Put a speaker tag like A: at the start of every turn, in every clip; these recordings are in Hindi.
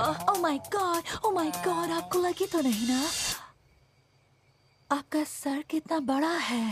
A: ओह माय गॉड, आपको लगी तो नहीं ना? आपका सर कितना बड़ा है।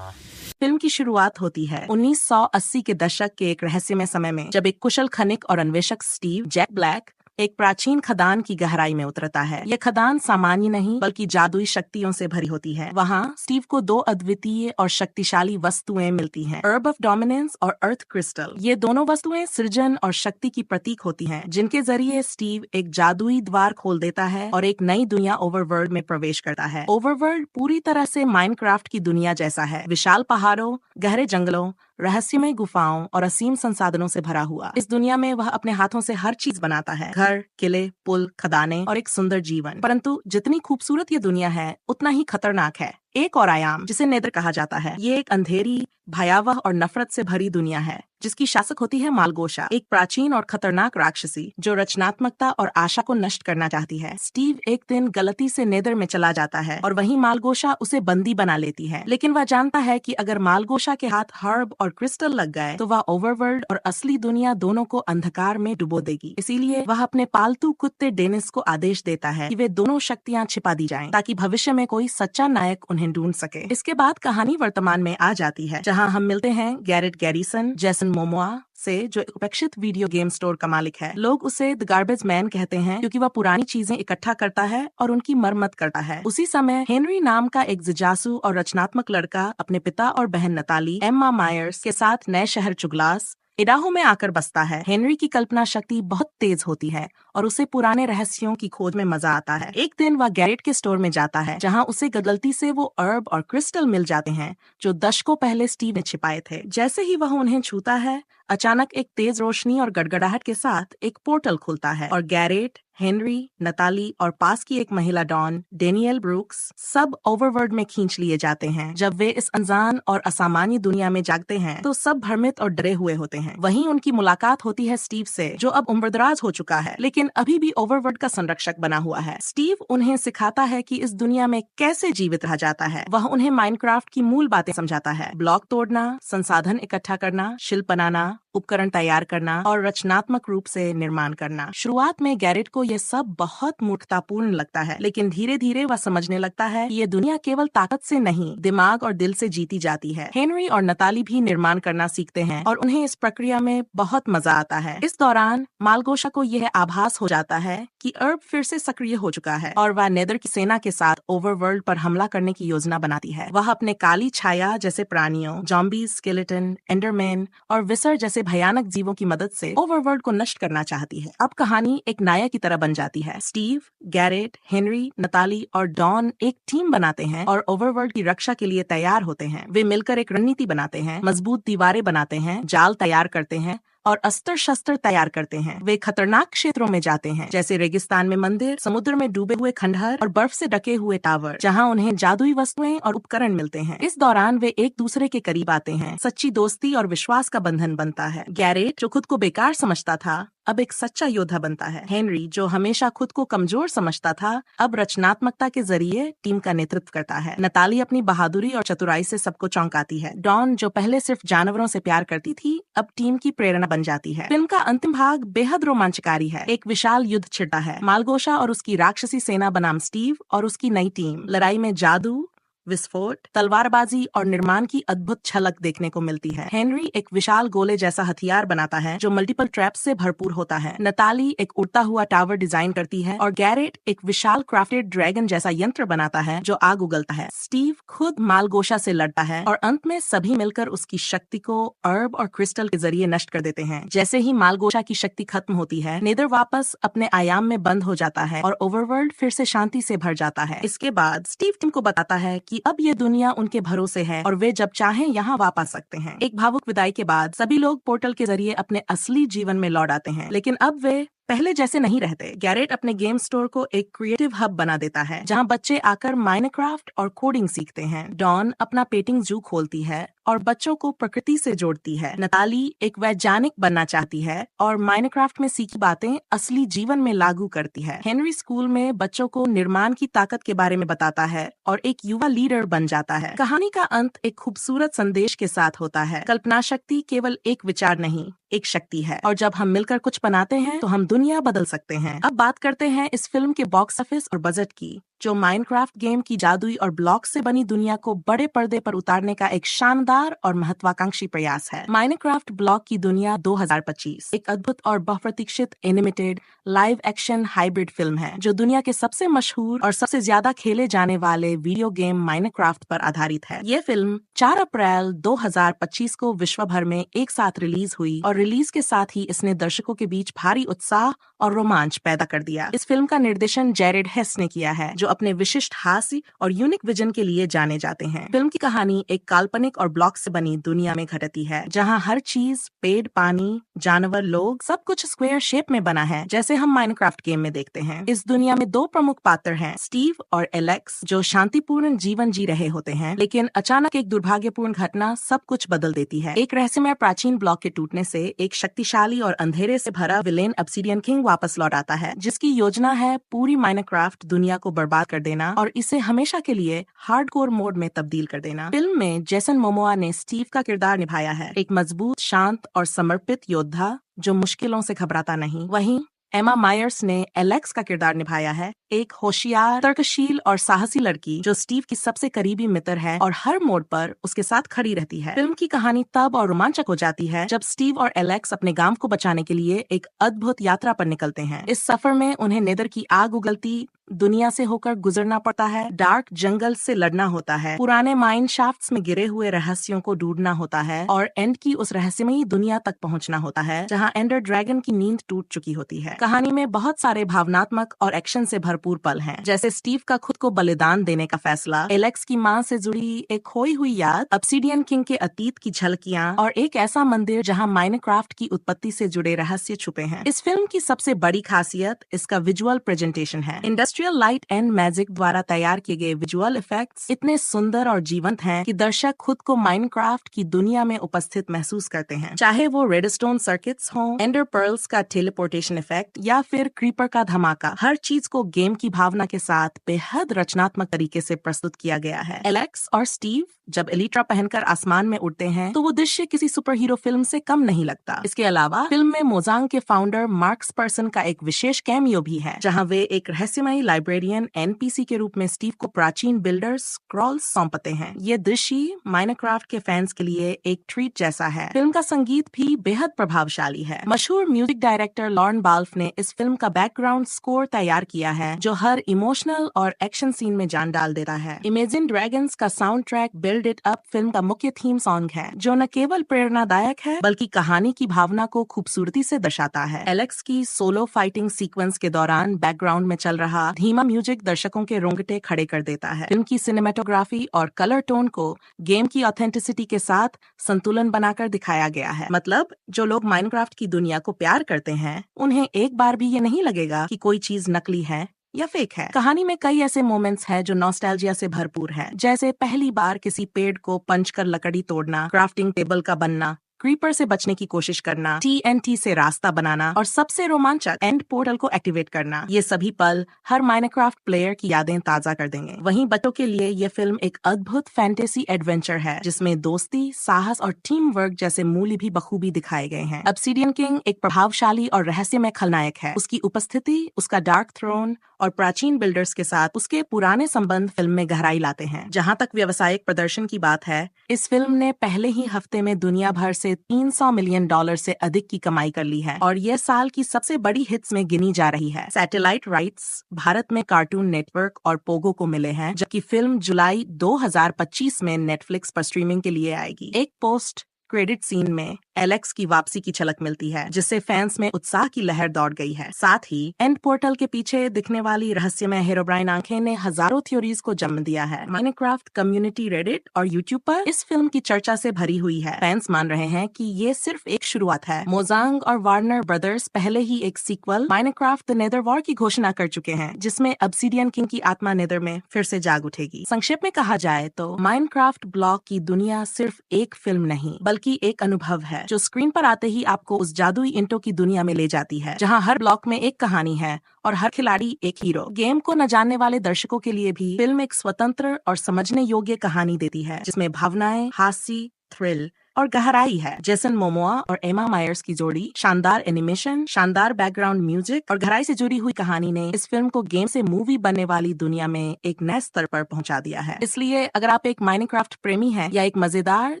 B: फिल्म की शुरुआत होती है 1980 के दशक के एक रहस्यमय समय में, जब एक कुशल खनिक और अन्वेषक स्टीव जैक ब्लैक एक प्राचीन खदान की गहराई में उतरता है। यह खदान सामान्य नहीं बल्कि जादुई शक्तियों से भरी होती है। वहाँ स्टीव को दो अद्वितीय और शक्तिशाली वस्तुएं मिलती हैं, अर्ब ऑफ डोमिनेंस और अर्थ क्रिस्टल। ये दोनों वस्तुएं सृजन और शक्ति की प्रतीक होती हैं, जिनके जरिए स्टीव एक जादुई द्वार खोल देता है और एक नई दुनिया ओवरवर्ल्ड में प्रवेश करता है। ओवरवर्ल्ड पूरी तरह से माइनक्राफ्ट की दुनिया जैसा है, विशाल पहाड़ों, गहरे जंगलों, रहस्यमय गुफाओं और असीम संसाधनों से भरा हुआ। इस दुनिया में वह अपने हाथों से हर चीज बनाता है, घर, किले, पुल, खदानें और एक सुंदर जीवन। परंतु जितनी खूबसूरत ये दुनिया है, उतना ही खतरनाक है। एक और आयाम, जिसे नेदर कहा जाता है, ये एक अंधेरी, भयावह और नफरत से भरी दुनिया है, जिसकी शासक होती है मालगोशा, एक प्राचीन और खतरनाक राक्षसी जो रचनात्मकता और आशा को नष्ट करना चाहती है। स्टीव एक दिन गलती से नेदर में चला जाता है और वहीं मालगोशा उसे बंदी बना लेती है, लेकिन वह जानता है कि अगर मालगोशा के हाथ हर्ब और क्रिस्टल लग गए तो वह ओवरवर्ल्ड और असली दुनिया दोनों को अंधकार में डुबो देगी। इसीलिए वह अपने पालतू कुत्ते डेनिस को आदेश देता है कि वे दोनों शक्तियां छिपा दी जाएं, ताकि भविष्य में कोई सच्चा नायक उन्हें ढूंढ सके। इसके बाद कहानी वर्तमान में आ जाती है, जहां हम मिलते हैं गैरेट गैरिसन, जेसन मोमोआ से, जो एक उपेक्षित वीडियो गेम स्टोर का मालिक है। लोग उसे द गार्बेज मैन कहते हैं क्योंकि वह पुरानी चीजें इकट्ठा करता है और उनकी मरम्मत करता है। उसी समय हेनरी नाम का एक जिज्ञासु और रचनात्मक लड़का अपने पिता और बहन नताली, एम्मा मायर्स के साथ नए शहर चुगलास, इडाहो में आकर बसता है। हेनरी की कल्पना शक्ति बहुत तेज होती है और उसे पुराने रहस्यों की खोज में मजा आता है। एक दिन वह गैरेट के स्टोर में जाता है, जहां उसे गलती से वो अर्ब और क्रिस्टल मिल जाते हैं जो दशकों पहले स्टीव ने छिपाए थे। जैसे ही वह उन्हें छूता है, अचानक एक तेज रोशनी और गड़गड़ाहट के साथ एक पोर्टल खुलता है और गैरेट, हेनरी, नताली और पास की एक महिला डॉन, डेनियल ब्रूक्स, सब ओवरवर्ल्ड में खींच लिए जाते हैं। जब वे इस अनजान और असामान्य दुनिया में जागते हैं तो सब भ्रमित और डरे हुए होते हैं। वहीं उनकी मुलाकात होती है स्टीव से, जो अब उम्रदराज हो चुका है लेकिन अभी भी ओवरवर्ल्ड का संरक्षक बना हुआ है। स्टीव उन्हें सिखाता है कि इस दुनिया में कैसे जीवित रहा जाता है। वह उन्हें माइनक्राफ्ट की मूल बातें समझाता है, ब्लॉक तोड़ना, संसाधन इकट्ठा करना, शिल्प बनाना, उपकरण तैयार करना और रचनात्मक रूप से निर्माण करना। शुरुआत में गैरेट को यह सब बहुत मूर्खतापूर्ण लगता है, लेकिन धीरे धीरे वह समझने लगता है कि ये दुनिया केवल ताकत से नहीं, दिमाग और दिल से जीती जाती है। हेनरी और नताली भी निर्माण करना सीखते हैं और उन्हें इस प्रक्रिया में बहुत मजा आता है। इस दौरान मालगोशा को यह आभास हो जाता है कि अर्ब फिर से सक्रिय हो चुका है और वह नेदर की सेना के साथ ओवरवर्ल्ड पर हमला करने की योजना बनाती है। वह अपने काली छाया जैसे प्राणियों, जॉम्बी, स्केलेटन, एंडरमैन और विसर जैसे भयानक जीवों की मदद से ओवरवर्ल्ड को नष्ट करना चाहती है। अब कहानी एक नायक की तरह बन जाती है। स्टीव, गैरेट, हेनरी, नताली और डॉन एक टीम बनाते हैं और ओवरवर्ल्ड की रक्षा के लिए तैयार होते हैं। वे मिलकर एक रणनीति बनाते हैं, मजबूत दीवारें बनाते हैं, जाल तैयार करते हैं और अस्त्र शस्त्र तैयार करते हैं। वे खतरनाक क्षेत्रों में जाते हैं, जैसे रेगिस्तान में मंदिर, समुद्र में डूबे हुए खंडहर और बर्फ से ढके हुए टावर, जहां उन्हें जादुई वस्तुएं और उपकरण मिलते हैं। इस दौरान वे एक दूसरे के करीब आते हैं, सच्ची दोस्ती और विश्वास का बंधन बनता है। गैरेट, जो खुद को बेकार समझता था, अब एक सच्चा योद्धा बनता है। हेनरी, जो हमेशा खुद को कमजोर समझता था, अब रचनात्मकता के जरिए टीम का नेतृत्व करता है। नताली अपनी बहादुरी और चतुराई से सबको चौंकाती है। डॉन, जो पहले सिर्फ जानवरों से प्यार करती थी, अब टीम की प्रेरणा बन जाती है। फिल्म का अंतिम भाग बेहद रोमांचकारी है। एक विशाल युद्ध छिड़ता है। मालगोशा और उसकी राक्षसी सेना बनाम स्टीव और उसकी नई टीम। लड़ाई में जादू, विस्फोट, तलवारबाजी और निर्माण की अद्भुत झलक देखने को मिलती है। हेनरी एक विशाल गोले जैसा हथियार बनाता है जो मल्टीपल ट्रैप्स से भरपूर होता है। नताली एक उड़ता हुआ टावर डिजाइन करती है और गैरेट एक विशाल क्राफ्टेड ड्रैगन जैसा यंत्र बनाता है जो आग उगलता है। स्टीव खुद मालगोशा से लड़ता है और अंत में सभी मिलकर उसकी शक्ति को अर्ब और क्रिस्टल के जरिए नष्ट कर देते हैं। जैसे ही मालगोशा की शक्ति खत्म होती है, नेदर वापस अपने आयाम में बंद हो जाता है और ओवरवर्ल्ड फिर से शांति से भर जाता है। इसके बाद स्टीव टीम को बताता है कि अब ये दुनिया उनके भरोसे है और वे जब चाहें यहाँ वापस सकते हैं। एक भावुक विदाई के बाद सभी लोग पोर्टल के जरिए अपने असली जीवन में लौट आते हैं, लेकिन अब वे पहले जैसे नहीं रहते। गैरेट अपने गेम स्टोर को एक क्रिएटिव हब बना देता है, जहां बच्चे आकर माइनक्राफ्ट और कोडिंग सीखते हैं। डॉन अपना पेटिंग जू खोलती है और बच्चों को प्रकृति से जोड़ती है। नताली एक वैज्ञानिक बनना चाहती है और माइनक्राफ्ट में सीखी बातें असली जीवन में लागू करती है। हेनरी स्कूल में बच्चों को निर्माण की ताकत के बारे में बताता है और एक युवा लीडर बन जाता है। कहानी का अंत एक खूबसूरत संदेश के साथ होता है। कल्पना शक्ति केवल एक विचार नहीं, एक शक्ति है और जब हम मिलकर कुछ बनाते हैं तो हम दुनिया बदल सकते हैं। अब बात करते हैं इस फिल्म के बॉक्स ऑफिस और बजट की, जो माइनक्राफ्ट गेम की जादुई और ब्लॉक से बनी दुनिया को बड़े पर्दे पर उतारने का एक शानदार और महत्वाकांक्षी प्रयास है। माइनक्राफ्ट ब्लॉक की दुनिया 2025 एक अद्भुत और बहुप्रतीक्षित animated live action hybrid film है जो दुनिया के सबसे मशहूर और सबसे ज्यादा खेले जाने वाले वीडियो गेम माइनक्राफ्ट पर आधारित है। ये फिल्म 4 अप्रैल 2025 को विश्व भर में एक साथ रिलीज हुई और रिलीज के साथ ही इसने दर्शकों के बीच भारी उत्साह और रोमांच पैदा कर दिया। इस फिल्म का निर्देशन जैरेड हेस ने किया है, जो अपने विशिष्ट हास्य और यूनिक विजन के लिए जाने जाते हैं। फिल्म की कहानी एक काल्पनिक और ब्लॉक से बनी दुनिया में घटती है, जहां हर चीज, पेड़, पानी, जानवर, लोग, सब कुछ स्क्वायर शेप में बना है, जैसे हम माइनक्राफ्ट गेम में देखते हैं। इस दुनिया में 2 प्रमुख पात्र हैं, स्टीव और एलेक्स, जो शांतिपूर्ण जीवन जी रहे होते हैं, लेकिन अचानक एक दुर्भाग्यपूर्ण घटना सब कुछ बदल देती है। एक रहस्यमय प्राचीन ब्लॉक के टूटने से एक शक्तिशाली और अंधेरे से भरा विलेन ऑब्सिडियन किंग वापस लौट आता है, जिसकी योजना है पूरी माइनक्राफ्ट दुनिया को बर्बाद कर देना और इसे हमेशा के लिए हार्डकोर मोड में तब्दील कर देना। फिल्म में जेसन मोमोआ ने स्टीव का किरदार निभाया है, एक मजबूत, शांत और समर्पित योद्धा जो मुश्किलों से घबराता नहीं। वहीं एमा मायर्स ने एलेक्स का किरदार निभाया है, एक होशियार, तर्कशील और साहसी लड़की जो स्टीव की सबसे करीबी मित्र है और हर मोड़ पर उसके साथ खड़ी रहती है। फिल्म की कहानी तब और रोमांचक हो जाती है जब स्टीव और एलेक्स अपने गांव को बचाने के लिए एक अद्भुत यात्रा पर निकलते हैं। इस सफर में उन्हें नेदर की आग उगलती दुनिया से होकर गुजरना पड़ता है, डार्क जंगल से लड़ना होता है, पुराने माइन शाफ्ट्स में गिरे हुए रहस्यों को ढूंढना होता है और एंड की उस रहस्यमयी दुनिया तक पहुंचना होता है जहां एंडर ड्रैगन की नींद टूट चुकी होती है। कहानी में बहुत सारे भावनात्मक और एक्शन से भरपूर पल हैं, जैसे स्टीव का खुद को बलिदान देने का फैसला, एलेक्स की मां से जुड़ी एक खोई हुई याद, ऑब्सिडियन किंग के अतीत की झलकियां और एक ऐसा मंदिर जहां माइनक्राफ्ट की उत्पत्ति से जुड़े रहस्य छुपे हैं। इस फिल्म की सबसे बड़ी खासियत इसका विजुअल प्रेजेंटेशन है। इंडस्ट्रियल लाइट एंड मैजिक द्वारा तैयार किए गए विजुअल इफेक्ट्स इतने सुंदर और जीवंत हैं कि दर्शक खुद को माइनक्राफ्ट की दुनिया में उपस्थित महसूस करते हैं, चाहे वो रेडस्टोन सर्किट्स हों, एंडर पर्ल्स का टेलीपोर्टेशन इफेक्ट या फिर क्रीपर का धमाका। हर चीज को गेम की भावना के साथ बेहद रचनात्मक तरीके से प्रस्तुत किया गया है। एलेक्स और स्टीव जब एलिट्रा पहनकर आसमान में उड़ते हैं तो वो दृश्य किसी सुपर हीरो फिल्म से कम नहीं लगता। इसके अलावा फिल्म में मोजांग के फाउंडर मार्क्स पर्सन का एक विशेष कैमियो भी है, जहां वे एक रहस्यमयी लाइब्रेरियन एनपीसी के रूप में स्टीव को प्राचीन बिल्डर स्क्रॉल्स सौंपते हैं। ये दृश्य माइनक्राफ्ट के फैंस के लिए एक ट्रीट जैसा है। फिल्म का संगीत भी बेहद प्रभावशाली है। मशहूर म्यूजिक डायरेक्टर लॉर्न बाल्फ ने इस फिल्म का बैकग्राउंड स्कोर तैयार किया है, जो हर इमोशनल और एक्शन सीन में जान डाल देता है। इमेजिन ड्रैगन्स का sound track build it up film का मुख्य थीम सॉन्ग है, जो न केवल प्रेरणादायक है बल्कि कहानी की भावना को खूबसूरती से दर्शाता है। एलेक्स की सोलो फाइटिंग सीक्वेंस के दौरान बैकग्राउंड में चल रहा धीमा म्यूजिक दर्शकों के रोंगटे खड़े कर देता है। फिल्म की सिनेमेटोग्राफी और कलर टोन को गेम की ऑथेंटिसिटी के साथ संतुलन बनाकर दिखाया गया है। मतलब जो लोग माइनक्राफ्ट की दुनिया को प्यार करते हैं, उन्हें एक बार भी ये नहीं लगेगा कि कोई चीज नकली है या फेक है। कहानी में कई ऐसे मोमेंट्स हैं जो नॉस्टैल्जिया से भरपूर हैं, जैसे पहली बार किसी पेड़ को पंच कर लकड़ी तोड़ना, क्राफ्टिंग टेबल का बनना, क्रीपर से बचने की कोशिश करना, TNT से रास्ता बनाना और सबसे रोमांचक एंड पोर्टल को एक्टिवेट करना। ये सभी पल हर माइनक्राफ्ट प्लेयर की यादें ताजा कर देंगे। वहीं बच्चों के लिए ये फिल्म एक अद्भुत फैंटेसी एडवेंचर है, जिसमें दोस्ती, साहस और टीम वर्क जैसे मूल्य भी बखूबी दिखाए गए हैं। ऑब्सिडियन किंग एक प्रभावशाली और रहस्यमय खलनायक है। उसकी उपस्थिति, उसका डार्क थ्रोन और प्राचीन बिल्डर्स के साथ उसके पुराने संबंध फिल्म में गहराई लाते हैं। जहां तक व्यावसायिक प्रदर्शन की बात है, इस फिल्म ने पहले ही हफ्ते में दुनिया भर से $300 मिलियन से अधिक की कमाई कर ली है और यह साल की सबसे बड़ी हिट्स में गिनी जा रही है। सैटेलाइट राइट्स भारत में कार्टून नेटवर्क और पोगो को मिले हैं, जबकि फिल्म जुलाई 2025 में नेटफ्लिक्स पर स्ट्रीमिंग के लिए आएगी। एक पोस्ट क्रेडिट सीन में एलेक्स की वापसी की झलक मिलती है, जिससे फैंस में उत्साह की लहर दौड़ गई है। साथ ही एंड पोर्टल के पीछे दिखने वाली रहस्यमय हेरोब्राइन आंखें ने हजारों थ्योरीज को जन्म दिया है। माइनक्राफ्ट कम्युनिटी रेडिट और यूट्यूब पर इस फिल्म की चर्चा से भरी हुई है। फैंस मान रहे हैं कि ये सिर्फ एक शुरुआत है। मोजांग और वार्नर ब्रदर्स पहले ही एक sequel Minecraft the Nether War की घोषणा कर चुके हैं, जिसमें ऑब्सिडियन किंग की आत्मा नेदर में फिर से जाग उठेगी। संक्षेप में कहा जाए तो माइनक्राफ्ट ब्लॉक की दुनिया सिर्फ एक फिल्म नहीं बल्कि एक अनुभव है, जो स्क्रीन पर आते ही आपको उस जादुई इंटो की दुनिया में ले जाती है, जहां हर ब्लॉक में एक कहानी है और हर खिलाड़ी एक हीरो। गेम को न जानने वाले दर्शकों के लिए भी फिल्म एक स्वतंत्र और समझने योग्य कहानी देती है, जिसमें भावनाएं, हास्य, थ्रिल, और गहराई है। जेसन मोमोआ और एमा मायर्स की जोड़ी, शानदार एनिमेशन, शानदार बैकग्राउंड म्यूजिक और गहराई से जुड़ी हुई कहानी ने इस फिल्म को गेम से मूवी बनने वाली दुनिया में एक नए स्तर पर पहुंचा दिया है। इसलिए अगर आप एक माइनक्राफ्ट प्रेमी हैं या एक मजेदार,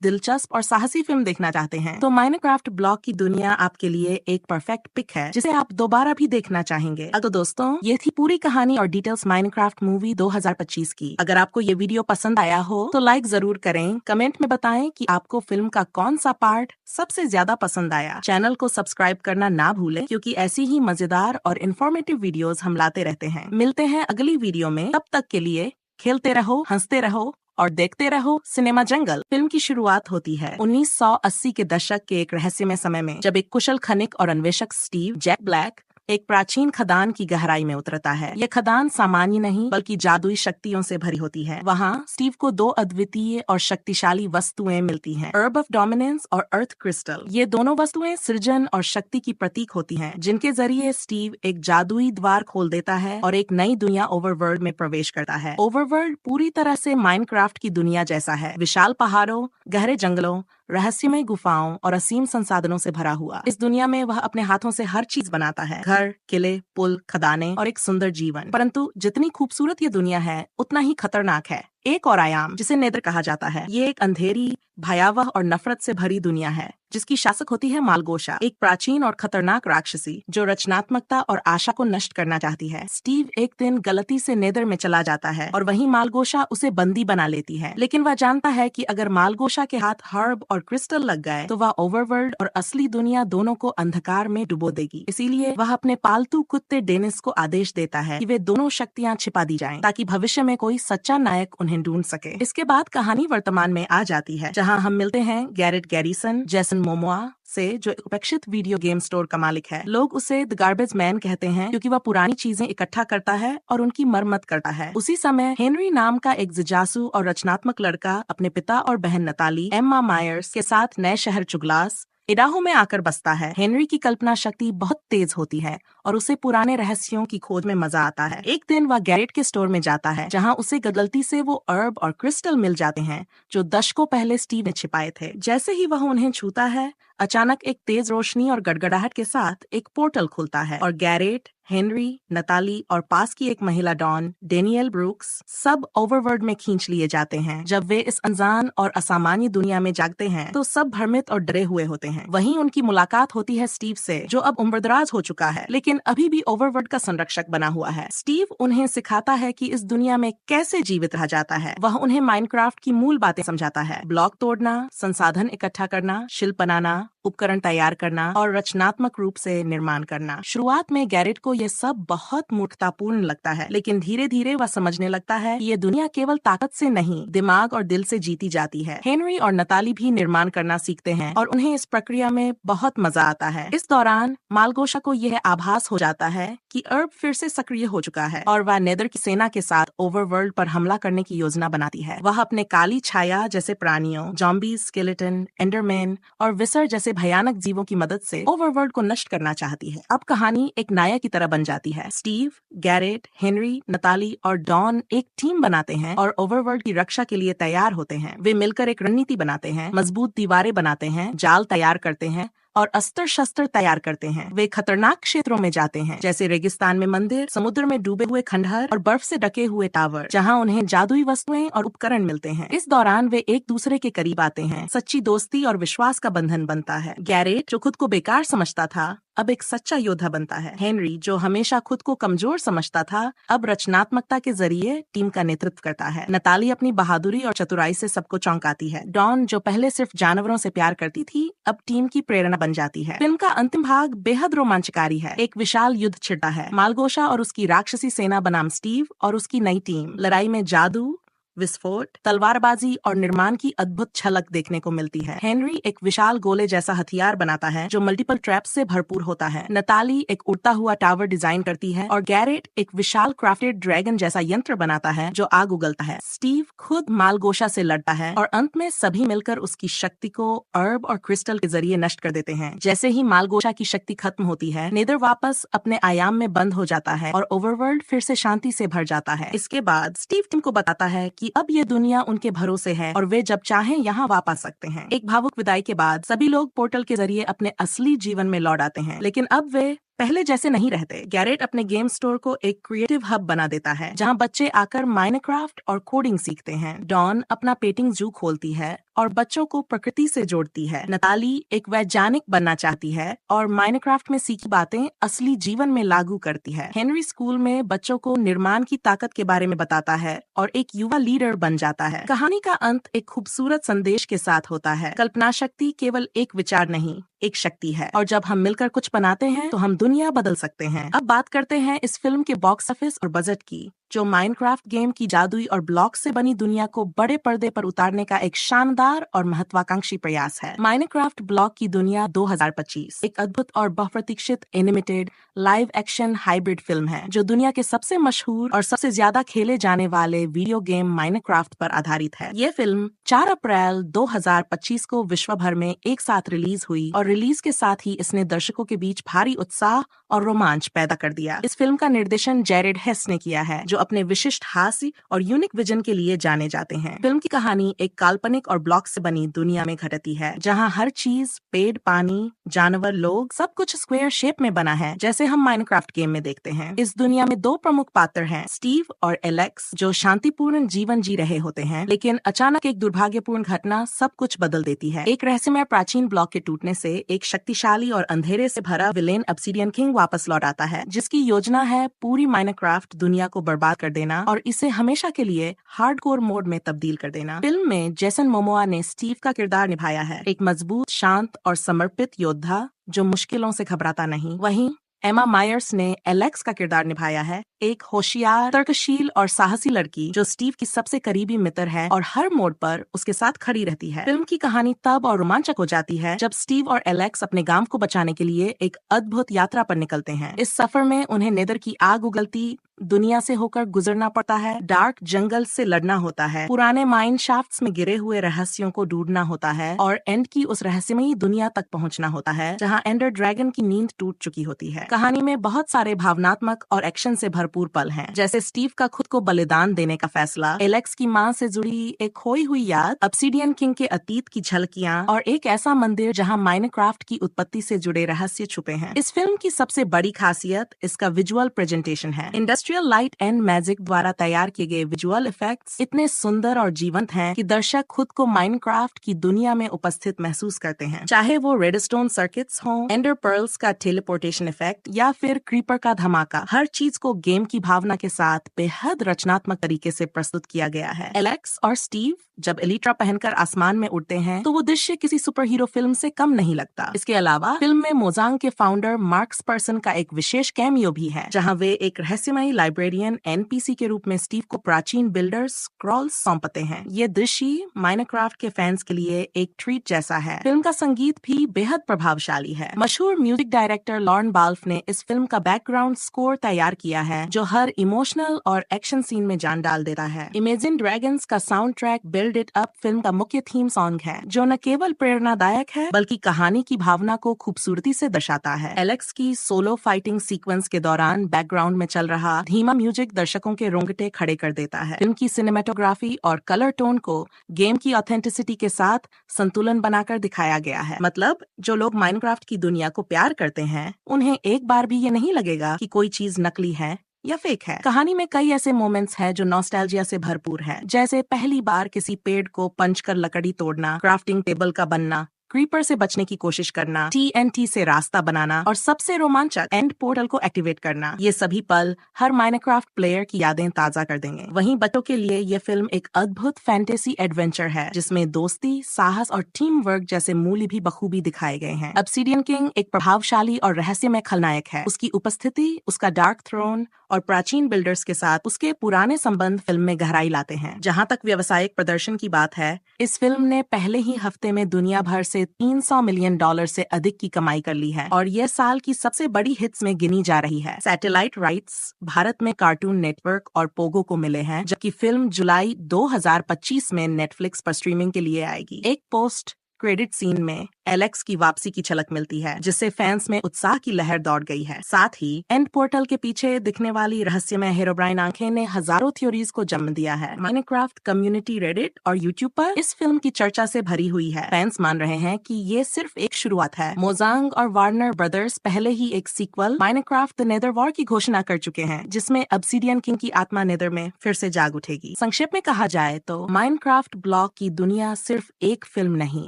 B: दिलचस्प और साहसी फिल्म देखना चाहते हैं तो माइनक्राफ्ट ब्लॉक की दुनिया आपके लिए एक परफेक्ट पिक है जिसे आप दोबारा भी देखना चाहेंगे। तो दोस्तों, ये थी पूरी कहानी और डिटेल्स माइनक्राफ्ट मूवी 2025 की। अगर आपको ये वीडियो पसंद आया हो तो लाइक जरूर करें, कमेंट में बताएं कि आपको फिल्म का कौन सा पार्ट सबसे ज्यादा पसंद आया। चैनल को सब्सक्राइब करना ना भूलें क्योंकि ऐसी ही मजेदार और इन्फॉर्मेटिव वीडियोस हम लाते रहते हैं। मिलते हैं अगली वीडियो में, तब तक के लिए खेलते रहो, हंसते रहो और देखते रहो सिनेमा जंगल। फिल्म की शुरुआत होती है 1980 के दशक के एक रहस्यमय समय में, जब एक कुशल खनिक और अन्वेषक स्टीव जैक ब्लैक एक प्राचीन खदान की गहराई में उतरता है। यह खदान सामान्य नहीं बल्कि जादुई शक्तियों से भरी होती है। वहाँ स्टीव को दो अद्वितीय और शक्तिशाली वस्तुएं मिलती हैं, अर्ब ऑफ डोमिनेंस और अर्थ क्रिस्टल। ये दोनों वस्तुएं सृजन और शक्ति की प्रतीक होती हैं, जिनके जरिए स्टीव एक जादुई द्वार खोल देता है और एक नई दुनिया ओवरवर्ल्ड में प्रवेश करता है। ओवरवर्ल्ड पूरी तरह से माइनक्राफ्ट की दुनिया जैसा है, विशाल पहाड़ों, गहरे जंगलों, रहस्यमय गुफाओं और असीम संसाधनों से भरा हुआ। इस दुनिया में वह अपने हाथों से हर चीज बनाता है, घर, किले, पुल, खदानें और एक सुंदर जीवन। परंतु जितनी खूबसूरत ये दुनिया है उतना ही खतरनाक है। एक और आयाम जिसे नेदर कहा जाता है, ये एक अंधेरी, भयावह और नफरत से भरी दुनिया है जिसकी शासक होती है मालगोशा, एक प्राचीन और खतरनाक राक्षसी जो रचनात्मकता और आशा को नष्ट करना चाहती है। स्टीव एक दिन गलती से नेदर में चला जाता है और वहीं मालगोशा उसे बंदी बना लेती है, लेकिन वह जानता है कि अगर मालगोशा के हाथ हर्ब और क्रिस्टल लग गए तो वह ओवरवर्ल्ड और असली दुनिया दोनों को अंधकार में डुबो देगी। इसीलिए वह अपने पालतू कुत्ते डेनिस को आदेश देता है कि वे दोनों शक्तियां छिपा दी जाएं, ताकि भविष्य में कोई सच्चा नायक उन्हें ढूंढ सके। इसके बाद कहानी वर्तमान में आ जाती है, जहाँ हम मिलते हैं गैरेट गैरिसन, जेसन मोमोआ से, जो एक उपेक्षित वीडियो गेम स्टोर का मालिक है। लोग उसे द गार्बेज मैन कहते हैं क्योंकि वह पुरानी चीजें इकट्ठा करता है और उनकी मरम्मत करता है। उसी समय हेनरी नाम का एक जिजासु और रचनात्मक लड़का अपने पिता और बहन नताली, एम्मा मायर्स के साथ नए शहर चुगलास, इडाहो में आकर बसता है। हेनरी की कल्पना शक्ति बहुत तेज होती है और उसे पुराने रहस्यों की खोज में मजा आता है। एक दिन वह गैरेट के स्टोर में जाता है, जहां उसे गलती से वो अर्ब और क्रिस्टल मिल जाते हैं जो दशकों पहले स्टीव ने छिपाए थे। जैसे ही वह उन्हें छूता है, अचानक एक तेज रोशनी और गड़गड़ाहट के साथ एक पोर्टल खुलता है और गैरेट, हेनरी, नताली और पास की एक महिला डॉन, डेनियल ब्रूक्स, सब ओवरवर्ल्ड में खींच लिए जाते हैं। जब वे इस अनजान और असामान्य दुनिया में जागते हैं तो सब भ्रमित और डरे हुए होते हैं। वहीं उनकी मुलाकात होती है स्टीव से, जो अब उम्रदराज हो चुका है लेकिन अभी भी ओवरवर्ल्ड का संरक्षक बना हुआ है। स्टीव उन्हें सिखाता है कि इस दुनिया में कैसे जीवित रहा जाता है। वह उन्हें माइनक्राफ्ट की मूल बातें समझाता है, ब्लॉक तोड़ना, संसाधन इकट्ठा करना, शिल्प बनाना, उपकरण तैयार करना और रचनात्मक रूप से निर्माण करना। शुरुआत में गैरेट को यह सब बहुत मूर्खतापूर्ण लगता है, लेकिन धीरे धीरे वह समझने लगता है कि ये दुनिया केवल ताकत से नहीं, दिमाग और दिल से जीती जाती है। हेनरी और नताली भी निर्माण करना सीखते हैं और उन्हें इस प्रक्रिया में बहुत मजा आता है। इस दौरान मालगोशा को यह आभास हो जाता है कि अर्ब फिर से सक्रिय हो चुका है और वह नेदर की सेना के साथ ओवरवर्ल्ड पर हमला करने की योजना बनाती है। वह अपने काली छाया जैसे प्राणियों, जॉम्बी, स्केलेटन, एंडरमैन और विसर जैसे भयानक जीवों की मदद से ओवरवर्ल्ड को नष्ट करना चाहती है। अब कहानी एक नायक की तरह बन जाती है। स्टीव, गैरेट, हेनरी, नताली और डॉन एक टीम बनाते हैं और ओवरवर्ल्ड की रक्षा के लिए तैयार होते हैं। वे मिलकर एक रणनीति बनाते हैं, मजबूत दीवारें बनाते हैं, जाल तैयार करते हैं और अस्त्र शस्त्र तैयार करते हैं। वे खतरनाक क्षेत्रों में जाते हैं, जैसे रेगिस्तान में मंदिर, समुद्र में डूबे हुए खंडहर और बर्फ से ढके हुए टावर, जहां उन्हें जादुई वस्तुएं और उपकरण मिलते हैं। इस दौरान वे एक दूसरे के करीब आते हैं, सच्ची दोस्ती और विश्वास का बंधन बनता है। गैरेट, जो खुद को बेकार समझता था, अब एक सच्चा योद्धा बनता है। हेनरी, जो हमेशा खुद को कमजोर समझता था, अब रचनात्मकता के जरिए टीम का नेतृत्व करता है। नताली अपनी बहादुरी और चतुराई से सबको चौंकाती है। डॉन, जो पहले सिर्फ जानवरों से प्यार करती थी, अब टीम की प्रेरणा बन जाती है। फिल्म का अंतिम भाग बेहद रोमांचकारी है। एक विशाल युद्ध छिड़ता है। मालगोशा और उसकी राक्षसी सेना बनाम स्टीव और उसकी नई टीम। लड़ाई में जादू, विस्फोट, तलवारबाजी और निर्माण की अद्भुत झलक देखने को मिलती है। हेनरी एक विशाल गोले जैसा हथियार बनाता है जो मल्टीपल ट्रैप्स से भरपूर होता है। नताली एक उड़ता हुआ टावर डिजाइन करती है और गैरेट एक विशाल क्राफ्टेड ड्रैगन जैसा यंत्र बनाता है जो आग उगलता है। स्टीव खुद मालगोशा से लड़ता है और अंत में सभी मिलकर उसकी शक्ति को अर्ब और क्रिस्टल के जरिए नष्ट कर देते हैं। जैसे ही मालगोशा की शक्ति खत्म होती है, नेदर वापस अपने आयाम में बंद हो जाता है और ओवरवर्ल्ड फिर से शांति से भर जाता है। इसके बाद स्टीव टीम को बताता है कि कि अब ये दुनिया उनके भरोसे है और वे जब चाहें यहाँ वापस आ सकते हैं। एक भावुक विदाई के बाद सभी लोग पोर्टल के जरिए अपने असली जीवन में लौट आते हैं, लेकिन अब वे पहले जैसे नहीं रहते। गैरेट अपने गेम स्टोर को एक क्रिएटिव हब बना देता है जहां बच्चे आकर माइनक्राफ्ट और कोडिंग सीखते हैं। डॉन अपना पेटिंग जू खोलती है और बच्चों को प्रकृति से जोड़ती है। नताली एक वैज्ञानिक बनना चाहती है और माइनक्राफ्ट में सीखी बातें असली जीवन में लागू करती है। हेनरी स्कूल में बच्चों को निर्माण की ताकत के बारे में बताता है और एक युवा लीडर बन जाता है। कहानी का अंत एक खूबसूरत संदेश के साथ होता है। कल्पना शक्ति केवल एक विचार नहीं, एक शक्ति है, और जब हम मिलकर कुछ बनाते हैं तो हम दुनिया बदल सकते हैं। अब बात करते हैं इस फिल्म के बॉक्स ऑफिस और बजट की, जो माइनक्राफ्ट गेम की जादुई और ब्लॉक से बनी दुनिया को बड़े पर्दे पर उतारने का एक शानदार और महत्वाकांक्षी प्रयास है। माइनक्राफ्ट ब्लॉक की दुनिया 2025 एक अद्भुत और बहुप्रतीक्षित animated live action hybrid film है जो दुनिया के सबसे मशहूर और सबसे ज्यादा खेले जाने वाले वीडियो गेम माइनक्राफ्ट पर आधारित है। ये फिल्म 4 अप्रैल 2025 को विश्व भर में एक साथ रिलीज हुई और रिलीज के साथ ही इसने दर्शकों के बीच भारी उत्साह और रोमांच पैदा कर दिया। इस फिल्म का निर्देशन जैरेड हेस ने किया है, जो अपने विशिष्ट हास्य और यूनिक विजन के लिए जाने जाते हैं। फिल्म की कहानी एक काल्पनिक और ब्लॉक से बनी दुनिया में घटती है, जहां हर चीज, पेड़, पानी, जानवर, लोग, सब कुछ स्क्वायर शेप में बना है, जैसे हम माइनक्राफ्ट गेम में देखते हैं। इस दुनिया में 2 प्रमुख पात्र हैं, स्टीव और एलेक्स, जो शांतिपूर्ण जीवन जी रहे होते हैं, लेकिन अचानक एक दुर्भाग्यपूर्ण घटना सब कुछ बदल देती है। एक रहस्यमय प्राचीन ब्लॉक के टूटने से एक शक्तिशाली और अंधेरे से भरा विलेन ऑब्सिडियन किंग वापस लौट आता है, जिसकी योजना है पूरी माइनक्राफ्ट दुनिया को बर्बाद कर देना और इसे हमेशा के लिए हार्डकोर मोड में तब्दील कर देना। फिल्म में जेसन मोमोआ ने स्टीव का किरदार निभाया है, एक मजबूत, शांत और समर्पित योद्धा जो मुश्किलों से घबराता नहीं। वहीं एमा मायर्स ने एलेक्स का किरदार निभाया है, एक होशियार, तर्कशील और साहसी लड़की जो स्टीव की सबसे करीबी मित्र है और हर मोड़ पर उसके साथ खड़ी रहती है। फिल्म की कहानी तब और रोमांचक हो जाती है जब स्टीव और एलेक्स अपने गांव को बचाने के लिए एक अद्भुत यात्रा पर निकलते हैं। इस सफर में उन्हें नेदर की आग उगलती दुनिया से होकर गुजरना पड़ता है, डार्क जंगल से लड़ना होता है, पुराने माइन शाफ्ट्स में गिरे हुए रहस्यों को ढूंढना होता है और एंड की उस रहस्यमयी दुनिया तक पहुंचना होता है जहां एंडर ड्रैगन की नींद टूट चुकी होती है। कहानी में बहुत सारे भावनात्मक और एक्शन से भरपूर पल हैं, जैसे स्टीव का खुद को बलिदान देने का फैसला, एलेक्स की मां से जुड़ी एक खोई हुई याद, ऑब्सिडियन किंग के अतीत की झलकियां और एक ऐसा मंदिर जहां माइनक्राफ्ट की उत्पत्ति से जुड़े रहस्य छुपे हैं। इस फिल्म की सबसे बड़ी खासियत इसका विजुअल प्रेजेंटेशन है। इंडस्ट्रियल लाइट एंड मैजिक द्वारा तैयार किए गए विजुअल इफेक्ट्स इतने सुंदर और जीवंत हैं कि दर्शक खुद को माइनक्राफ्ट की दुनिया में उपस्थित महसूस करते हैं, चाहे वो रेडस्टोन सर्किट्स हों, एंडर पर्ल्स का टेलीपोर्टेशन इफेक्ट या फिर क्रीपर का धमाका। हर चीज को गेम की भावना के साथ बेहद रचनात्मक तरीके से प्रस्तुत किया गया है। एलेक्स और स्टीव जब एलिट्रा पहनकर आसमान में उड़ते हैं तो वो दृश्य किसी सुपर हीरो फिल्म से कम नहीं लगता। इसके अलावा फिल्म में मोजांग के फाउंडर मार्क्स पर्सन का एक विशेष कैमियो भी है, जहां वे एक रहस्यमयी लाइब्रेरियन एनपीसी के रूप में स्टीव को प्राचीन बिल्डर स्क्रॉल्स सौंपते हैं। ये दृश्य माइनक्राफ्ट के फैंस के लिए एक ट्रीट जैसा है। फिल्म का संगीत भी बेहद प्रभावशाली है। मशहूर म्यूजिक डायरेक्टर लॉर्न बाल्फ ने इस फिल्म का बैकग्राउंड स्कोर तैयार किया है, जो हर इमोशनल और एक्शन सीन में जान डाल देता है। इमेजिन ड्रैगन्स का sound track build it up film का मुख्य थीम सॉन्ग है, जो न केवल प्रेरणादायक है बल्कि कहानी की भावना को खूबसूरती से दर्शाता है। एलेक्स की सोलो फाइटिंग सीक्वेंस के दौरान बैकग्राउंड में चल रहा धीमा म्यूजिक दर्शकों के रोंगटे खड़े कर देता है। फिल्म की सिनेमेटोग्राफी और कलर टोन को गेम की ऑथेंटिसिटी के साथ संतुलन बनाकर दिखाया गया है। मतलब जो लोग माइनक्राफ्ट की दुनिया को प्यार करते हैं, उन्हें एक बार भी ये नहीं लगेगा कि कोई चीज नकली है या फेक है। कहानी में कई ऐसे मोमेंट्स हैं जो नॉस्टैल्जिया से भरपूर है, जैसे पहली बार किसी पेड़ को पंच कर लकड़ी तोड़ना, क्राफ्टिंग टेबल का बनना, क्रीपर से बचने की कोशिश करना, टीएनटी से रास्ता बनाना और सबसे रोमांचक एंड पोर्टल को एक्टिवेट करना। ये सभी पल हर माइनक्राफ्ट प्लेयर की यादें ताजा कर देंगे। वहीं बच्चों के लिए ये फिल्म एक अद्भुत फैंटेसी एडवेंचर है, जिसमें दोस्ती, साहस और टीम वर्क जैसे मूल्य भी बखूबी दिखाए गए हैं। ऑब्सिडियन किंग एक प्रभावशाली और रहस्यमय खलनायक है। उसकी उपस्थिति, उसका डार्क थ्रोन और प्राचीन बिल्डर्स के साथ उसके पुराने संबंध फिल्म में गहराई लाते हैं। जहां तक व्यावसायिक प्रदर्शन की बात है, इस फिल्म ने पहले ही हफ्ते में दुनिया भर से $300 मिलियन से अधिक की कमाई कर ली है और यह साल की सबसे बड़ी हिट्स में गिनी जा रही है। सैटेलाइट राइट्स भारत में कार्टून नेटवर्क और पोगो को मिले हैं, जबकि फिल्म जुलाई 2025 में नेटफ्लिक्स पर स्ट्रीमिंग के लिए आएगी। एक पोस्ट क्रेडिट सीन में एलेक्स की वापसी की झलक मिलती है, जिससे फैंस में उत्साह की लहर दौड़ गई है। साथ ही एंड पोर्टल के पीछे दिखने वाली रहस्यमय हेरोब्राइन आंखें ने हजारों थ्योरीज को जन्म दिया है। माइनक्राफ्ट कम्युनिटी रेडिट और यूट्यूब पर इस फिल्म की चर्चा से भरी हुई है। फैंस मान रहे हैं कि ये सिर्फ एक शुरुआत है। मोजांग और वार्नर ब्रदर्स पहले ही एक sequel Minecraft the Nether War की घोषणा कर चुके हैं, जिसमें ऑब्सिडियन किंग की आत्मा नेदर में फिर से जाग उठेगी। संक्षेप में कहा जाए तो माइनक्राफ्ट ब्लॉक की दुनिया सिर्फ एक फिल्म नहीं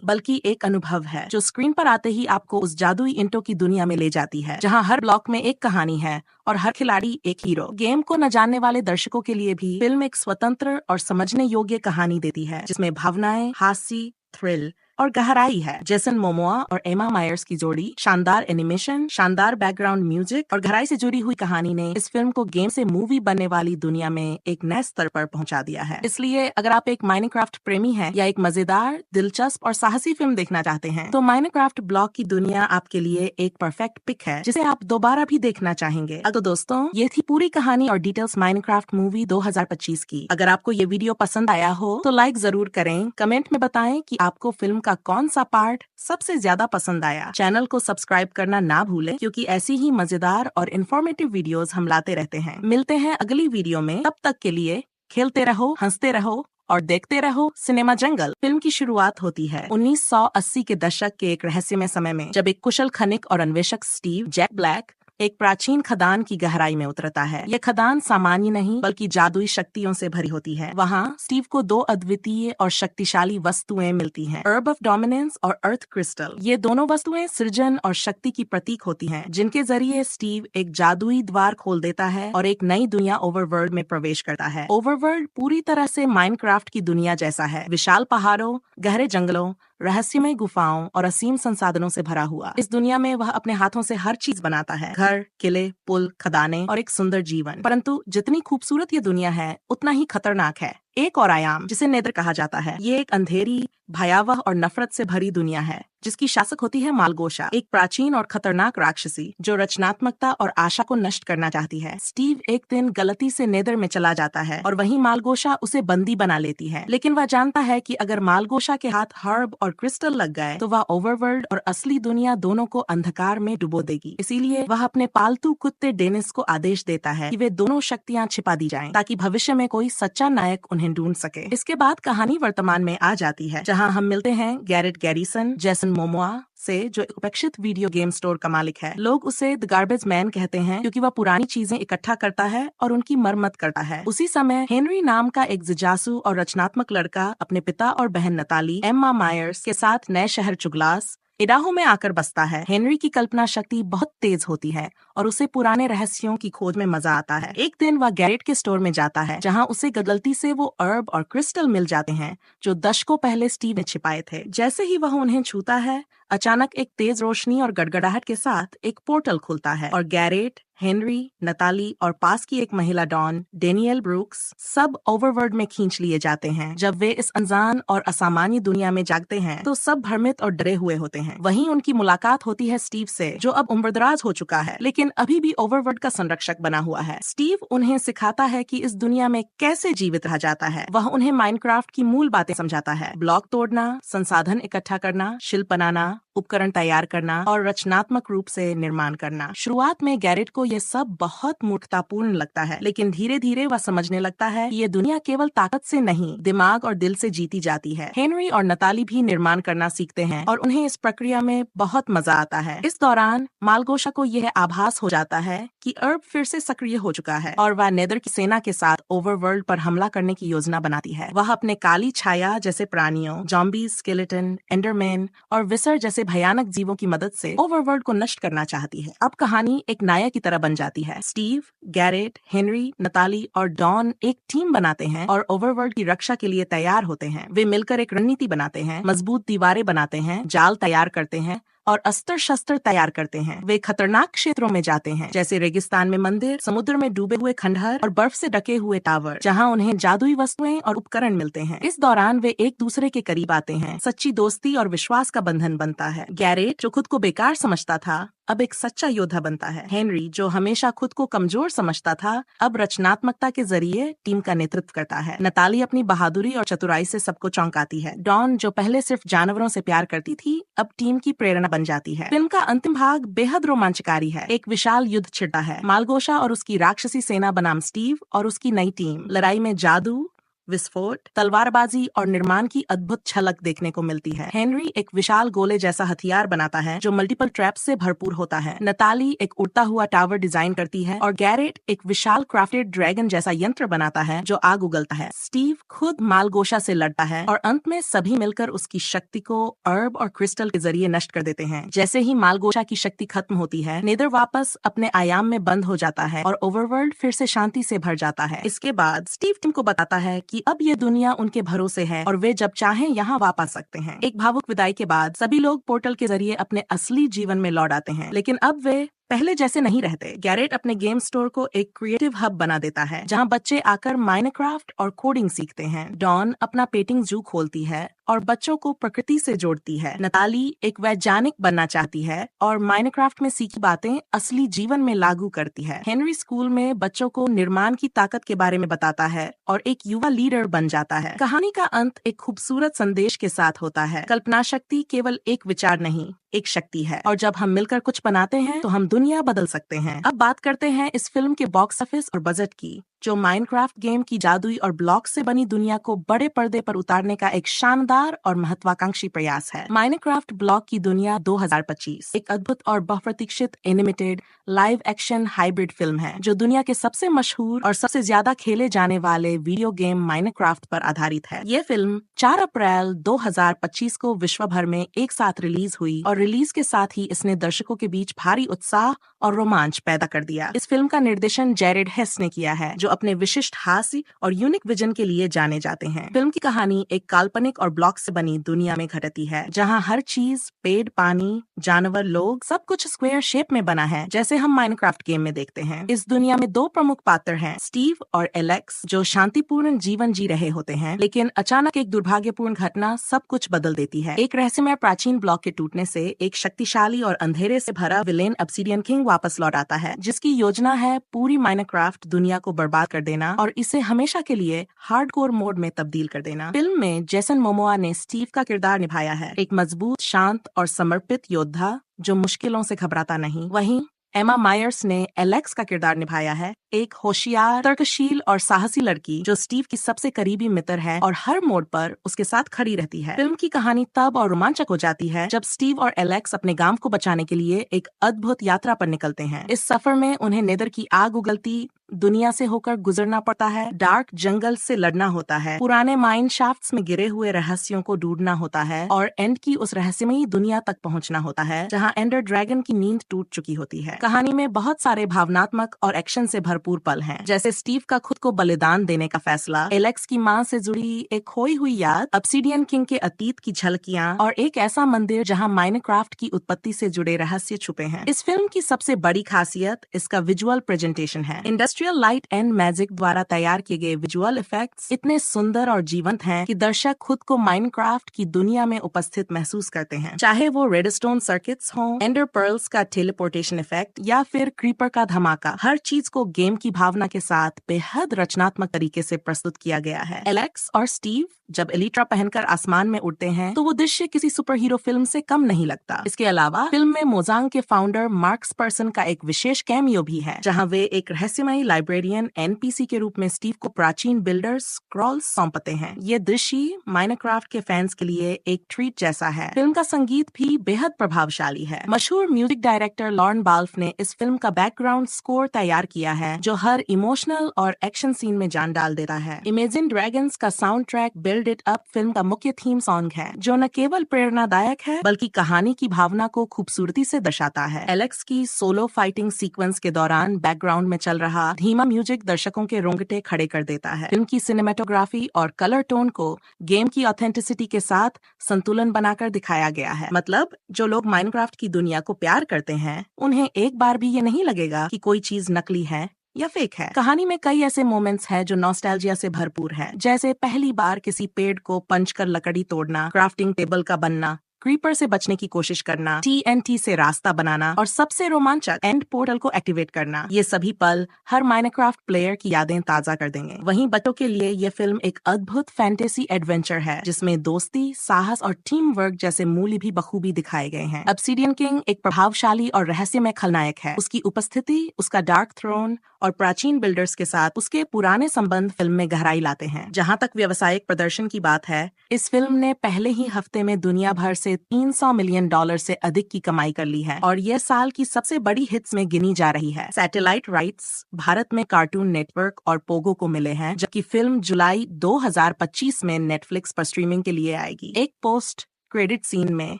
B: बल्कि एक अनुभव है, जो स्क्रीन पर आते ही आपको उस जादुई इंटो की दुनिया में ले जाती है, जहां हर ब्लॉक में एक कहानी है और हर खिलाड़ी एक हीरो। गेम को न जानने वाले दर्शकों के लिए भी फिल्म एक स्वतंत्र और समझने योग्य कहानी देती है, जिसमें भावनाएं, हास्य, थ्रिल और गहराई है। जेसन मोमोआ और एमा मायर्स की जोड़ी, शानदार एनिमेशन, शानदार बैकग्राउंड म्यूजिक और गहराई से जुड़ी हुई कहानी ने इस फिल्म को गेम से मूवी बनने वाली दुनिया में एक नए स्तर पर पहुंचा दिया है। इसलिए अगर आप एक माइनक्राफ्ट प्रेमी हैं या एक मजेदार, दिलचस्प और साहसी फिल्म देखना चाहते हैं, तो माइनक्राफ्ट ब्लॉक की दुनिया आपके लिए एक परफेक्ट पिक है, जिसे आप दोबारा भी देखना चाहेंगे। तो दोस्तों, ये थी पूरी कहानी और डिटेल्स माइनक्राफ्ट मूवी 2025 की। अगर आपको ये वीडियो पसंद आया हो तो लाइक जरूर करें, कमेंट में बताएं कि आपको फिल्म का कौन सा पार्ट सबसे ज्यादा पसंद आया। चैनल को सब्सक्राइब करना ना भूलें, क्योंकि ऐसी ही मजेदार और इन्फॉर्मेटिव वीडियोस हम लाते रहते हैं। मिलते हैं अगली वीडियो में, तब तक के लिए खेलते रहो, हंसते रहो और देखते रहो सिनेमा जंगल। फिल्म की शुरुआत होती है 1980 के दशक के एक रहस्यमय समय में, जब एक कुशल खनिक और अन्वेषक स्टीव जैक ब्लैक एक प्राचीन खदान की गहराई में उतरता है। यह खदान सामान्य नहीं बल्कि जादुई शक्तियों से भरी होती है। वहाँ स्टीव को दो अद्वितीय और शक्तिशाली वस्तुएं मिलती हैं, अर्ब ऑफ डोमिनेंस और अर्थ क्रिस्टल। ये दोनों वस्तुएं सृजन और शक्ति की प्रतीक होती हैं, जिनके जरिए स्टीव एक जादुई द्वार खोल देता है और एक नई दुनिया ओवरवर्ल्ड में प्रवेश करता है। ओवरवर्ल्ड पूरी तरह से माइनक्राफ्ट की दुनिया जैसा है, विशाल पहाड़ों, गहरे जंगलों, रहस्यमय गुफाओं और असीम संसाधनों से भरा हुआ। इस दुनिया में वह अपने हाथों से हर चीज बनाता है, घर, किले, पुल, खदानें और एक सुंदर जीवन। परंतु जितनी खूबसूरत ये दुनिया है, उतना ही खतरनाक है। एक और आयाम, जिसे नेदर कहा जाता है, ये एक अंधेरी, भयावह और नफरत से भरी दुनिया है, जिसकी शासक होती है मालगोशा, एक प्राचीन और खतरनाक राक्षसी जो रचनात्मकता और आशा को नष्ट करना चाहती है। स्टीव एक दिन गलती से नेदर में चला जाता है और वहीं मालगोशा उसे बंदी बना लेती है, लेकिन वह जानता है कि अगर मालगोशा के हाथ हर्ब और क्रिस्टल लग गए तो वह ओवरवर्ल्ड और असली दुनिया दोनों को अंधकार में डुबो देगी। इसीलिए वह अपने पालतू कुत्ते डेनिस को आदेश देता है कि वे दोनों शक्तियां छिपा दी जाएं, ताकि भविष्य में कोई सच्चा नायक उन्हें ढूंढ सके। इसके बाद कहानी वर्तमान में आ जाती है, जहां हम मिलते हैं गैरेट गैरिसन, जेसन मोमोआ से, जो एक उपेक्षित वीडियो गेम स्टोर का मालिक है। लोग उसे द गार्बेज मैन कहते हैं, क्योंकि वह पुरानी चीजें इकट्ठा करता है और उनकी मरम्मत करता है। उसी समय हेनरी नाम का एक जिजासु और रचनात्मक लड़का अपने पिता और बहन नताली, एम्मा मायर्स के साथ नए शहर चुगलास, इडाहो में आकर बसता है। हेनरी की कल्पना शक्ति बहुत तेज होती है और उसे पुराने रहस्यों की खोज में मजा आता है। एक दिन वह गैरेट के स्टोर में जाता है, जहां उसे गलती से वो अर्ब और क्रिस्टल मिल जाते हैं, जो दशकों पहले स्टीव ने छिपाए थे। जैसे ही वह उन्हें छूता है, अचानक एक तेज रोशनी और गड़गड़ाहट के साथ एक पोर्टल खुलता है और गैरेट, हेनरी, नताली और पास की एक महिला डॉन, डेनियल ब्रूक्स, सब ओवरवर्ल्ड में खींच लिए जाते हैं। जब वे इस अनजान और असामान्य दुनिया में जागते हैं, तो सब भ्रमित और डरे हुए होते हैं। वहीं उनकी मुलाकात होती है स्टीव से, जो अब उम्रदराज हो चुका है, लेकिन अभी भी ओवरवर्ल्ड का संरक्षक बना हुआ है। स्टीव उन्हें सिखाता है कि इस दुनिया में कैसे जीवित रहा जाता है। वह उन्हें माइनक्राफ्ट की मूल बातें समझाता है, ब्लॉक तोड़ना, संसाधन इकट्ठा करना, शिल्प बनाना, उपकरण तैयार करना और रचनात्मक रूप से निर्माण करना। शुरुआत में गैरेट को यह सब बहुत मूर्खतापूर्ण लगता है, लेकिन धीरे धीरे वह समझने लगता है कि ये दुनिया केवल ताकत से नहीं, दिमाग और दिल से जीती जाती है। हेनरी और नताली भी निर्माण करना सीखते हैं और उन्हें इस प्रक्रिया में बहुत मजा आता है। इस दौरान मालगोशा को यह आभास हो जाता है कि अर्ब फिर से सक्रिय हो चुका है और वह नेदर की सेना के साथ ओवरवर्ल्ड पर हमला करने की योजना बनाती है। वह अपने काली छाया जैसे प्राणियों, जॉम्बी, स्केलेटन, एंडरमैन और विसर जैसे भयानक जीवों की मदद से ओवरवर्ल्ड को नष्ट करना चाहती है। अब कहानी एक नायक की तरह बन जाती है। स्टीव, गैरेट, हेनरी, नताली और डॉन एक टीम बनाते हैं और ओवरवर्ल्ड की रक्षा के लिए तैयार होते हैं। वे मिलकर एक रणनीति बनाते हैं, मजबूत दीवारें बनाते हैं, जाल तैयार करते हैं और अस्त्र शस्त्र तैयार करते हैं। वे खतरनाक क्षेत्रों में जाते हैं, जैसे रेगिस्तान में मंदिर, समुद्र में डूबे हुए खंडहर और बर्फ से ढके हुए टावर, जहां उन्हें जादुई वस्तुएं और उपकरण मिलते हैं। इस दौरान वे एक दूसरे के करीब आते हैं, सच्ची दोस्ती और विश्वास का बंधन बनता है। गैरेट, जो खुद को बेकार समझता था, अब एक सच्चा योद्धा बनता है। हेनरी, जो हमेशा खुद को कमजोर समझता था, अब रचनात्मकता के जरिए टीम का नेतृत्व करता है। नताली अपनी बहादुरी और चतुराई से सबको चौंकाती है। डॉन, जो पहले सिर्फ जानवरों से प्यार करती थी, अब टीम की प्रेरणा बन जाती है। फिल्म का अंतिम भाग बेहद रोमांचकारी है। एक विशाल युद्ध छिड़ता है। मालगोशा और उसकी राक्षसी सेना बनाम स्टीव और उसकी नई टीम। लड़ाई में जादू, विस्फोट, तलवारबाजी और निर्माण की अद्भुत झलक देखने को मिलती है। हेनरी एक विशाल गोले जैसा हथियार बनाता है जो मल्टीपल ट्रैप्स से भरपूर होता है। नताली एक उड़ता हुआ टावर डिजाइन करती है और गैरेट एक विशाल क्राफ्टेड ड्रैगन जैसा यंत्र बनाता है जो आग उगलता है। स्टीव खुद मालगोशा से लड़ता है और अंत में सभी मिलकर उसकी शक्ति को अर्ब और क्रिस्टल के जरिए नष्ट कर देते हैं। जैसे ही मालगोशा की शक्ति खत्म होती है, नेदर वापस अपने आयाम में बंद हो जाता है और ओवरवर्ल्ड फिर से शांति से भर जाता है। इसके बाद स्टीव टीम को बताता है कि अब ये दुनिया उनके भरोसे है और वे जब चाहें यहाँ वापस आ सकते हैं। एक भावुक विदाई के बाद सभी लोग पोर्टल के जरिए अपने असली जीवन में लौट आते हैं, लेकिन अब वे पहले जैसे नहीं रहते। गैरेट अपने गेम स्टोर को एक क्रिएटिव हब बना देता है जहां बच्चे आकर माइनक्राफ्ट और कोडिंग सीखते हैं। डॉन अपना पेटिंग जू खोलती है और बच्चों को प्रकृति से जोड़ती है। नताली एक वैज्ञानिक बनना चाहती है और माइनक्राफ्ट में सीखी बातें असली जीवन में लागू करती है। हेनरी स्कूल में बच्चों को निर्माण की ताकत के बारे में बताता है और एक युवा लीडर बन जाता है। कहानी का अंत एक खूबसूरत संदेश के साथ होता है। कल्पना शक्ति केवल एक विचार नहीं, एक शक्ति है, और जब हम मिलकर कुछ बनाते हैं तो हम दुनिया बदल सकते हैं। अब बात करते हैं इस फिल्म के बॉक्स ऑफिस और बजट की, जो माइनक्राफ्ट गेम की जादुई और ब्लॉक से बनी दुनिया को बड़े पर्दे पर उतारने का एक शानदार और महत्वाकांक्षी प्रयास है। माइनक्राफ्ट ब्लॉक की दुनिया 2025 एक अद्भुत और बहुप्रतीक्षित animated live action hybrid film है जो दुनिया के सबसे मशहूर और सबसे ज्यादा खेले जाने वाले वीडियो गेम माइनक्राफ्ट पर आधारित है। ये फिल्म 4 अप्रैल 2025 को विश्व भर में एक साथ रिलीज हुई और रिलीज के साथ ही इसने दर्शकों के बीच भारी उत्साह और रोमांच पैदा कर दिया। इस फिल्म का निर्देशन जैरेड हेस ने किया है, जो अपने विशिष्ट हास्य और यूनिक विजन के लिए जाने जाते हैं। फिल्म की कहानी एक काल्पनिक और ब्लॉक से बनी दुनिया में घटती है, जहां हर चीज, पेड़, पानी, जानवर, लोग, सब कुछ स्क्वायर शेप में बना है, जैसे हम माइनक्राफ्ट गेम में देखते हैं। इस दुनिया में 2 प्रमुख पात्र हैं, स्टीव और एलेक्स, जो शांतिपूर्ण जीवन जी रहे होते हैं, लेकिन अचानक एक दुर्भाग्यपूर्ण घटना सब कुछ बदल देती है। एक रहस्यमय प्राचीन ब्लॉक के टूटने से एक शक्तिशाली और अंधेरे से भरा विलेन ऑब्सिडियन किंग वापस लौट आता है, जिसकी योजना है पूरी माइनक्राफ्ट दुनिया को बर्बाद कर देना और इसे हमेशा के लिए हार्डकोर मोड में तब्दील कर देना। फिल्म में जेसन मोमोआ ने स्टीव का किरदार निभाया है, एक मजबूत, शांत और समर्पित योद्धा जो मुश्किलों से घबराता नहीं। वहीं एमा मायर्स ने एलेक्स का किरदार निभाया है, एक होशियार, तर्कशील और साहसी लड़की जो स्टीव की सबसे करीबी मित्र है और हर मोड़ पर उसके साथ खड़ी रहती है। फिल्म की कहानी तब और रोमांचक हो जाती है जब स्टीव और एलेक्स अपने गांव को बचाने के लिए एक अद्भुत यात्रा पर निकलते हैं। इस सफर में उन्हें नेदर की आग उगलती दुनिया से होकर गुजरना पड़ता है, डार्क जंगल से लड़ना होता है, पुराने माइन शाफ्ट्स में गिरे हुए रहस्यों को ढूंढना होता है और एंड की उस रहस्यमयी दुनिया तक पहुंचना होता है जहां एंडर ड्रैगन की नींद टूट चुकी होती है। कहानी में बहुत सारे भावनात्मक और एक्शन से भरपूर पल हैं, जैसे स्टीव का खुद को बलिदान देने का फैसला, एलेक्स की मां से जुड़ी एक खोई हुई याद, ऑब्सिडियन किंग के अतीत की झलकियां और एक ऐसा मंदिर जहां माइनक्राफ्ट की उत्पत्ति से जुड़े रहस्य छुपे हैं। इस फिल्म की सबसे बड़ी खासियत इसका विजुअल प्रेजेंटेशन है। इंडस्ट्रियल लाइट एंड मैजिक द्वारा तैयार किए गए विजुअल इफेक्ट्स इतने सुंदर और जीवंत हैं कि दर्शक खुद को माइनक्राफ्ट की दुनिया में उपस्थित महसूस करते हैं, चाहे वो रेडस्टोन सर्किट्स हों, एंडर पर्ल्स का टेलीपोर्टेशन इफेक्ट या फिर क्रीपर का धमाका। हर चीज को गेम की भावना के साथ बेहद रचनात्मक तरीके से प्रस्तुत किया गया है। एलेक्स और स्टीव जब एलिट्रा पहनकर आसमान में उड़ते हैं तो वो दृश्य किसी सुपर हीरो फिल्म से कम नहीं लगता। इसके अलावा फिल्म में मोजांग के फाउंडर मार्क्स पर्सन का एक विशेष कैमियो भी है, जहां वे एक रहस्यमयी लाइब्रेरियन एनपीसी के रूप में स्टीव को प्राचीन बिल्डर स्क्रॉल्स सौंपते हैं। ये दृश्य माइनक्राफ्ट के फैंस के लिए एक ट्रीट जैसा है। फिल्म का संगीत भी बेहद प्रभावशाली है। मशहूर म्यूजिक डायरेक्टर लॉर्न बाल्फ ने इस फिल्म का बैकग्राउंड स्कोर तैयार किया है, जो हर इमोशनल और एक्शन सीन में जान डाल देता है। इमेजिन ड्रैगन्स का sound track build it up film का मुख्य थीम सॉन्ग है, जो न केवल प्रेरणादायक है बल्कि कहानी की भावना को खूबसूरती से दर्शाता है। एलेक्स की सोलो फाइटिंग सीक्वेंस के दौरान बैकग्राउंड में चल रहा धीमा म्यूजिक दर्शकों के रोंगटे खड़े कर देता है। फिल्म की सिनेमेटोग्राफी और कलर टोन को गेम की ऑथेंटिसिटी के साथ संतुलन बनाकर दिखाया गया है। मतलब जो लोग माइनक्राफ्ट की दुनिया को प्यार करते हैं, उन्हें एक बार भी ये नहीं लगेगा कि कोई चीज नकली है या फेक है। कहानी में कई ऐसे मोमेंट्स हैं जो नॉस्टैल्जिया से भरपूर है, जैसे पहली बार किसी पेड़ को पंच कर लकड़ी तोड़ना, क्राफ्टिंग टेबल का बनना, क्रीपर से बचने की कोशिश करना, TNT से रास्ता बनाना और सबसे रोमांचक एंड पोर्टल को एक्टिवेट करना, ये सभी पल हर माइनक्राफ्ट प्लेयर की यादें ताजा कर देंगे। वहीं बच्चों के लिए ये फिल्म एक अद्भुत फैंटेसी एडवेंचर है जिसमें दोस्ती, साहस और टीम वर्क जैसे मूल्य भी बखूबी दिखाए गए हैं। ऑब्सिडियन किंग एक प्रभावशाली और रहस्यमय खलनायक है। उसकी उपस्थिति, उसका डार्क थ्रोन और प्राचीन बिल्डर्स के साथ उसके पुराने संबंध फिल्म में गहराई लाते हैं। जहां तक व्यावसायिक प्रदर्शन की बात है, इस फिल्म ने पहले ही हफ्ते में दुनिया भर से $300 मिलियन से अधिक की कमाई कर ली है और यह साल की सबसे बड़ी हिट्स में गिनी जा रही है। सैटेलाइट राइट्स भारत में कार्टून नेटवर्क और पोगो को मिले हैं, जबकि फिल्म जुलाई 2025 में नेटफ्लिक्स पर स्ट्रीमिंग के लिए आएगी। एक पोस्ट क्रेडिट सीन में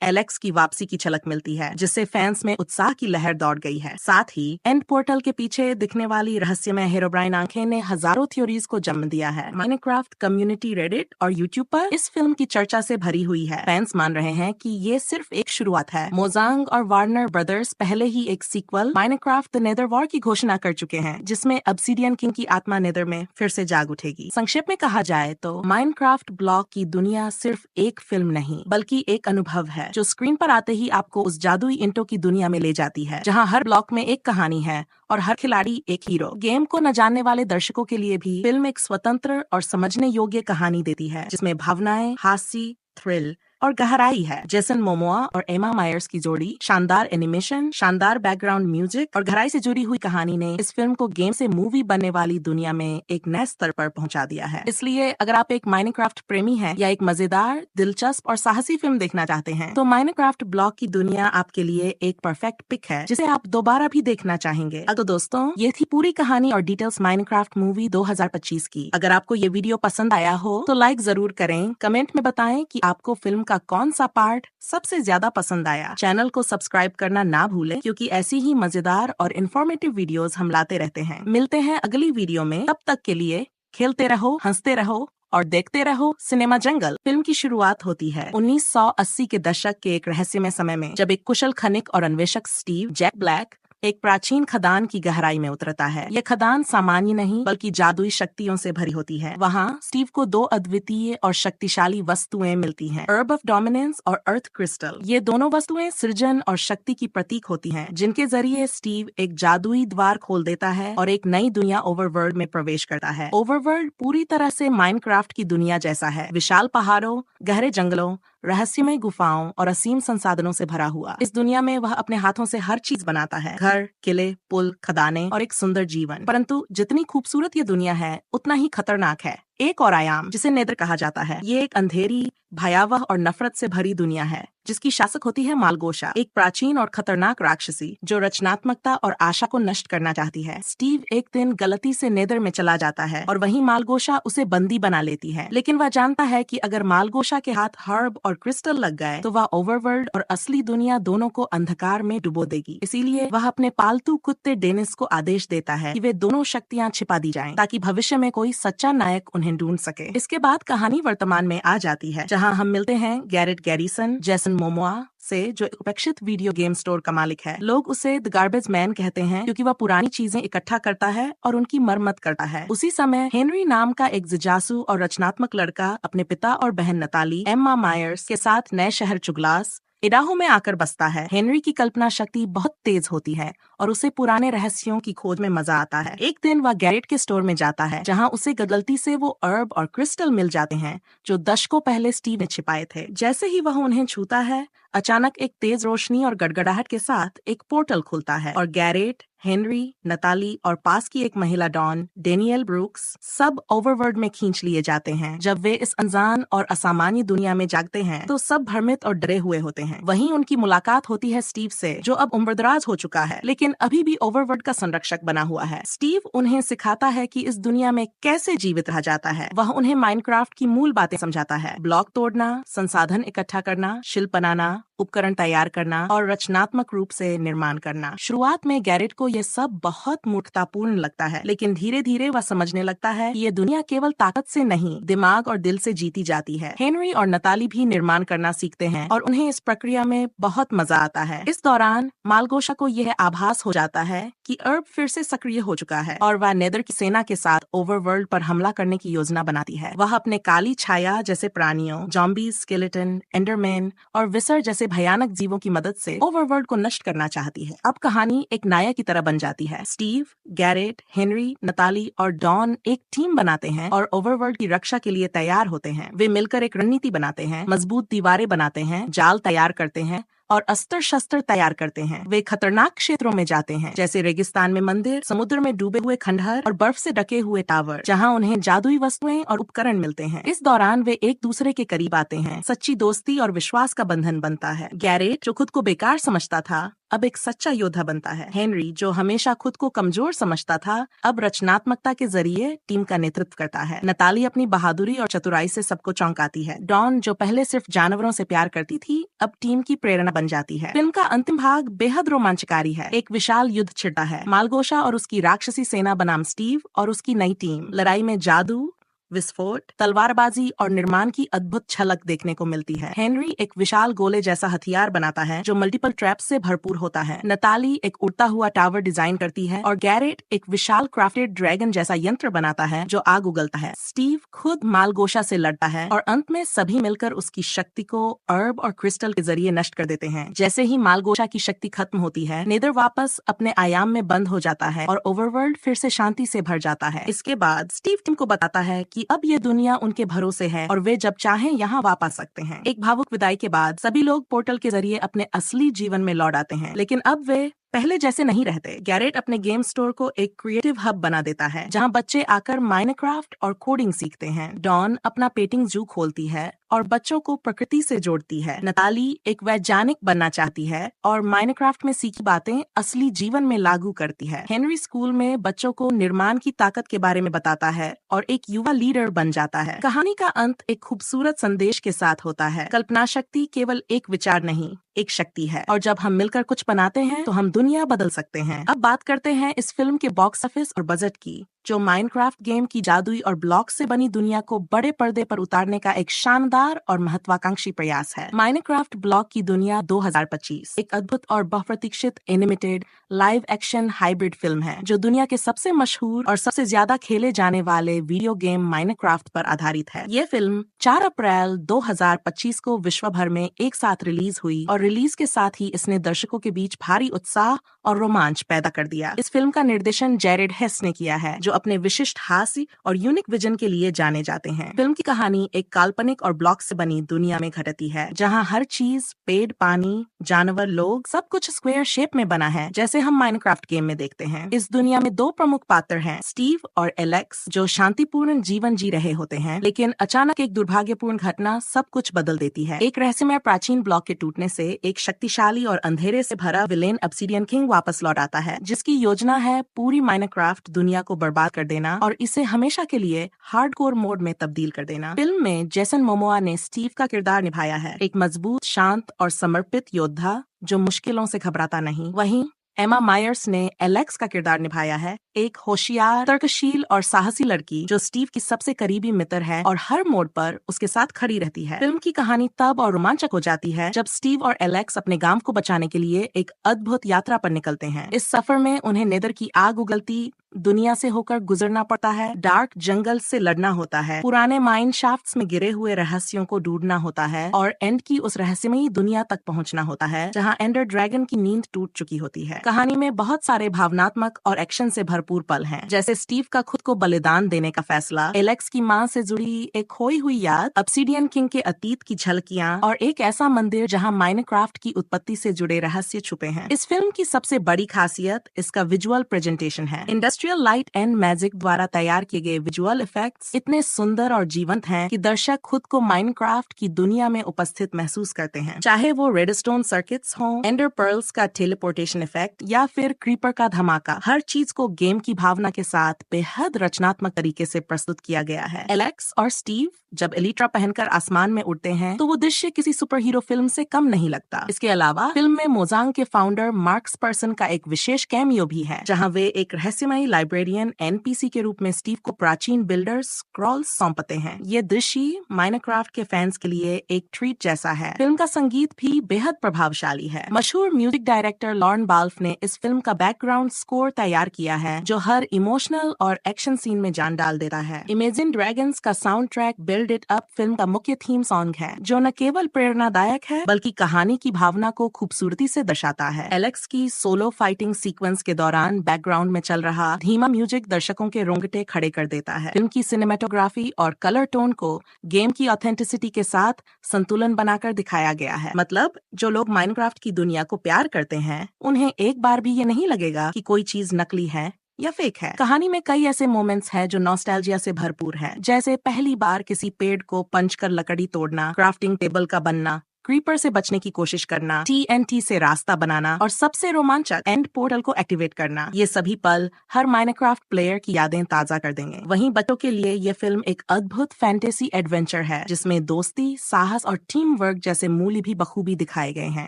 B: एलेक्स की वापसी की झलक मिलती है, जिससे फैंस में उत्साह की लहर दौड़ गई है। साथ ही एंड पोर्टल के पीछे दिखने वाली रहस्यमय हेरोब्राइन आंखें ने हजारों थ्योरीज को जन्म दिया है। माइनक्राफ्ट कम्युनिटी, रेडिट और यूट्यूब पर इस फिल्म की चर्चा से भरी हुई है। फैंस मान रहे हैं कि ये सिर्फ एक शुरुआत है। मोजांग और वार्नर ब्रदर्स पहले ही एक sequel Minecraft the Nether War की घोषणा कर चुके हैं, जिसमें ऑब्सिडियन किंग की आत्मा नेदर में फिर से जाग उठेगी। संक्षेप में कहा जाए तो माइनक्राफ्ट ब्लॉक की दुनिया सिर्फ एक फिल्म नहीं बल्कि एक अनुभव है जो स्क्रीन पर आते ही आपको उस जादुई इंटो की दुनिया में ले जाती है, जहां हर ब्लॉक में एक कहानी है और हर खिलाड़ी एक हीरो। गेम को न जानने वाले दर्शकों के लिए भी फिल्म एक स्वतंत्र और समझने योग्य कहानी देती है, जिसमें भावनाएं, हास्य, थ्रिल और गहराई है। जेसन मोमोआ और एमा मायर्स की जोड़ी, शानदार एनिमेशन, शानदार बैकग्राउंड म्यूजिक और गहराई से जुड़ी हुई कहानी ने इस फिल्म को गेम से मूवी बनने वाली दुनिया में एक नए स्तर पर पहुंचा दिया है। इसलिए अगर आप एक माइनक्राफ्ट प्रेमी हैं या एक मजेदार, दिलचस्प और साहसी फिल्म देखना चाहते हैं, तो माइनक्राफ्ट ब्लॉक की दुनिया आपके लिए एक परफेक्ट पिक है, जिसे आप दोबारा भी देखना चाहेंगे। तो दोस्तों, ये थी पूरी कहानी और डिटेल्स माइनक्राफ्ट मूवी 2025 की। अगर आपको ये वीडियो पसंद आया हो तो लाइक जरूर करें, कमेंट में बताएं कि आपको फिल्म का कौन सा पार्ट सबसे ज्यादा पसंद आया। चैनल को सब्सक्राइब करना ना भूलें, क्योंकि ऐसी ही मजेदार और इन्फॉर्मेटिव वीडियोस हम लाते रहते हैं। मिलते हैं अगली वीडियो में, तब तक के लिए खेलते रहो, हंसते रहो और देखते रहो सिनेमा जंगल। फिल्म की शुरुआत होती है 1980 के दशक के एक रहस्यमय समय में, जब एक कुशल खनिक और अन्वेषक स्टीव जैक ब्लैक एक प्राचीन खदान की गहराई में उतरता है। यह खदान सामान्य नहीं बल्कि जादुई शक्तियों से भरी होती है। वहाँ स्टीव को दो अद्वितीय और शक्तिशाली वस्तुएं मिलती हैं, अर्ब ऑफ डोमिनेंस और अर्थ क्रिस्टल। ये दोनों वस्तुएं सृजन और शक्ति की प्रतीक होती हैं, जिनके जरिए स्टीव एक जादुई द्वार खोल देता है और एक नई दुनिया ओवरवर्ल्ड में प्रवेश करता है। ओवरवर्ल्ड पूरी तरह से माइनक्राफ्ट की दुनिया जैसा है, विशाल पहाड़ों, गहरे जंगलों, रहस्यमय गुफाओं और असीम संसाधनों से भरा हुआ। इस दुनिया में वह अपने हाथों से हर चीज बनाता है, घर, किले, पुल, खदानें और एक सुंदर जीवन। परंतु जितनी खूबसूरत ये दुनिया है, उतना ही खतरनाक है। एक और आयाम, जिसे नेदर कहा जाता है, ये एक अंधेरी, भयावह और नफरत से भरी दुनिया है, जिसकी शासक होती है मालगोशा, एक प्राचीन और खतरनाक राक्षसी जो रचनात्मकता और आशा को नष्ट करना चाहती है। स्टीव एक दिन गलती से नेदर में चला जाता है और वहीं मालगोशा उसे बंदी बना लेती है, लेकिन वह जानता है कि अगर मालगोशा के हाथ हर्ब और क्रिस्टल लग गए तो वह ओवरवर्ल्ड और असली दुनिया दोनों को अंधकार में डुबो देगी। इसीलिए वह अपने पालतू कुत्ते डेनिस को आदेश देता है कि वे दोनों शक्तियां छिपा दी जाएं, ताकि भविष्य में कोई सच्चा नायक उन्हें ढूंढ सके। इसके बाद कहानी वर्तमान में आ जाती है, जहां हम मिलते हैं गैरेट गैरिसन, जेसन मोमोआ से, जो एक उपेक्षित वीडियो गेम स्टोर का मालिक है। लोग उसे द गार्बेज मैन कहते हैं, क्योंकि वह पुरानी चीजें इकट्ठा करता है और उनकी मरम्मत करता है। उसी समय हेनरी नाम का एक जिज्ञासु और रचनात्मक लड़का अपने पिता और बहन नताली, एम्मा मायर्स के साथ नए शहर चुगलास, इडाहो में आकर बसता है। हेनरी की कल्पना शक्ति बहुत तेज होती है और उसे पुराने रहस्यों की खोज में मजा आता है। एक दिन वह गैरेट के स्टोर में जाता है, जहां उसे गलती से वो अर्ब और क्रिस्टल मिल जाते हैं जो दशकों पहले स्टीव ने छिपाए थे। जैसे ही वह उन्हें छूता है, अचानक एक तेज रोशनी और गड़गड़ाहट के साथ एक पोर्टल खुलता है और गैरेट, हेनरी, नताली और पास की एक महिला डॉन, डेनियल ब्रूक्स, सब ओवरवर्ल्ड में खींच लिए जाते हैं। जब वे इस अनजान और असामान्य दुनिया में जागते हैं तो सब भ्रमित और डरे हुए होते हैं। वहीं उनकी मुलाकात होती है स्टीव से, जो अब उम्रदराज हो चुका है लेकिन अभी भी ओवरवर्ल्ड का संरक्षक बना हुआ है। स्टीव उन्हें सिखाता है कि इस दुनिया में कैसे जीवित रहा जाता है। वह उन्हें माइनक्राफ्ट की मूल बातें समझाता है, ब्लॉक तोड़ना, संसाधन इकट्ठा करना, शिल्प बनाना, उपकरण तैयार करना और रचनात्मक रूप से निर्माण करना। शुरुआत में गैरेट को यह सब बहुत मूर्खतापूर्ण लगता है, लेकिन धीरे धीरे वह समझने लगता है कि ये दुनिया केवल ताकत से नहीं, दिमाग और दिल से जीती जाती है। हेनरी और नताली भी निर्माण करना सीखते हैं और उन्हें इस प्रक्रिया में बहुत मजा आता है। इस दौरान मालगोशा को यह आभास हो जाता है कि अर्ब फिर से सक्रिय हो चुका है और वह नेदर की सेना के साथ ओवरवर्ल्ड पर हमला करने की योजना बनाती है। वह अपने काली छाया जैसे प्राणियों, जॉम्बीज, स्केलेटन, एंडरमैन और विसर जैसे भयानक जीवों की मदद से ओवरवर्ल्ड को नष्ट करना चाहती है। अब कहानी एक नायक की तरह बन जाती है। स्टीव, गैरेट, हेनरी, नताली और डॉन एक टीम बनाते हैं और ओवरवर्ल्ड की रक्षा के लिए तैयार होते हैं। वे मिलकर एक रणनीति बनाते हैं, मजबूत दीवारें बनाते हैं, जाल तैयार करते हैं और अस्त्र शस्त्र तैयार करते हैं। वे खतरनाक क्षेत्रों में जाते हैं, जैसे रेगिस्तान में मंदिर, समुद्र में डूबे हुए खंडहर और बर्फ से ढके हुए टावर, जहां उन्हें जादुई वस्तुएं और उपकरण मिलते हैं। इस दौरान वे एक दूसरे के करीब आते हैं, सच्ची दोस्ती और विश्वास का बंधन बनता है। गैरेट, जो खुद को बेकार समझता था, अब एक सच्चा योद्धा बनता है। हेनरी, जो हमेशा खुद को कमजोर समझता था, अब रचनात्मकता के जरिए टीम का नेतृत्व करता है। नताली अपनी बहादुरी और चतुराई से सबको चौंकाती है। डॉन, जो पहले सिर्फ जानवरों से प्यार करती थी, अब टीम की प्रेरणा बन जाती है। फिल्म का अंतिम भाग बेहद रोमांचकारी है। एक विशाल युद्ध छिड़ता है। मालगोशा और उसकी राक्षसी सेना बनाम स्टीव और उसकी नई टीम। लड़ाई में जादू, विस्फोट, तलवारबाजी और निर्माण की अद्भुत झलक देखने को मिलती है। हेनरी एक विशाल गोले जैसा हथियार बनाता है जो मल्टीपल ट्रैप्स से भरपूर होता है। नताली एक उड़ता हुआ टावर डिजाइन करती है और गैरेट एक विशाल क्राफ्टेड ड्रैगन जैसा यंत्र बनाता है जो आग उगलता है। स्टीव खुद मालगोशा से लड़ता है और अंत में सभी मिलकर उसकी शक्ति को अर्ब और क्रिस्टल के जरिए नष्ट कर देते हैं। जैसे ही मालगोशा की शक्ति खत्म होती है, नेदर वापस अपने आयाम में बंद हो जाता है और ओवरवर्ल्ड फिर से शांति से भर जाता है। इसके बाद स्टीव टीम को बताता है कि अब ये दुनिया उनके भरोसे है और वे जब चाहें यहाँ वापस आ सकते हैं। एक भावुक विदाई के बाद सभी लोग पोर्टल के जरिए अपने असली जीवन में लौट आते हैं, लेकिन अब वे पहले जैसे नहीं रहते। गैरेट अपने गेम स्टोर को एक क्रिएटिव हब बना देता है जहां बच्चे आकर माइनक्राफ्ट और कोडिंग सीखते हैं। डॉन अपना पेंटिंग जू खोलती है और बच्चों को प्रकृति से जोड़ती है। नताली एक वैज्ञानिक बनना चाहती है और माइनक्राफ्ट में सीखी बातें असली जीवन में लागू करती है। हेनरी स्कूल में बच्चों को निर्माण की ताकत के बारे में बताता है और एक युवा लीडर बन जाता है। कहानी का अंत एक खूबसूरत संदेश के साथ होता है। कल्पना शक्ति केवल एक विचार नहीं, एक शक्ति है और जब हम मिलकर कुछ बनाते हैं तो हम दुनिया बदल सकते हैं। अब बात करते हैं इस फिल्म के बॉक्स ऑफिस और बजट की, जो माइनक्राफ्ट गेम की जादुई और ब्लॉक से बनी दुनिया को बड़े पर्दे पर उतारने का एक शानदार और महत्वाकांक्षी प्रयास है। माइनक्राफ्ट ब्लॉक की दुनिया 2025 एक अद्भुत और बहुप्रतीक्षित animated live action hybrid film है जो दुनिया के सबसे मशहूर और सबसे ज्यादा खेले जाने वाले वीडियो गेम माइनक्राफ्ट पर आधारित है। ये फिल्म 4 अप्रैल 2025 को विश्व भर में एक साथ रिलीज हुई और रिलीज के साथ ही इसने दर्शकों के बीच भारी उत्साह और रोमांच पैदा कर दिया। इस फिल्म का निर्देशन जैरेड हेस ने किया है, जो अपने विशिष्ट हास्य और यूनिक विजन के लिए जाने जाते हैं। फिल्म की कहानी एक काल्पनिक और ब्लॉक से बनी दुनिया में घटती है, जहां हर चीज, पेड़, पानी, जानवर, लोग, सब कुछ स्क्वायर शेप में बना है, जैसे हम माइनक्राफ्ट गेम में देखते हैं। इस दुनिया में 2 प्रमुख पात्र हैं, स्टीव और एलेक्स, जो शांतिपूर्ण जीवन जी रहे होते हैं, लेकिन अचानक एक दुर्भाग्यपूर्ण घटना सब कुछ बदल देती है। एक रहस्यमय प्राचीन ब्लॉक के टूटने से एक शक्तिशाली और अंधेरे से भरा विलेन ऑब्सिडियन किंग वापस लौट आता है, जिसकी योजना है पूरी माइनक्राफ्ट दुनिया को बर्बाद कर देना और इसे हमेशा के लिए हार्डकोर मोड में तब्दील कर देना। फिल्म में जेसन मोमोआ ने स्टीव का किरदार निभाया है, एक मजबूत, शांत और समर्पित योद्धा जो मुश्किलों से घबराता नहीं। वहीं एमा मायर्स ने एलेक्स का किरदार निभाया है, एक होशियार, तर्कशील और साहसी लड़की जो स्टीव की सबसे करीबी मित्र है और हर मोड़ पर उसके साथ खड़ी रहती है। फिल्म की कहानी तब और रोमांचक हो जाती है जब स्टीव और एलेक्स अपने गांव को बचाने के लिए एक अद्भुत यात्रा पर निकलते हैं। इस सफर में उन्हें नेदर की आग उगलती दुनिया से होकर गुजरना पड़ता है, डार्क जंगल से लड़ना होता है, पुराने माइन शाफ्ट्स में गिरे हुए रहस्यों को ढूंढना होता है और एंड की उस रहस्यमयी दुनिया तक पहुंचना होता है जहां एंडर ड्रैगन की नींद टूट चुकी होती है। कहानी में बहुत सारे भावनात्मक और एक्शन से भरपूर पल हैं, जैसे स्टीव का खुद को बलिदान देने का फैसला, एलेक्स की मां से जुड़ी एक खोई हुई याद, ऑब्सिडियन किंग के अतीत की झलकियां और एक ऐसा मंदिर जहां माइनक्राफ्ट की उत्पत्ति से जुड़े रहस्य छुपे हैं। इस फिल्म की सबसे बड़ी खासियत इसका विजुअल प्रेजेंटेशन है। इंडस्ट्रियल लाइट एंड मैजिक द्वारा तैयार किए गए विजुअल इफेक्ट्स इतने सुंदर और जीवंत हैं कि दर्शक खुद को माइनक्राफ्ट की दुनिया में उपस्थित महसूस करते हैं, चाहे वो रेडस्टोन सर्किट्स हों, एंडर पर्ल्स का टेलीपोर्टेशन इफेक्ट या फिर क्रीपर का धमाका। हर चीज को गेम की भावना के साथ बेहद रचनात्मक तरीके से प्रस्तुत किया गया है। एलेक्स और स्टीव जब एलिट्रा पहनकर आसमान में उड़ते हैं तो वो दृश्य किसी सुपर हीरो फिल्म से कम नहीं लगता। इसके अलावा फिल्म में मोजांग के फाउंडर मार्क्स पर्सन का एक विशेष कैमियो भी है, जहां वे एक रहस्यमयी लाइब्रेरियन एनपीसी के रूप में स्टीव को प्राचीन बिल्डर स्क्रॉल्स सौंपते हैं। ये दृश्य माइनक्राफ्ट के फैंस के लिए एक ट्रीट जैसा है। फिल्म का संगीत भी बेहद प्रभावशाली है। मशहूर म्यूजिक डायरेक्टर लॉर्न बाल्फ ने इस फिल्म का बैकग्राउंड स्कोर तैयार किया है, जो हर इमोशनल और एक्शन सीन में जान डाल देता है। इमेजिन ड्रैगन्स का sound track build it up film का मुख्य थीम सॉन्ग है, जो न केवल प्रेरणादायक है बल्कि कहानी की भावना को खूबसूरती से दर्शाता है। एलेक्स की सोलो फाइटिंग सीक्वेंस के दौरान बैकग्राउंड में चल रहा धीमा म्यूजिक दर्शकों के रोंगटे खड़े कर देता है। फिल्म की सिनेमेटोग्राफी और कलर टोन को गेम की ऑथेंटिसिटी के साथ संतुलन बनाकर दिखाया गया है। मतलब जो लोग माइनक्राफ्ट की दुनिया को प्यार करते हैं, उन्हें एक बार भी ये नहीं लगेगा कि कोई चीज नकली है या फेक है। कहानी में कई ऐसे मोमेंट्स हैं जो नॉस्टैल्जिया से भरपूर है, जैसे पहली बार किसी पेड़ को पंच कर लकड़ी तोड़ना, क्राफ्टिंग टेबल का बनना, क्रीपर से बचने की कोशिश करना, TNT से रास्ता बनाना और सबसे रोमांचक एंड पोर्टल को एक्टिवेट करना। ये सभी पल हर माइनक्राफ्ट प्लेयर की यादें ताजा कर देंगे। वहीं बच्चों के लिए ये फिल्म एक अद्भुत फैंटेसी एडवेंचर है, जिसमें दोस्ती, साहस और टीम वर्क जैसे मूल्य भी बखूबी दिखाए गए हैं।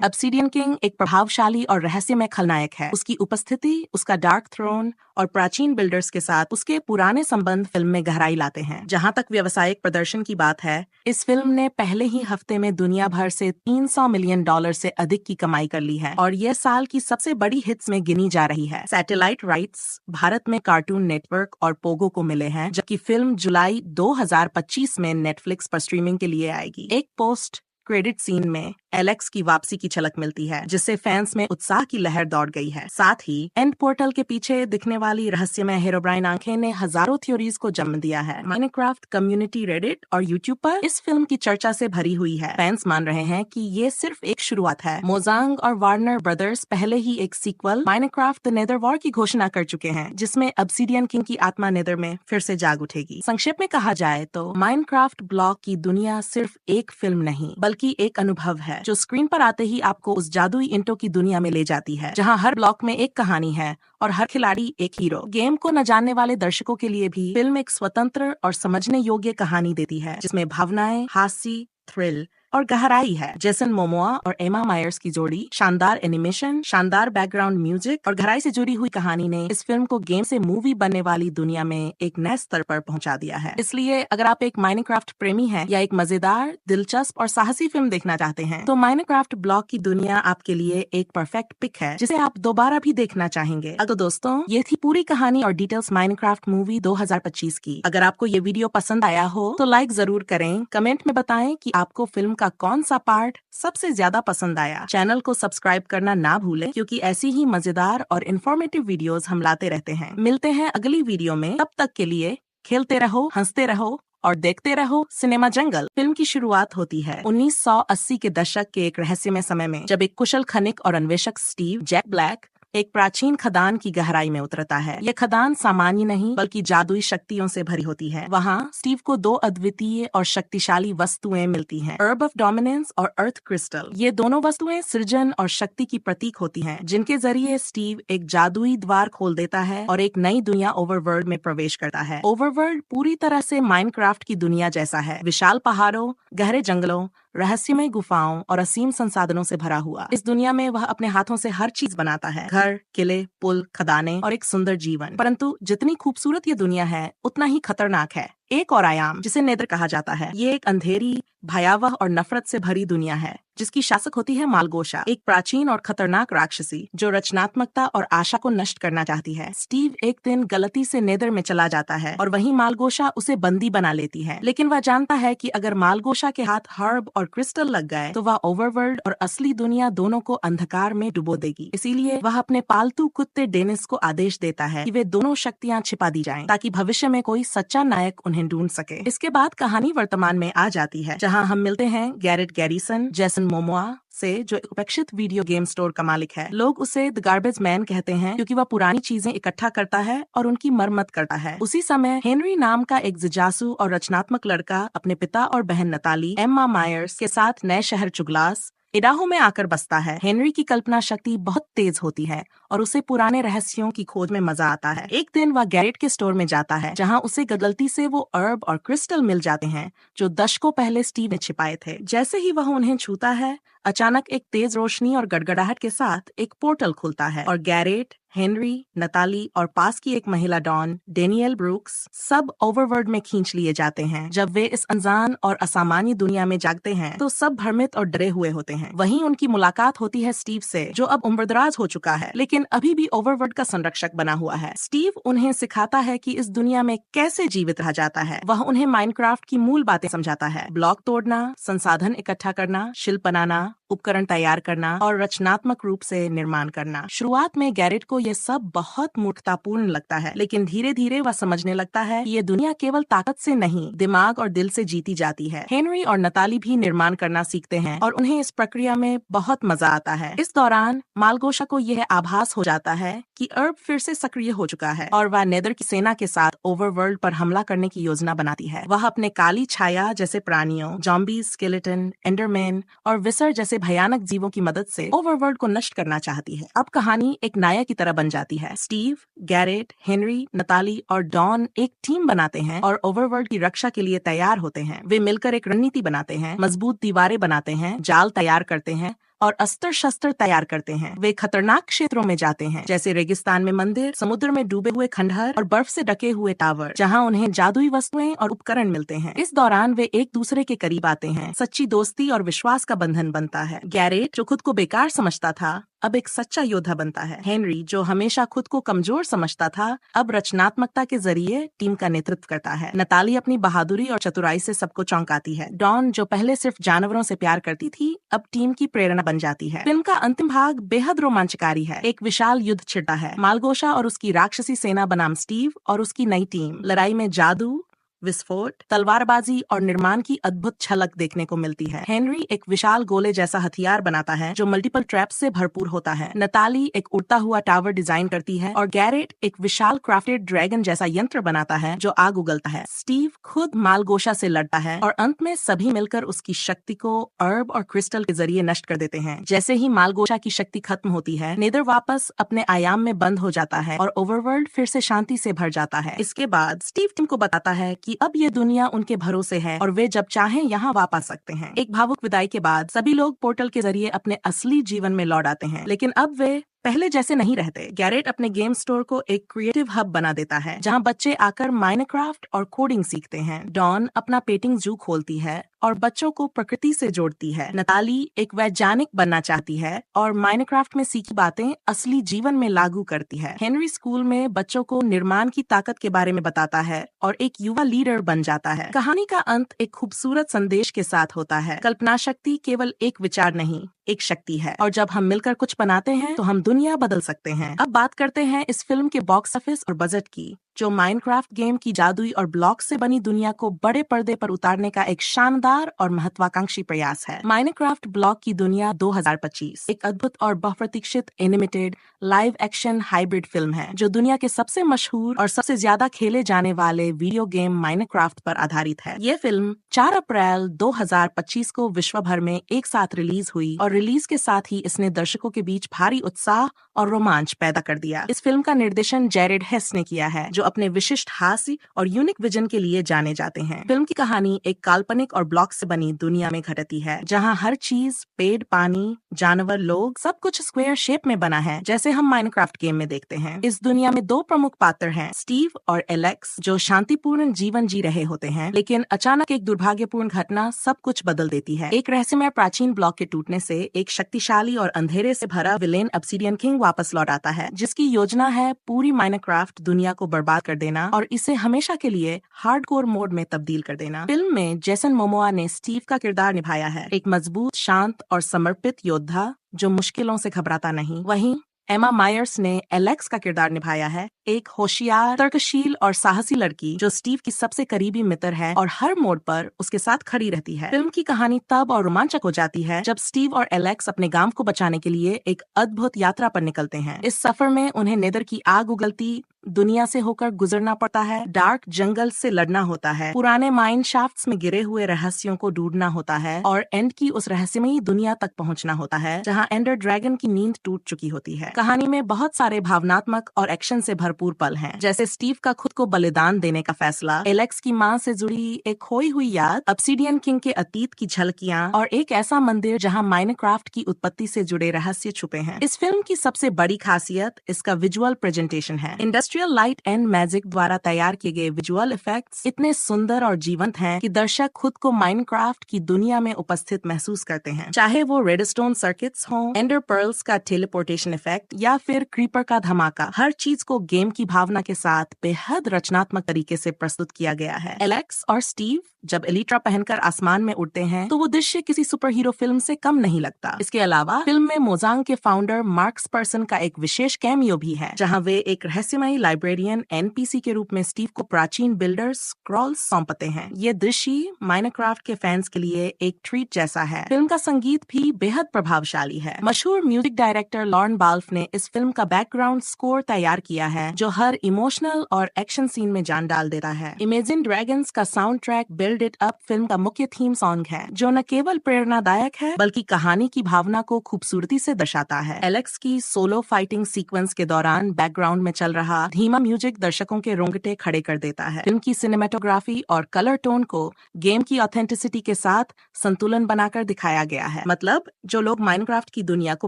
B: ऑब्सिडियन किंग एक प्रभावशाली और रहस्यमय खलनायक है। उसकी उपस्थिति, उसका डार्क थ्रोन और प्राचीन बिल्डर्स के साथ उसके पुराने संबंध फिल्म में गहराई लाते हैं। जहां तक व्यावसायिक प्रदर्शन की बात है, इस फिल्म ने पहले ही हफ्ते में दुनिया भर से $300 मिलियन से अधिक की कमाई कर ली है और यह साल की सबसे बड़ी हिट्स में गिनी जा रही है। सैटेलाइट राइट्स भारत में कार्टून नेटवर्क और पोगो को मिले हैं, जबकि फिल्म जुलाई 2025 में नेटफ्लिक्स पर स्ट्रीमिंग के लिए आएगी। एक पोस्ट क्रेडिट सीन में एलेक्स की वापसी की झलक मिलती है, जिससे फैंस में उत्साह की लहर दौड़ गई है। साथ ही एंड पोर्टल के पीछे दिखने वाली रहस्यमय हेरोब्राइन आंखें ने हजारों थ्योरीज को जन्म दिया है। माइनक्राफ्ट कम्युनिटी रेडिट और यूट्यूब पर इस फिल्म की चर्चा से भरी हुई है। फैंस मान रहे हैं कि ये सिर्फ एक शुरुआत है। मोजांग और वार्नर ब्रदर्स पहले ही एक sequel Minecraft the Nether War की घोषणा कर चुके हैं, जिसमें ऑब्सिडियन किंग की आत्मा नेदर में फिर से जाग उठेगी। संक्षेप में कहा जाए तो माइनक्राफ्ट ब्लॉक की दुनिया सिर्फ एक फिल्म नहीं बल्कि एक अनुभव है, जो स्क्रीन पर आते ही आपको उस जादुई इंटो की दुनिया में ले जाती है, जहां हर ब्लॉक में एक कहानी है और हर खिलाड़ी एक हीरो। गेम को न जानने वाले दर्शकों के लिए भी फिल्म एक स्वतंत्र और समझने योग्य कहानी देती है, जिसमें भावनाएं, हास्य, थ्रिल और गहराई है। जेसन मोमोआ और एमा मायर्स की जोड़ी, शानदार एनिमेशन, शानदार बैकग्राउंड म्यूजिक और गहराई से जुड़ी हुई कहानी ने इस फिल्म को गेम से मूवी बनने वाली दुनिया में एक नए स्तर पर पहुंचा दिया है। इसलिए अगर आप एक माइनक्राफ्ट प्रेमी हैं या एक मजेदार, दिलचस्प और साहसी फिल्म देखना चाहते हैं, तो माइनक्राफ्ट ब्लॉक की दुनिया आपके लिए एक परफेक्ट पिक है, जिसे आप दोबारा भी देखना चाहेंगे। तो दोस्तों, ये थी पूरी कहानी और डिटेल्स माइनक्राफ्ट मूवी 2025 की। अगर आपको ये वीडियो पसंद आया हो तो लाइक जरूर करें, कमेंट में बताएं कि आपको फिल्म का कौन सा पार्ट सबसे ज्यादा पसंद आया। चैनल को सब्सक्राइब करना ना भूलें, क्योंकि ऐसी ही मजेदार और इन्फॉर्मेटिव वीडियोस हम लाते रहते हैं। मिलते हैं अगली वीडियो में, तब तक के लिए खेलते रहो, हंसते रहो और देखते रहो सिनेमा जंगल। फिल्म की शुरुआत होती है 1980 के दशक के एक रहस्यमय समय में, जब एक कुशल खनिक और अन्वेषक स्टीव जैक ब्लैक एक प्राचीन खदान की गहराई में उतरता है। यह खदान सामान्य नहीं बल्कि जादुई शक्तियों से भरी होती है। वहाँ स्टीव को दो अद्वितीय और शक्तिशाली वस्तुएं मिलती हैं, अर्ब ऑफ डोमिनेंस और अर्थ क्रिस्टल। ये दोनों वस्तुएं सृजन और शक्ति की प्रतीक होती हैं, जिनके जरिए स्टीव एक जादुई द्वार खोल देता है और एक नई दुनिया ओवरवर्ल्ड में प्रवेश करता है। ओवरवर्ल्ड पूरी तरह से माइनक्राफ्ट की दुनिया जैसा है, विशाल पहाड़ों, गहरे जंगलों, रहस्यमय गुफाओं और असीम संसाधनों से भरा हुआ। इस दुनिया में वह अपने हाथों से हर चीज बनाता है, घर, किले, पुल, खदानें और एक सुंदर जीवन। परंतु जितनी खूबसूरत ये दुनिया है, उतना ही खतरनाक है। एक और आयाम, जिसे नेदर कहा जाता है, ये एक अंधेरी, भयावह और नफरत से भरी दुनिया है, जिसकी शासक होती है मालगोशा, एक प्राचीन और खतरनाक राक्षसी जो रचनात्मकता और आशा को नष्ट करना चाहती है। स्टीव एक दिन गलती से नेदर में चला जाता है और वहीं मालगोशा उसे बंदी बना लेती है, लेकिन वह जानता है कि अगर मालगोशा के हाथ हर्ब और क्रिस्टल लग गए तो वह ओवरवर्ल्ड और असली दुनिया दोनों को अंधकार में डुबो देगी। इसीलिए वह अपने पालतू कुत्ते डेनिस को आदेश देता है कि वे दोनों शक्तियां छिपा दी जाएं, ताकि भविष्य में कोई सच्चा नायक उन्हें ढूंढ सके। इसके बाद कहानी वर्तमान में आ जाती है, जहां हम मिलते हैं गैरेट गैरिसन, जेसन मोमोआ से, जो एक उपेक्षित वीडियो गेम स्टोर का मालिक है। लोग उसे द गार्बेज मैन कहते हैं, क्योंकि वह पुरानी चीजें इकट्ठा करता है और उनकी मरम्मत करता है। उसी समय हेनरी नाम का एक जिज्ञासु और रचनात्मक लड़का अपने पिता और बहन नताली, एम्मा मायर्स के साथ नए शहर चुगलास, इडाहो में आकर बसता है। हेनरी की कल्पना शक्ति बहुत तेज होती है और उसे पुराने रहस्यों की खोज में मजा आता है। एक दिन वह गैरेट के स्टोर में जाता है, जहां उसे गलती से वो अर्ब और क्रिस्टल मिल जाते हैं, जो दशकों पहले स्टीव ने छिपाए थे। जैसे ही वह उन्हें छूता है, अचानक एक तेज रोशनी और गड़गड़ाहट के साथ एक पोर्टल खुलता है और गैरेट, हेनरी, नताली और पास की एक महिला डॉन, डेनियल ब्रूक्स सब ओवरवर्ल्ड में खींच लिए जाते हैं। जब वे इस अनजान और असामान्य दुनिया में जागते हैं तो सब भ्रमित और डरे हुए होते हैं। वहीं उनकी मुलाकात होती है स्टीव से, जो अब उम्रदराज हो चुका है लेकिन अभी भी ओवरवर्ल्ड का संरक्षक बना हुआ है। स्टीव उन्हें सिखाता है कि इस दुनिया में कैसे जीवित रहा जाता है। वह उन्हें माइनक्राफ्ट की मूल बातें समझाता है, ब्लॉक तोड़ना, संसाधन इकट्ठा करना, शिल्प बनाना, उपकरण तैयार करना और रचनात्मक रूप से निर्माण करना। शुरुआत में गैरेट को यह सब बहुत मूर्खतापूर्ण लगता है, लेकिन धीरे धीरे वह समझने लगता है कि ये दुनिया केवल ताकत से नहीं, दिमाग और दिल से जीती जाती है। हेनरी और नताली भी निर्माण करना सीखते हैं और उन्हें इस प्रक्रिया में बहुत मजा आता है। इस दौरान मालगोशा को यह आभास हो जाता है कि अर्ब फिर से सक्रिय हो चुका है और वह नेदर की सेना के साथ ओवरवर्ल्ड पर हमला करने की योजना बनाती है। वह अपने काली छाया जैसे प्राणियों, जॉम्बी, स्केलेटन, एंडरमैन और विसर जैसे भयानक जीवों की मदद से ओवरवर्ल्ड को नष्ट करना चाहती है। अब कहानी एक नायक की तरह बन जाती है। स्टीव, गैरेट, हेनरी, नताली और डॉन एक टीम बनाते हैं और ओवरवर्ल्ड की रक्षा के लिए तैयार होते हैं। वे मिलकर एक रणनीति बनाते हैं, मजबूत दीवारें बनाते हैं, जाल तैयार करते हैं और अस्त्र शस्त्र तैयार करते हैं। वे खतरनाक क्षेत्रों में जाते हैं, जैसे रेगिस्तान में मंदिर, समुद्र में डूबे हुए खंडहर और बर्फ से ढके हुए टावर, जहां उन्हें जादुई वस्तुएं और उपकरण मिलते हैं। इस दौरान वे एक दूसरे के करीब आते हैं, सच्ची दोस्ती और विश्वास का बंधन बनता है। गैरेट, जो खुद को बेकार समझता था, अब एक सच्चा योद्धा बनता है। हेनरी, जो हमेशा खुद को कमजोर समझता था, अब रचनात्मकता के जरिए टीम का नेतृत्व करता है। नताली अपनी बहादुरी और चतुराई से सबको चौंकाती है। डॉन, जो पहले सिर्फ जानवरों से प्यार करती थी, अब टीम की प्रेरणा बन जाती है। फिल्म का अंतिम भाग बेहद रोमांचकारी है। एक विशाल युद्ध छिड़ता है। मालगोशा और उसकी राक्षसी सेना बनाम स्टीव और उसकी नई टीम। लड़ाई में जादू, विस्फोट, तलवारबाजी और निर्माण की अद्भुत झलक देखने को मिलती है। हेनरी एक विशाल गोले जैसा हथियार बनाता है जो मल्टीपल ट्रैप्स से भरपूर होता है। नताली एक उड़ता हुआ टावर डिजाइन करती है और गैरेट एक विशाल क्राफ्टेड ड्रैगन जैसा यंत्र बनाता है जो आग उगलता है। स्टीव खुद मालगोशा से लड़ता है और अंत में सभी मिलकर उसकी शक्ति को अर्ब और क्रिस्टल के जरिए नष्ट कर देते हैं। जैसे ही मालगोशा की शक्ति खत्म होती है, नेदर वापस अपने आयाम में बंद हो जाता है और ओवरवर्ल्ड फिर से शांति से भर जाता है। इसके बाद स्टीव टीम को बताता है कि अब ये दुनिया उनके भरोसे है और वे जब चाहें यहाँ वापस आ सकते हैं। एक भावुक विदाई के बाद सभी लोग पोर्टल के जरिए अपने असली जीवन में लौट आते हैं, लेकिन अब वे पहले जैसे नहीं रहते। गैरेट अपने गेम स्टोर को एक क्रिएटिव हब बना देता है जहां बच्चे आकर माइनक्राफ्ट और कोडिंग सीखते हैं। डॉन अपना पेंटिंग जू खोलती है और बच्चों को प्रकृति से जोड़ती है। नताली एक वैज्ञानिक बनना चाहती है और माइनक्राफ्ट में सीखी बातें असली जीवन में लागू करती है। हेनरी स्कूल में बच्चों को निर्माण की ताकत के बारे में बताता है और एक युवा लीडर बन जाता है। कहानी का अंत एक खूबसूरत संदेश के साथ होता है। कल्पना शक्ति केवल एक विचार नहीं, एक शक्ति है और जब हम मिलकर कुछ बनाते हैं तो हम दुनिया बदल सकते हैं। अब बात करते हैं इस फिल्म के बॉक्स ऑफिस और बजट की, जो माइनक्राफ्ट गेम की जादुई और ब्लॉक से बनी दुनिया को बड़े पर्दे पर उतारने का एक शानदार और महत्वाकांक्षी प्रयास है। माइनक्राफ्ट ब्लॉक की दुनिया 2025 एक अद्भुत और बहुप्रतीक्षित animated live action hybrid film है जो दुनिया के सबसे मशहूर और सबसे ज्यादा खेले जाने वाले वीडियो गेम माइनक्राफ्ट पर आधारित है। ये फिल्म 4 अप्रैल 2025 को विश्व भर में एक साथ रिलीज हुई और रिलीज के साथ ही इसने दर्शकों के बीच भारी उत्साह और रोमांच पैदा कर दिया। इस फिल्म का निर्देशन जैरेड हेस ने किया है, जो अपने विशिष्ट हास्य और यूनिक विजन के लिए जाने जाते हैं। फिल्म की कहानी एक काल्पनिक और ब्लॉक से बनी दुनिया में घटती है, जहां हर चीज, पेड़, पानी, जानवर, लोग, सब कुछ स्क्वायर शेप में बना है, जैसे हम माइनक्राफ्ट गेम में देखते हैं। इस दुनिया में 2 प्रमुख पात्र हैं, स्टीव और एलेक्स, जो शांतिपूर्ण जीवन जी रहे होते हैं, लेकिन अचानक एक दुर्भाग्यपूर्ण घटना सब कुछ बदल देती है। एक रहस्यमय प्राचीन ब्लॉक के टूटने से एक शक्तिशाली और अंधेरे से भरा विलेन ऑब्सिडियन किंग वापस लौट आता है, जिसकी योजना है पूरी माइनक्राफ्ट दुनिया को बर्बाद कर देना और इसे हमेशा के लिए हार्डकोर मोड में तब्दील कर देना। फिल्म में जेसन मोमोआ ने स्टीव का किरदार निभाया है, एक मजबूत, शांत और समर्पित योद्धा जो मुश्किलों से घबराता नहीं। वहीं एमा मायर्स ने एलेक्स का किरदार निभाया है, एक होशियार, तर्कशील और साहसी लड़की जो स्टीव की सबसे करीबी मित्र है और हर मोड़ पर उसके साथ खड़ी रहती है। फिल्म की कहानी तब और रोमांचक हो जाती है जब स्टीव और एलेक्स अपने गांव को बचाने के लिए एक अद्भुत यात्रा पर निकलते हैं। इस सफर में उन्हें नेदर की आग उगलती दुनिया से होकर गुजरना पड़ता है, डार्क जंगल से लड़ना होता है, पुराने माइन शाफ्ट्स में गिरे हुए रहस्यों को ढूंढना होता है और एंड की उस रहस्यमयी दुनिया तक पहुंचना होता है जहां एंडर ड्रैगन की नींद टूट चुकी होती है। कहानी में बहुत सारे भावनात्मक और एक्शन से भरपूर भरपूर पल हैं, जैसे स्टीव का खुद को बलिदान देने का फैसला, एलेक्स की मां से जुड़ी एक खोई हुई याद, ऑब्सिडियन किंग के अतीत की झलकियां और एक ऐसा मंदिर जहां माइनक्राफ्ट की उत्पत्ति से जुड़े रहस्य छुपे हैं। इस फिल्म की सबसे बड़ी खासियत इसका विजुअल प्रेजेंटेशन है। इंडस्ट्रियल लाइट एंड मैजिक द्वारा तैयार किए गए विजुअल इफेक्ट्स इतने सुंदर और जीवंत हैं कि दर्शक खुद को माइनक्राफ्ट की दुनिया में उपस्थित महसूस करते हैं। चाहे वो रेडस्टोन सर्किट्स हों, एंडर पर्ल्स का टेलीपोर्टेशन इफेक्ट या फिर क्रीपर का धमाका, हर चीज को गेम की भावना के साथ बेहद रचनात्मक तरीके से प्रस्तुत किया गया है। एलेक्स और स्टीव जब एलिट्रा पहनकर आसमान में उड़ते हैं तो वो दृश्य किसी सुपर हीरो फिल्म से कम नहीं लगता। इसके अलावा फिल्म में मोजांग के फाउंडर मार्क्स पर्सन का एक विशेष कैमियो भी है, जहां वे एक रहस्यमयी लाइब्रेरियन एनपीसी के रूप में स्टीव को प्राचीन बिल्डर स्क्रॉल्स सौंपते हैं। ये दृश्य माइनक्राफ्ट के फैंस के लिए एक ट्रीट जैसा है। फिल्म का संगीत भी बेहद प्रभावशाली है। मशहूर म्यूजिक डायरेक्टर लॉर्न बाल्फ ने इस फिल्म का बैकग्राउंड स्कोर तैयार किया है, जो हर इमोशनल और एक्शन सीन में जान डाल देता है। इमेजिन ड्रैगन्स का sound track build it up film का मुख्य थीम सॉन्ग है, जो न केवल प्रेरणादायक है बल्कि कहानी की भावना को खूबसूरती से दर्शाता है। एलेक्स की सोलो फाइटिंग सीक्वेंस के दौरान बैकग्राउंड में चल रहा धीमा म्यूजिक दर्शकों के रोंगटे खड़े कर देता है। फिल्म की सिनेमेटोग्राफी और कलर टोन को गेम की ऑथेंटिसिटी के साथ संतुलन बनाकर दिखाया गया है। मतलब जो लोग माइनक्राफ्ट की दुनिया को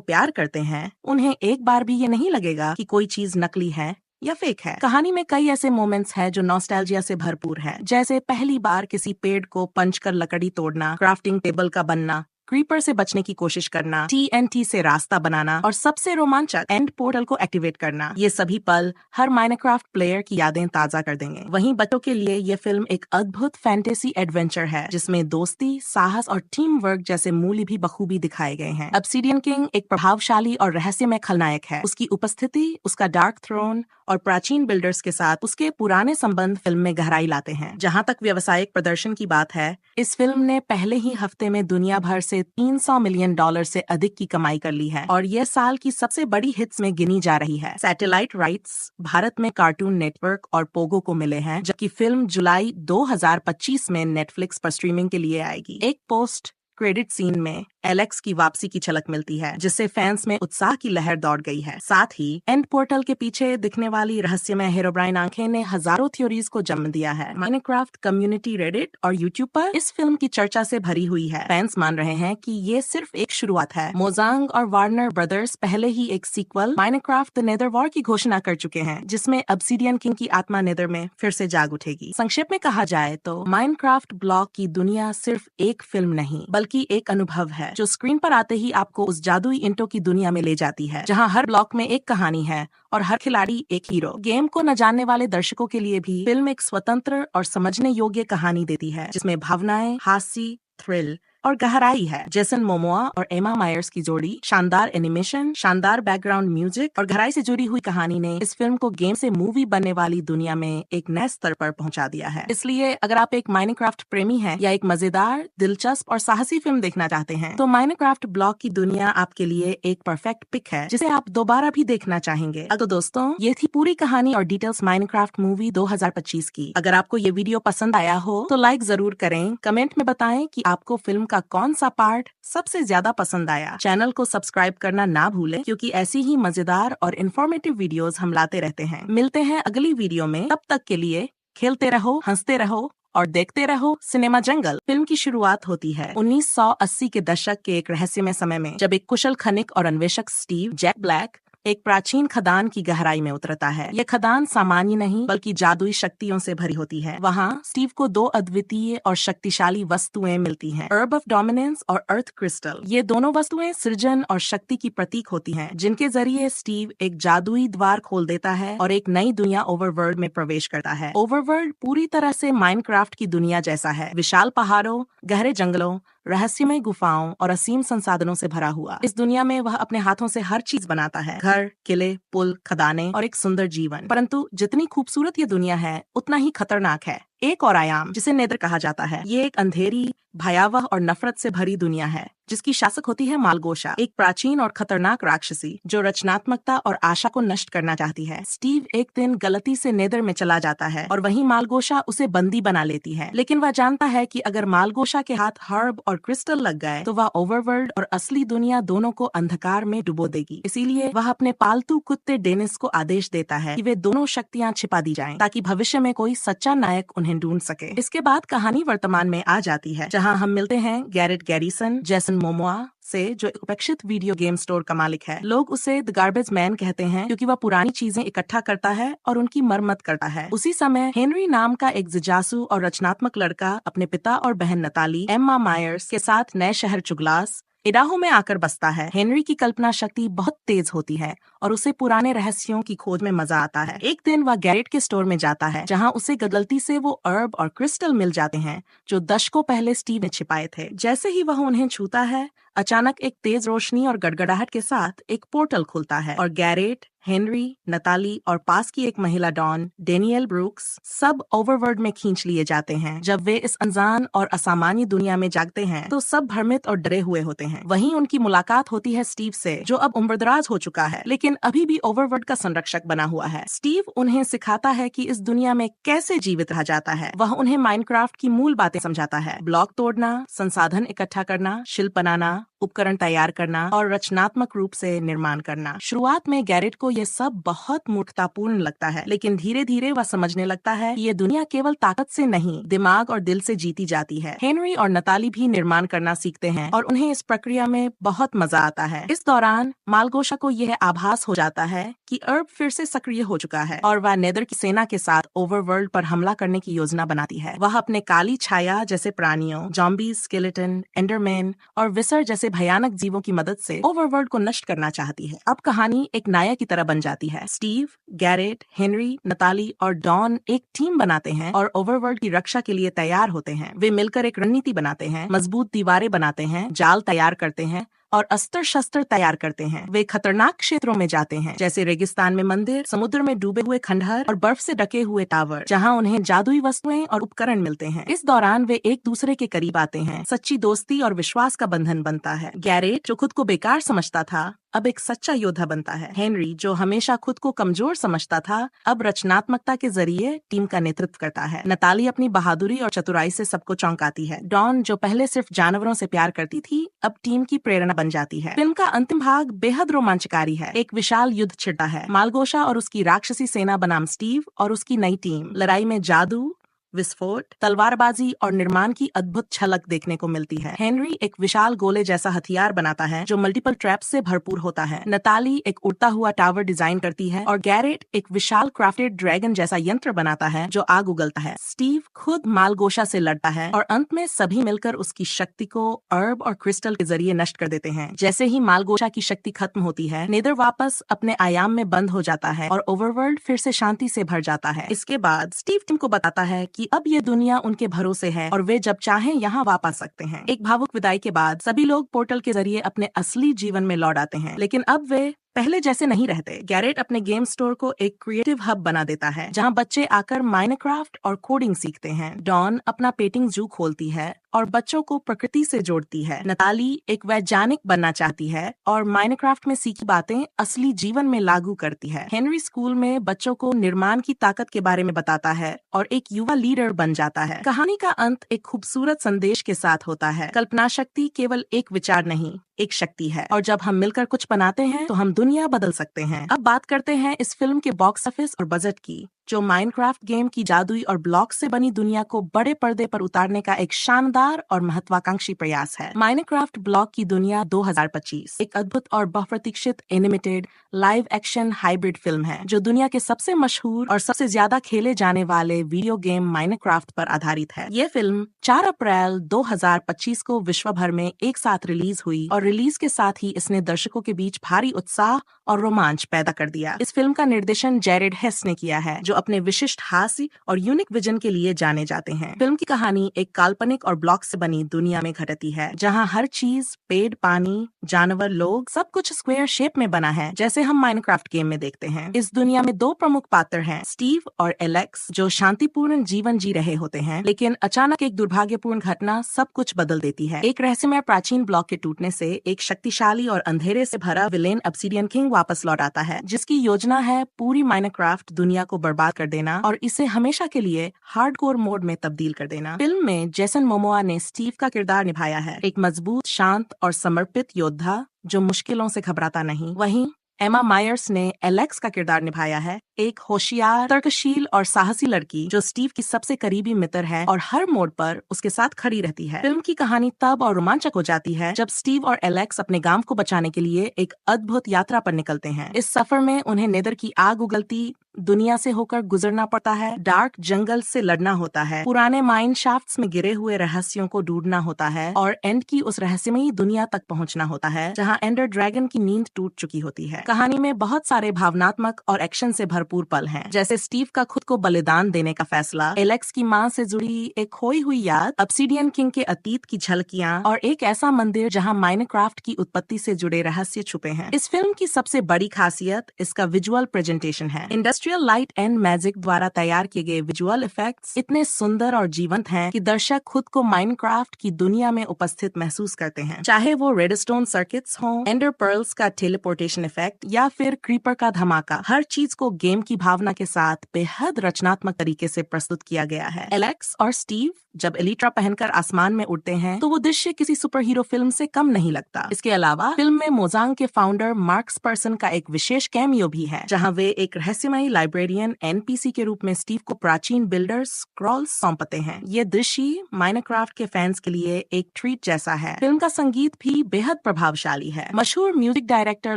B: प्यार करते हैं, उन्हें एक बार भी ये नहीं लगेगा कि कोई चीज नकली है या फेक है। कहानी में कई ऐसे मोमेंट्स हैं जो नॉस्टैल्जिया से भरपूर है, जैसे पहली बार किसी पेड़ को पंच कर लकड़ी तोड़ना, क्राफ्टिंग टेबल का बनना, क्रीपर से बचने की कोशिश करना, TNT से रास्ता बनाना और सबसे रोमांचक एंड पोर्टल को एक्टिवेट करना। ये सभी पल हर माइनक्राफ्ट प्लेयर की यादें ताजा कर देंगे। वहीं बच्चों के लिए ये फिल्म एक अद्भुत फैंटेसी एडवेंचर है, जिसमें दोस्ती, साहस और टीम वर्क जैसे मूल्य भी बखूबी दिखाए गए हैं। ऑब्सिडियन किंग एक प्रभावशाली और रहस्यमय खलनायक है। उसकी उपस्थिति, उसका डार्क थ्रोन और प्राचीन बिल्डर्स के साथ उसके पुराने संबंध फिल्म में गहराई लाते हैं। जहां तक व्यावसायिक प्रदर्शन की बात है, इस फिल्म ने पहले ही हफ्ते में दुनिया भर से $300 मिलियन से अधिक की कमाई कर ली है और यह साल की सबसे बड़ी हिट्स में गिनी जा रही है। सैटेलाइट राइट्स भारत में कार्टून नेटवर्क और पोगो को मिले हैं, जबकि फिल्म जुलाई 2025 में नेटफ्लिक्स पर स्ट्रीमिंग के लिए आएगी। एक पोस्ट क्रेडिट सीन में एलेक्स की वापसी की झलक मिलती है, जिससे फैंस में उत्साह की लहर दौड़ गई है। साथ ही एंड पोर्टल के पीछे दिखने वाली रहस्यमय हेरोब्राइन आंखें ने हजारों थ्योरीज को जन्म दिया है। माइनक्राफ्ट कम्युनिटी रेडिट और यूट्यूब पर इस फिल्म की चर्चा से भरी हुई है। फैंस मान रहे हैं कि ये सिर्फ एक शुरुआत है। मोजांग और वार्नर ब्रदर्स पहले ही एक sequel Minecraft the Nether War की घोषणा कर चुके हैं, जिसमें ऑब्सिडियन किंग की आत्मा नेदर में फिर से जाग उठेगी। संक्षेप में कहा जाए तो माइनक्राफ्ट ब्लॉक की दुनिया सिर्फ एक फिल्म नहीं बल्कि एक अनुभव है, जो स्क्रीन पर आते ही आपको उस जादुई इंटो की दुनिया में ले जाती है, जहां हर ब्लॉक में एक कहानी है और हर खिलाड़ी एक हीरो। गेम को न जानने वाले दर्शकों के लिए भी फिल्म एक स्वतंत्र और समझने योग्य कहानी देती है, जिसमें भावनाएं, हास्य, थ्रिल और गहराई है। जेसन मोमोआ और एमा मायर्स की जोड़ी, शानदार एनिमेशन, शानदार बैकग्राउंड म्यूजिक और गहराई से जुड़ी हुई कहानी ने इस फिल्म को गेम से मूवी बनने वाली दुनिया में एक नए स्तर पर पहुंचा दिया है। इसलिए अगर आप एक माइनक्राफ्ट प्रेमी हैं या एक मजेदार, दिलचस्प और साहसी फिल्म देखना चाहते हैं, तो माइनक्राफ्ट ब्लॉक की दुनिया आपके लिए एक परफेक्ट पिक है, जिसे आप दोबारा भी देखना चाहेंगे। तो दोस्तों, ये थी पूरी कहानी और डिटेल्स माइनक्राफ्ट मूवी 2025 की। अगर आपको ये वीडियो पसंद आया हो तो लाइक जरूर करें, कमेंट में बताएं कि आपको फिल्म का कौन सा पार्ट सबसे ज्यादा पसंद आया। चैनल को सब्सक्राइब करना ना भूलें, क्योंकि ऐसी ही मजेदार और इन्फॉर्मेटिव वीडियोस हम लाते रहते हैं। मिलते हैं अगली वीडियो में, तब तक के लिए खेलते रहो, हंसते रहो और देखते रहो सिनेमा जंगल। फिल्म की शुरुआत होती है 1980 के दशक के एक रहस्यमय समय में, जब एक कुशल खनिक और अन्वेषक स्टीव जैक ब्लैक एक प्राचीन खदान की गहराई में उतरता है। यह खदान सामान्य नहीं बल्कि जादुई शक्तियों से भरी होती है। वहाँ स्टीव को दो अद्वितीय और शक्तिशाली वस्तुएं मिलती हैं, अर्ब ऑफ डोमिनेंस और अर्थ क्रिस्टल। ये दोनों वस्तुएं सृजन और शक्ति की प्रतीक होती हैं, जिनके जरिए स्टीव एक जादुई द्वार खोल देता है और एक नई दुनिया ओवरवर्ल्ड में प्रवेश करता है। ओवरवर्ल्ड पूरी तरह से माइनक्राफ्ट की दुनिया जैसा है, विशाल पहाड़ों, गहरे जंगलों, रहस्यमय गुफाओं और असीम संसाधनों से भरा हुआ। इस दुनिया में वह अपने हाथों से हर चीज बनाता है, घर, किले, पुल, खदानें और एक सुंदर जीवन। परंतु जितनी खूबसूरत ये दुनिया है, उतना ही खतरनाक है। एक और आयाम जिसे नेदर कहा जाता है। ये एक अंधेरी, भयावह और नफरत से भरी दुनिया है जिसकी शासक होती है मालगोशा, एक प्राचीन और खतरनाक राक्षसी जो रचनात्मकता और आशा को नष्ट करना चाहती है। स्टीव एक दिन गलती से नेदर में चला जाता है और वहीं मालगोशा उसे बंदी बना लेती है, लेकिन वह जानता है कि अगर मालगोशा के हाथ हर्ब और क्रिस्टल लग गए तो वह ओवरवर्ल्ड और असली दुनिया दोनों को अंधकार में डुबो देगी। इसीलिए वह अपने पालतू कुत्ते डेनिस को आदेश देता है कि वे दोनों शक्तियां छिपा दी जाएं ताकि भविष्य में कोई सच्चा नायक उन्हें ढूंढ सके। इसके बाद कहानी वर्तमान में आ जाती है जहाँ हम मिलते हैं गैरेट गैरिसन, जेसन मोमोआ से, जो एक उपेक्षित वीडियो गेम स्टोर का मालिक है। लोग उसे द गार्बेज मैन कहते हैं क्योंकि वह पुरानी चीजें इकट्ठा करता है और उनकी मरम्मत करता है। उसी समय हेनरी नाम का एक जिज्ञासु और रचनात्मक लड़का अपने पिता और बहन नताली, एम्मा मायर्स के साथ नए शहर चुगलास, इडाहो में आकर बसता है। हेनरी की कल्पना शक्ति बहुत तेज होती है और उसे पुराने रहस्यों की खोज में मजा आता है। एक दिन वह गैरेट के स्टोर में जाता है जहां उसे गलती से वो अर्ब और क्रिस्टल मिल जाते हैं जो दशकों पहले स्टीव ने छिपाए थे। जैसे ही वह उन्हें छूता है, अचानक एक तेज रोशनी और गड़गड़ाहट के साथ एक पोर्टल खुलता है और गैरेट, हेनरी, नताली और पास की एक महिला डॉन, डेनियल ब्रूक्स, सब ओवरवर्ल्ड में खींच लिए जाते हैं। जब वे इस अनजान और असामान्य दुनिया में जागते हैं तो सब भ्रमित और डरे हुए होते हैं। वहीं उनकी मुलाकात होती है स्टीव से, जो अब उम्रदराज हो चुका है लेकिन अभी भी ओवरवर्ल्ड का संरक्षक बना हुआ है। स्टीव उन्हें सिखाता है कि इस दुनिया में कैसे जीवित रहा जाता है। वह उन्हें माइनक्राफ्ट की मूल बातें समझाता है, ब्लॉक तोड़ना, संसाधन इकट्ठा करना, शिल्प बनाना, उपकरण तैयार करना और रचनात्मक रूप से निर्माण करना। शुरुआत में गैरेट को यह सब बहुत मूर्खतापूर्ण लगता है, लेकिन धीरे धीरे वह समझने लगता है कि ये दुनिया केवल ताकत से नहीं, दिमाग और दिल से जीती जाती है। हेनरी और नताली भी निर्माण करना सीखते हैं और उन्हें इस प्रक्रिया में बहुत मजा आता है। इस दौरान मालगोशा को यह आभास हो जाता है कि अर्ब फिर से सक्रिय हो चुका है और वह नेदर की सेना के साथ ओवरवर्ल्ड पर हमला करने की योजना बनाती है। वह अपने काली छाया जैसे प्राणियों, जॉम्बी, स्केलेटन, एंडरमैन और विसर जैसे भयानक जीवों की मदद से ओवरवर्ल्ड को नष्ट करना चाहती है। अब कहानी एक नायक की तरह बन जाती है। स्टीव, गैरेट, हेनरी, नताली और डॉन एक टीम बनाते हैं और ओवरवर्ल्ड की रक्षा के लिए तैयार होते हैं। वे मिलकर एक रणनीति बनाते हैं, मजबूत दीवारें बनाते हैं, जाल तैयार करते हैं और अस्त्र शस्त्र तैयार करते हैं। वे खतरनाक क्षेत्रों में जाते हैं जैसे रेगिस्तान में मंदिर, समुद्र में डूबे हुए खंडहर और बर्फ से ढके हुए टावर, जहां उन्हें जादुई वस्तुएं और उपकरण मिलते हैं। इस दौरान वे एक दूसरे के करीब आते हैं, सच्ची दोस्ती और विश्वास का बंधन बनता है। गैरेट, जो खुद को बेकार समझता था, अब एक सच्चा योद्धा बनता है। हेनरी, जो हमेशा खुद को कमजोर समझता था, अब रचनात्मकता के जरिए टीम का नेतृत्व करता है। नताली अपनी बहादुरी और चतुराई से सबको चौंकाती है। डॉन, जो पहले सिर्फ जानवरों से प्यार करती थी, अब टीम की प्रेरणा बन जाती है। फिल्म का अंतिम भाग बेहद रोमांचकारी है। एक विशाल युद्ध छिड़ता है। मालगोशा और उसकी राक्षसी सेना बनाम स्टीव और उसकी नई टीम। लड़ाई में जादू, विस्फोट, तलवारबाजी और निर्माण की अद्भुत झलक देखने को मिलती है। हेनरी एक विशाल गोले जैसा हथियार बनाता है जो मल्टीपल ट्रैप्स से भरपूर होता है। नताली एक उड़ता हुआ टावर डिजाइन करती है और गैरेट एक विशाल क्राफ्टेड ड्रैगन जैसा यंत्र बनाता है जो आग उगलता है। स्टीव खुद मालगोशा से लड़ता है और अंत में सभी मिलकर उसकी शक्ति को अर्ब और क्रिस्टल के जरिए नष्ट कर देते हैं। जैसे ही मालगोशा की शक्ति खत्म होती है, नेदर वापस अपने आयाम में बंद हो जाता है और ओवरवर्ल्ड फिर से शांति से भर जाता है। इसके बाद स्टीव टीम को बताता है कि अब ये दुनिया उनके भरोसे है और वे जब चाहें यहाँ वापस आ सकते हैं। एक भावुक विदाई के बाद सभी लोग पोर्टल के जरिए अपने असली जीवन में लौट आते हैं, लेकिन अब वे पहले जैसे नहीं रहते। गैरेट अपने गेम स्टोर को एक क्रिएटिव हब बना देता है जहां बच्चे आकर माइनक्राफ्ट और कोडिंग सीखते हैं। डॉन अपना पेंटिंग जू खोलती है और बच्चों को प्रकृति से जोड़ती है। नताली एक वैज्ञानिक बनना चाहती है और माइनक्राफ्ट में सीखी बातें असली जीवन में लागू करती है। हेनरी स्कूल में बच्चों को निर्माण की ताकत के बारे में बताता है और एक युवा लीडर बन जाता है। कहानी का अंत एक खूबसूरत संदेश के साथ होता है। कल्पना शक्ति केवल एक विचार नहीं, एक शक्ति है और जब हम मिलकर कुछ बनाते हैं तो हम दुनिया बदल सकते हैं। अब बात करते हैं इस फिल्म के बॉक्स ऑफिस और बजट की, जो माइनक्राफ्ट गेम की जादुई और ब्लॉक से बनी दुनिया को बड़े पर्दे पर उतारने का एक शानदार और महत्वाकांक्षी प्रयास है। माइनक्राफ्ट ब्लॉक की दुनिया 2025 एक अद्भुत और बहुप्रतीक्षित animated live action hybrid film है जो दुनिया के सबसे मशहूर और सबसे ज्यादा खेले जाने वाले वीडियो गेम माइनक्राफ्ट पर आधारित है। ये फिल्म 4 अप्रैल 2025 को विश्व भर में एक साथ रिलीज हुई और रिलीज के साथ ही इसने दर्शकों के बीच भारी उत्साह और रोमांच पैदा कर दिया। इस फिल्म का निर्देशन जेरेड हेस ने किया है, जो जो अपने विशिष्ट हास्य और यूनिक विजन के लिए जाने जाते हैं। फिल्म की कहानी एक काल्पनिक और ब्लॉक से बनी दुनिया में घटती है, जहाँ हर चीज, पेड़, पानी, जानवर, लोग, सब कुछ स्क्वायर शेप में बना है, जैसे हम माइनक्राफ्ट गेम में देखते हैं। इस दुनिया में दो प्रमुख पात्र हैं, स्टीव और एलेक्स, जो शांतिपूर्ण जीवन जी रहे होते हैं, लेकिन अचानक एक दुर्भाग्यपूर्ण घटना सब कुछ बदल देती है। एक रहस्यमय प्राचीन ब्लॉक के टूटने से एक शक्तिशाली और अंधेरे से भरा विलेन ऑब्सिडियन किंग वापस लौट आता है, जिसकी योजना है पूरी माइनक्राफ्ट दुनिया को बर्बाद कर देना और इसे हमेशा के लिए हार्डकोर मोड में तब्दील कर देना। फिल्म में जेसन मोमोआ ने स्टीव का किरदार निभाया है, एक मजबूत, शांत और समर्पित योद्धा जो मुश्किलों से घबराता नहीं। वहीं एमा मायर्स ने एलेक्स का किरदार निभाया है, एक होशियार, तर्कशील और साहसी लड़की जो स्टीव की सबसे करीबी मित्र है और हर मोड़ पर उसके साथ खड़ी रहती है। फिल्म की कहानी तब और रोमांचक हो जाती है जब स्टीव और एलेक्स अपने गांव को बचाने के लिए एक अद्भुत यात्रा पर निकलते हैं। इस सफर में उन्हें नेदर की आग उगलती दुनिया से होकर गुजरना पड़ता है, डार्क जंगल से लड़ना होता है, पुराने माइन शाफ्ट्स में गिरे हुए रहस्यों को ढूंढना होता है और एंड की उस रहस्यमयी दुनिया तक पहुंचना होता है जहां एंडर ड्रैगन की नींद टूट चुकी होती है। कहानी में बहुत सारे भावनात्मक और एक्शन से भरपूर पल हैं, जैसे स्टीव का खुद को बलिदान देने का फैसला, एलेक्स की मां से जुड़ी एक खोई हुई याद, ऑब्सिडियन किंग के अतीत की झलकियां और एक ऐसा मंदिर जहां माइनक्राफ्ट की उत्पत्ति से जुड़े रहस्य छुपे हैं। इस फिल्म की सबसे बड़ी खासियत इसका विजुअल प्रेजेंटेशन है। इंडस्ट्रियल लाइट एंड मैजिक द्वारा तैयार किए गए विजुअल इफेक्ट्स इतने सुंदर और जीवंत हैं कि दर्शक खुद को माइनक्राफ्ट की दुनिया में उपस्थित महसूस करते हैं, चाहे वो रेडस्टोन सर्किट्स हों, एंडर पर्ल्स का टेलीपोर्टेशन इफेक्ट या फिर क्रीपर का धमाका। हर चीज को गेम की भावना के साथ बेहद रचनात्मक तरीके से प्रस्तुत किया गया है। एलेक्स और स्टीव जब एलिट्रा पहनकर आसमान में उड़ते हैं तो वो दृश्य किसी सुपर हीरो फिल्म से कम नहीं लगता। इसके अलावा फिल्म में मोजांग के फाउंडर मार्क्स पर्सन का एक विशेष कैमियो भी है, जहां वे एक रहस्यमयी लाइब्रेरियन एनपीसी के रूप में स्टीव को प्राचीन बिल्डर स्क्रॉल्स सौंपते हैं। ये दृश्य माइनक्राफ्ट के फैंस के लिए एक ट्रीट जैसा है। फिल्म का संगीत भी बेहद प्रभावशाली है। मशहूर म्यूजिक डायरेक्टर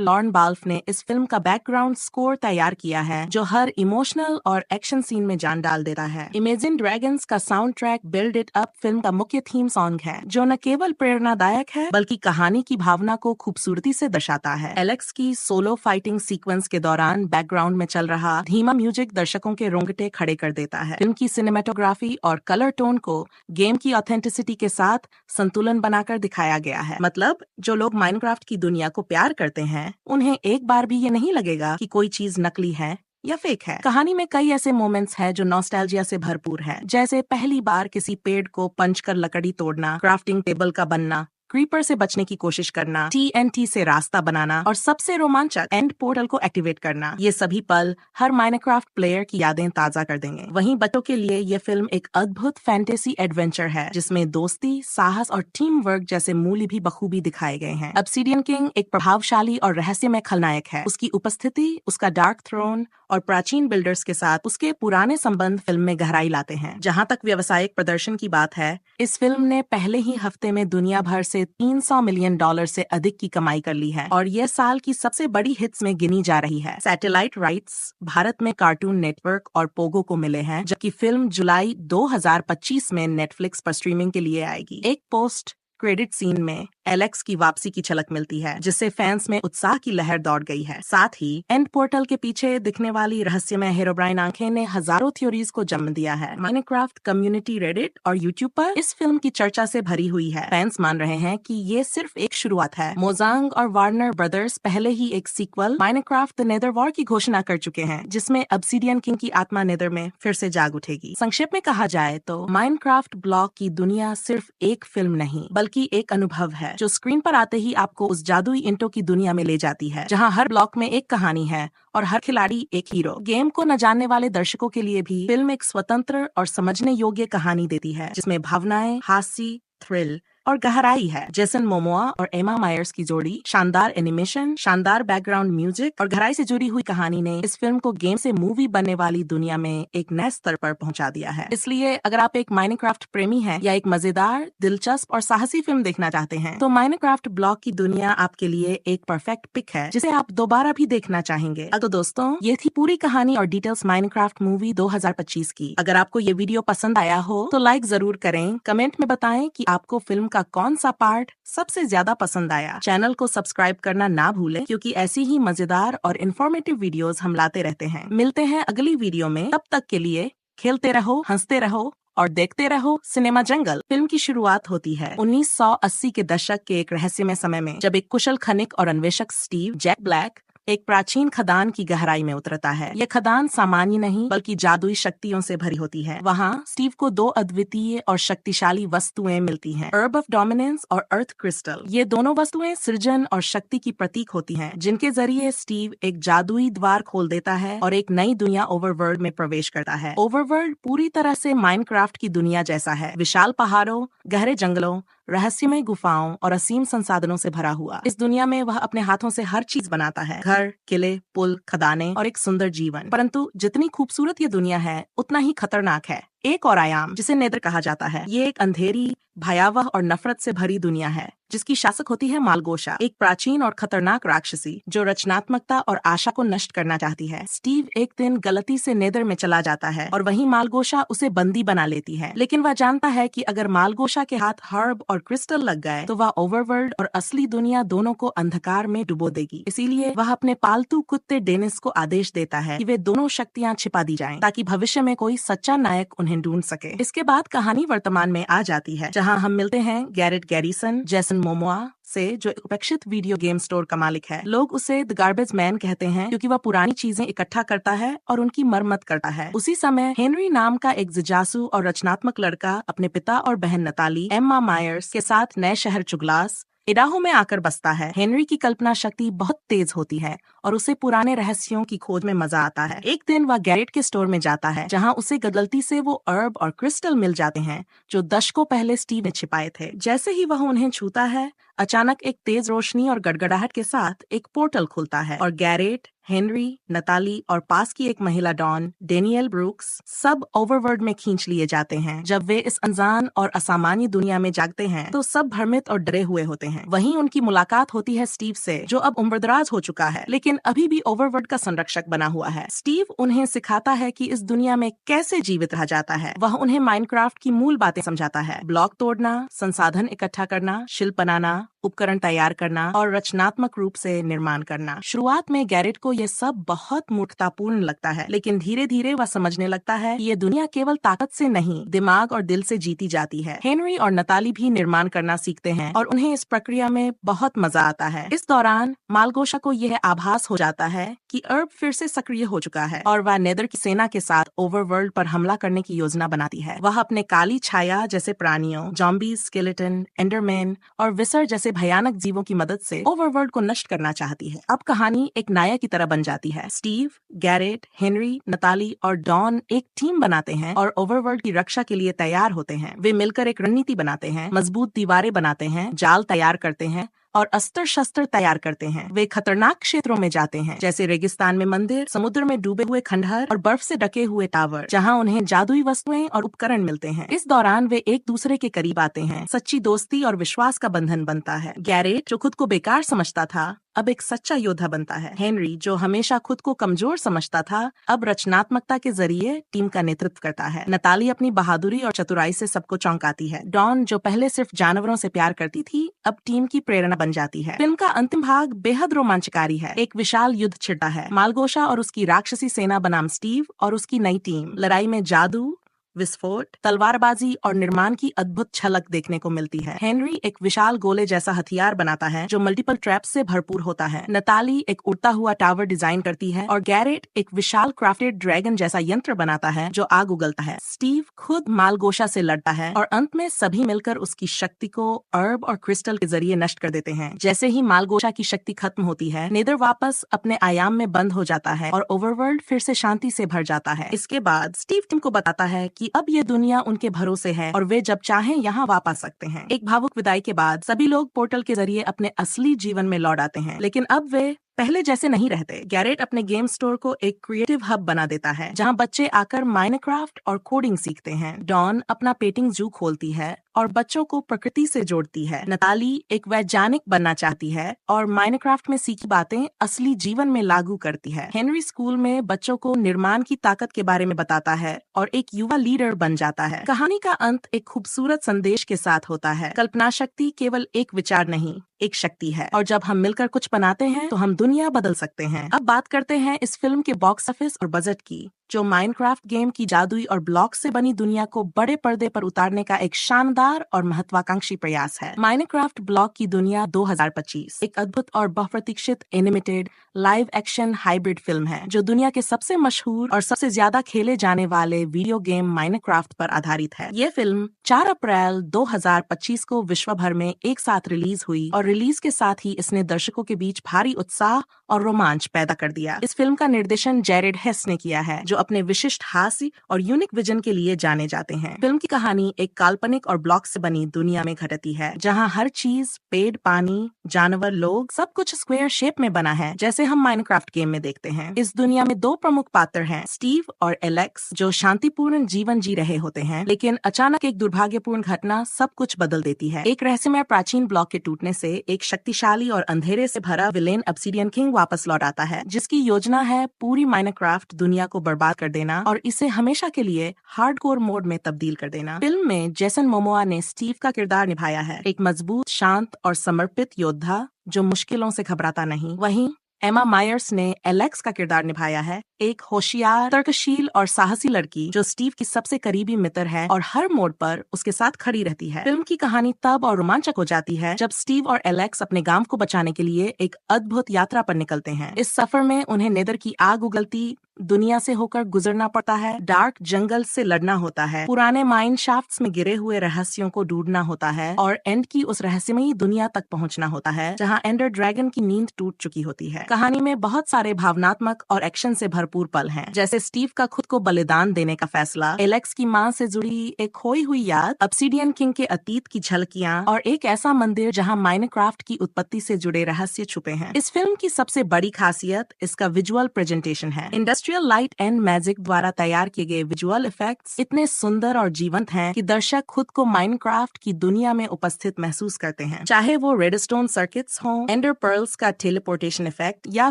B: लॉर्न बाल्फ ने इस फिल्म का बैकग्राउंड स्कोर तैयार किया है, जो हर इमोशनल और एक्शन सीन में जान डाल देता है। इमेजिन ड्रैगन्स का sound track build it up film का मुख्य थीम सॉन्ग है, जो न केवल प्रेरणादायक है बल्कि कहानी की भावना को खूबसूरती से दर्शाता है। एलेक्स की सोलो फाइटिंग सीक्वेंस के दौरान बैकग्राउंड में चल रहा धीमा म्यूजिक दर्शकों के रोंगटे खड़े कर देता है। फिल्म की सिनेमेटोग्राफी और कलर टोन को गेम की ऑथेंटिसिटी के साथ संतुलन बनाकर दिखाया गया है। मतलब जो लोग माइनक्राफ्ट की दुनिया को प्यार करते हैं, उन्हें एक बार भी ये नहीं लगेगा कि कोई चीज नकली है या फेक है। कहानी में कई ऐसे मोमेंट्स हैं जो नॉस्टैल्जिया से भरपूर है, जैसे पहली बार किसी पेड़ को पंच कर लकड़ी तोड़ना, क्राफ्टिंग टेबल का बनना, क्रीपर से बचने की कोशिश करना, TNT से रास्ता बनाना और सबसे रोमांचक एंड पोर्टल को एक्टिवेट करना। ये सभी पल हर माइनक्राफ्ट प्लेयर की यादें ताजा कर देंगे। वहीं बच्चों के लिए ये फिल्म एक अद्भुत फैंटेसी एडवेंचर है, जिसमें दोस्ती, साहस और टीम वर्क जैसे मूल्य भी बखूबी दिखाए गए हैं। ऑब्सिडियन किंग एक प्रभावशाली और रहस्यमय खलनायक है। उसकी उपस्थिति, उसका डार्क थ्रोन और प्राचीन बिल्डर्स के साथ उसके पुराने संबंध फिल्म में गहराई लाते हैं। जहां तक व्यावसायिक प्रदर्शन की बात है, इस फिल्म ने पहले ही हफ्ते में दुनिया भर से $300 मिलियन से अधिक की कमाई कर ली है और यह साल की सबसे बड़ी हिट्स में गिनी जा रही है। सैटेलाइट राइट्स भारत में कार्टून नेटवर्क और पोगो को मिले हैं, जबकि फिल्म जुलाई 2025 में नेटफ्लिक्स पर स्ट्रीमिंग के लिए आएगी। एक पोस्ट क्रेडिट सीन में एलेक्स की वापसी की झलक मिलती है, जिससे फैंस में उत्साह की लहर दौड़ गई है। साथ ही एंड पोर्टल के पीछे दिखने वाली रहस्यमय हेरोब्राइन आंखें ने हजारों थ्योरीज को जन्म दिया है। माइनक्राफ्ट कम्युनिटी रेडिट और यूट्यूब पर इस फिल्म की चर्चा से भरी हुई है। फैंस मान रहे हैं कि ये सिर्फ एक शुरुआत है। मोजांग और वार्नर ब्रदर्स पहले ही एक sequel Minecraft the Nether War की घोषणा कर चुके हैं, जिसमें ऑब्सिडियन किंग की आत्मा नेदर में फिर से जाग उठेगी। संक्षेप में कहा जाए तो माइनक्राफ्ट ब्लॉक की दुनिया सिर्फ एक फिल्म नहीं बल्कि एक अनुभव है, जो स्क्रीन पर आते ही आपको उस जादुई इंटो की दुनिया में ले जाती है, जहां हर ब्लॉक में एक कहानी है और हर खिलाड़ी एक हीरो। गेम को न जानने वाले दर्शकों के लिए भी फिल्म एक स्वतंत्र और समझने योग्य कहानी देती है, जिसमें भावनाएं, हास्य, थ्रिल और गहराई है। जेसन मोमोआ और एमा मायर्स की जोड़ी, शानदार एनिमेशन, शानदार बैकग्राउंड म्यूजिक और गहराई से जुड़ी हुई कहानी ने इस फिल्म को गेम से मूवी बनने वाली दुनिया में एक नए स्तर पर पहुंचा दिया है। इसलिए अगर आप एक माइनक्राफ्ट प्रेमी हैं या एक मजेदार, दिलचस्प और साहसी फिल्म देखना चाहते हैं, तो माइनक्राफ्ट ब्लॉक की दुनिया आपके लिए एक परफेक्ट पिक है, जिसे आप दोबारा भी देखना चाहेंगे। तो दोस्तों, ये थी पूरी कहानी और डिटेल्स माइनक्राफ्ट मूवी 2025 की। अगर आपको ये वीडियो पसंद आया हो तो लाइक जरूर करें, कमेंट में बताएं कि आपको फिल्म का कौन सा पार्ट सबसे ज्यादा पसंद आया। चैनल को सब्सक्राइब करना ना भूलें, क्योंकि ऐसी ही मजेदार और इन्फॉर्मेटिव वीडियोस हम लाते रहते हैं। मिलते हैं अगली वीडियो में, तब तक के लिए खेलते रहो, हंसते रहो और देखते रहो सिनेमा जंगल। फिल्म की शुरुआत होती है 1980 के दशक के एक रहस्यमय समय में, जब एक कुशल खनिक और अन्वेषक स्टीव जैक ब्लैक एक प्राचीन खदान की गहराई में उतरता है। यह खदान सामान्य नहीं बल्कि जादुई शक्तियों से भरी होती है। वहाँ स्टीव को दो अद्वितीय और शक्तिशाली वस्तुएं मिलती हैं, अर्ब ऑफ डोमिनेंस और अर्थ क्रिस्टल। ये दोनों वस्तुएं सृजन और शक्ति की प्रतीक होती हैं, जिनके जरिए स्टीव एक जादुई द्वार खोल देता है और एक नई दुनिया ओवरवर्ल्ड में प्रवेश करता है। ओवरवर्ल्ड पूरी तरह से माइनक्राफ्ट की दुनिया जैसा है, विशाल पहाड़ों, गहरे जंगलों, रहस्यमय गुफाओं और असीम संसाधनों से भरा हुआ। इस दुनिया में वह अपने हाथों से हर चीज बनाता है, घर, किले, पुल, खदानें और एक सुंदर जीवन। परंतु जितनी खूबसूरत ये दुनिया है, उतना ही खतरनाक है। एक और आयाम, जिसे नेदर कहा जाता है, ये एक अंधेरी, भयावह और नफरत से भरी दुनिया है, जिसकी शासक होती है मालगोशा, एक प्राचीन और खतरनाक राक्षसी जो रचनात्मकता और आशा को नष्ट करना चाहती है। स्टीव एक दिन गलती से नेदर में चला जाता है और वहीं मालगोशा उसे बंदी बना लेती है, लेकिन वह जानता है कि अगर मालगोशा के हाथ हर्ब और क्रिस्टल लग गए तो वह ओवरवर्ल्ड और असली दुनिया दोनों को अंधकार में डुबो देगी। इसीलिए वह अपने पालतू कुत्ते डेनिस को आदेश देता है कि वे दोनों शक्तियां छिपा दी जाएं, ताकि भविष्य में कोई सच्चा नायक उन्हें ढूंढ सके। इसके बाद कहानी वर्तमान में आ जाती है, जहां हम मिलते हैं गैरेट गैरिसन, जैसन मोमोआ से, जो एक उपेक्षित वीडियो गेम स्टोर का मालिक है। लोग उसे द गार्बेज मैन कहते हैं, क्योंकि वह पुरानी चीजें इकट्ठा करता है और उनकी मरम्मत करता है। उसी समय हेनरी नाम का एक जिज्ञासु और रचनात्मक लड़का अपने पिता और बहन नताली, एम्मा मायर्स के साथ नए शहर चुगलास, इडाहो में आकर बसता है। हेनरी की कल्पना शक्ति बहुत तेज होती है और उसे पुराने रहस्यों की खोज में मजा आता है। एक दिन वह गैरेट के स्टोर में जाता है, जहां उसे गलती से वो अर्ब और क्रिस्टल मिल जाते हैं जो दशकों पहले स्टीव ने छिपाए थे। जैसे ही वह उन्हें छूता है, अचानक एक तेज रोशनी और गड़गड़ाहट के साथ एक पोर्टल खुलता है और गैरेट, हेनरी, नताली और पास की एक महिला डॉन, डेनियल ब्रूक्स, सब ओवरवर्ल्ड में खींच लिए जाते हैं। जब वे इस अनजान और असामान्य दुनिया में जागते हैं, तो सब भ्रमित और डरे हुए होते हैं। वहीं उनकी मुलाकात होती है स्टीव से, जो अब उम्रदराज हो चुका है, लेकिन अभी भी ओवरवर्ल्ड का संरक्षक बना हुआ है। स्टीव उन्हें सिखाता है कि इस दुनिया में कैसे जीवित रहा जाता है। वह उन्हें माइनक्राफ्ट की मूल बातें समझाता है, ब्लॉक तोड़ना, संसाधन इकट्ठा करना, शिल्प बनाना, उपकरण तैयार करना और रचनात्मक रूप से निर्माण करना। शुरुआत में गैरेट को यह सब बहुत मूर्खतापूर्ण लगता है, लेकिन धीरे धीरे वह समझने लगता है कि ये दुनिया केवल ताकत से नहीं, दिमाग और दिल से जीती जाती है। हेनरी और नताली भी निर्माण करना सीखते हैं और उन्हें इस प्रक्रिया में बहुत मजा आता है। इस दौरान मालगोशा को यह आभास हो जाता है कि अर्ब फिर से सक्रिय हो चुका है और वह नेदर की सेना के साथ ओवरवर्ल्ड पर हमला करने की योजना बनाती है। वह अपने काली छाया जैसे प्राणियों, जॉम्बीज, स्केलेटन, एंडरमैन और विसर जैसे भयानक जीवों की मदद से ओवरवर्ल्ड को नष्ट करना चाहती है। अब कहानी एक नायक की तरह बन जाती है। स्टीव, गैरेट, हेनरी, नताली और डॉन एक टीम बनाते हैं और ओवरवर्ल्ड की रक्षा के लिए तैयार होते हैं। वे मिलकर एक रणनीति बनाते हैं, मजबूत दीवारें बनाते हैं, जाल तैयार करते हैं और अस्त्र शस्त्र तैयार करते हैं। वे खतरनाक क्षेत्रों में जाते हैं, जैसे रेगिस्तान में मंदिर, समुद्र में डूबे हुए खंडहर और बर्फ से ढके हुए टावर, जहां उन्हें जादुई वस्तुएं और उपकरण मिलते हैं। इस दौरान वे एक दूसरे के करीब आते हैं, सच्ची दोस्ती और विश्वास का बंधन बनता है। गैरेट, जो खुद को बेकार समझता था, अब एक सच्चा योद्धा बनता है। हेनरी, जो हमेशा खुद को कमजोर समझता था, अब रचनात्मकता के जरिए टीम का नेतृत्व करता है। नताली अपनी बहादुरी और चतुराई से सबको चौंकाती है। डॉन, जो पहले सिर्फ जानवरों से प्यार करती थी, अब टीम की प्रेरणा बन जाती है। फिल्म का अंतिम भाग बेहद रोमांचकारी है। एक विशाल युद्ध छिड़ता है। मालगोशा और उसकी राक्षसी सेना बनाम स्टीव और उसकी नई टीम। लड़ाई में जादू, विस्फोट, तलवारबाजी और निर्माण की अद्भुत झलक देखने को मिलती है। हेनरी एक विशाल गोले जैसा हथियार बनाता है जो मल्टीपल ट्रैप्स से भरपूर होता है। नताली एक उड़ता हुआ टावर डिजाइन करती है और गैरेट एक विशाल क्राफ्टेड ड्रैगन जैसा यंत्र बनाता है जो आग उगलता है। स्टीव खुद मालगोशा से लड़ता है और अंत में सभी मिलकर उसकी शक्ति को अर्ब और क्रिस्टल के जरिए नष्ट कर देते हैं। जैसे ही मालगोशा की शक्ति खत्म होती है, नेदर वापस अपने आयाम में बंद हो जाता है और ओवरवर्ल्ड फिर से शांति से भर जाता है। इसके बाद स्टीव टीम को बताता है कि अब ये दुनिया उनके भरोसे है और वे जब चाहें यहाँ वापस आ सकते हैं। एक भावुक विदाई के बाद सभी लोग पोर्टल के जरिए अपने असली जीवन में लौट आते हैं, लेकिन अब वे पहले जैसे नहीं रहते। गैरेट अपने गेम स्टोर को एक क्रिएटिव हब बना देता है जहां बच्चे आकर माइनक्राफ्ट और कोडिंग सीखते हैं। डॉन अपना पेंटिंग जू खोलती है और बच्चों को प्रकृति से जोड़ती है। नताली एक वैज्ञानिक बनना चाहती है और माइनक्राफ्ट में सीखी बातें असली जीवन में लागू करती है। हेनरी स्कूल में बच्चों को निर्माण की ताकत के बारे में बताता है और एक युवा लीडर बन जाता है। कहानी का अंत एक खूबसूरत संदेश के साथ होता है। कल्पना शक्ति केवल एक विचार नहीं, एक शक्ति है और जब हम मिलकर कुछ बनाते हैं तो हम दुनिया बदल सकते हैं। अब बात करते हैं इस फिल्म के बॉक्स ऑफिस और बजट की, जो माइनक्राफ्ट गेम की जादुई और ब्लॉक से बनी दुनिया को बड़े पर्दे पर उतारने का एक शानदार और महत्वाकांक्षी प्रयास है। माइनक्राफ्ट ब्लॉक की दुनिया 2025 एक अद्भुत और बहुप्रतीक्षित animated live action hybrid film है जो दुनिया के सबसे मशहूर और सबसे ज्यादा खेले जाने वाले वीडियो गेम माइनक्राफ्ट पर आधारित है। ये फिल्म 4 अप्रैल 2025 को विश्व भर में एक साथ रिलीज हुई और रिलीज के साथ ही इसने दर्शकों के बीच भारी उत्साह और रोमांच पैदा कर दिया। इस फिल्म का निर्देशन जेरेड हेस ने किया है, जो अपने विशिष्ट हास्य और यूनिक विजन के लिए जाने जाते हैं। फिल्म की कहानी एक काल्पनिक और ब्लॉक से बनी दुनिया में घटती है, जहां हर चीज, पेड़, पानी, जानवर, लोग, सब कुछ स्क्वायर शेप में बना है, जैसे हम माइनक्राफ्ट गेम में देखते हैं। इस दुनिया में 2 प्रमुख पात्र हैं, स्टीव और एलेक्स, जो शांतिपूर्ण जीवन जी रहे होते हैं, लेकिन अचानक एक दुर्भाग्यपूर्ण घटना सब कुछ बदल देती है। एक रहस्यमय प्राचीन ब्लॉक के टूटने से एक शक्तिशाली और अंधेरे से भरा विलेन ऑब्सिडियन किंग वापस लौट आता है, जिसकी योजना है पूरी माइनक्राफ्ट दुनिया को बर्बाद कर देना और इसे हमेशा के लिए हार्डकोर मोड में तब्दील कर देना। फिल्म में जेसन मोमोआ ने स्टीव का किरदार निभाया है, एक मजबूत, शांत और समर्पित योद्धा जो मुश्किलों से घबराता नहीं। वहीं एमा मायर्स ने एलेक्स का किरदार निभाया है, एक होशियार, तर्कशील और साहसी लड़की जो स्टीव की सबसे करीबी मित्र है और हर मोड़ पर उसके साथ खड़ी रहती है। फिल्म की कहानी तब और रोमांचक हो जाती है जब स्टीव और एलेक्स अपने गांव को बचाने के लिए एक अद्भुत यात्रा पर निकलते हैं। इस सफर में उन्हें नेदर की आग उगलती दुनिया से होकर गुजरना पड़ता है, डार्क जंगल से लड़ना होता है, पुराने माइन शाफ्ट्स में गिरे हुए रहस्यों को ढूंढना होता है और एंड की उस रहस्यमयी दुनिया तक पहुंचना होता है जहां एंडर ड्रैगन की नींद टूट चुकी होती है। कहानी में बहुत सारे भावनात्मक और एक्शन से भरपूर पल हैं, जैसे स्टीव का खुद को बलिदान देने का फैसला, एलेक्स की मां से जुड़ी एक खोई हुई याद, ऑब्सिडियन किंग के अतीत की झलकियां और एक ऐसा मंदिर जहां माइनक्राफ्ट की उत्पत्ति से जुड़े रहस्य छुपे हैं। इस फिल्म की सबसे बड़ी खासियत इसका विजुअल प्रेजेंटेशन है। इंडस्ट्रियल लाइट एंड मैजिक द्वारा तैयार किए गए विजुअल इफेक्ट्स इतने सुंदर और जीवंत हैं कि दर्शक खुद को माइनक्राफ्ट की दुनिया में उपस्थित महसूस करते हैं, चाहे वो रेडस्टोन सर्किट्स हों, एंडर पर्ल्स का टेलीपोर्टेशन इफेक्ट या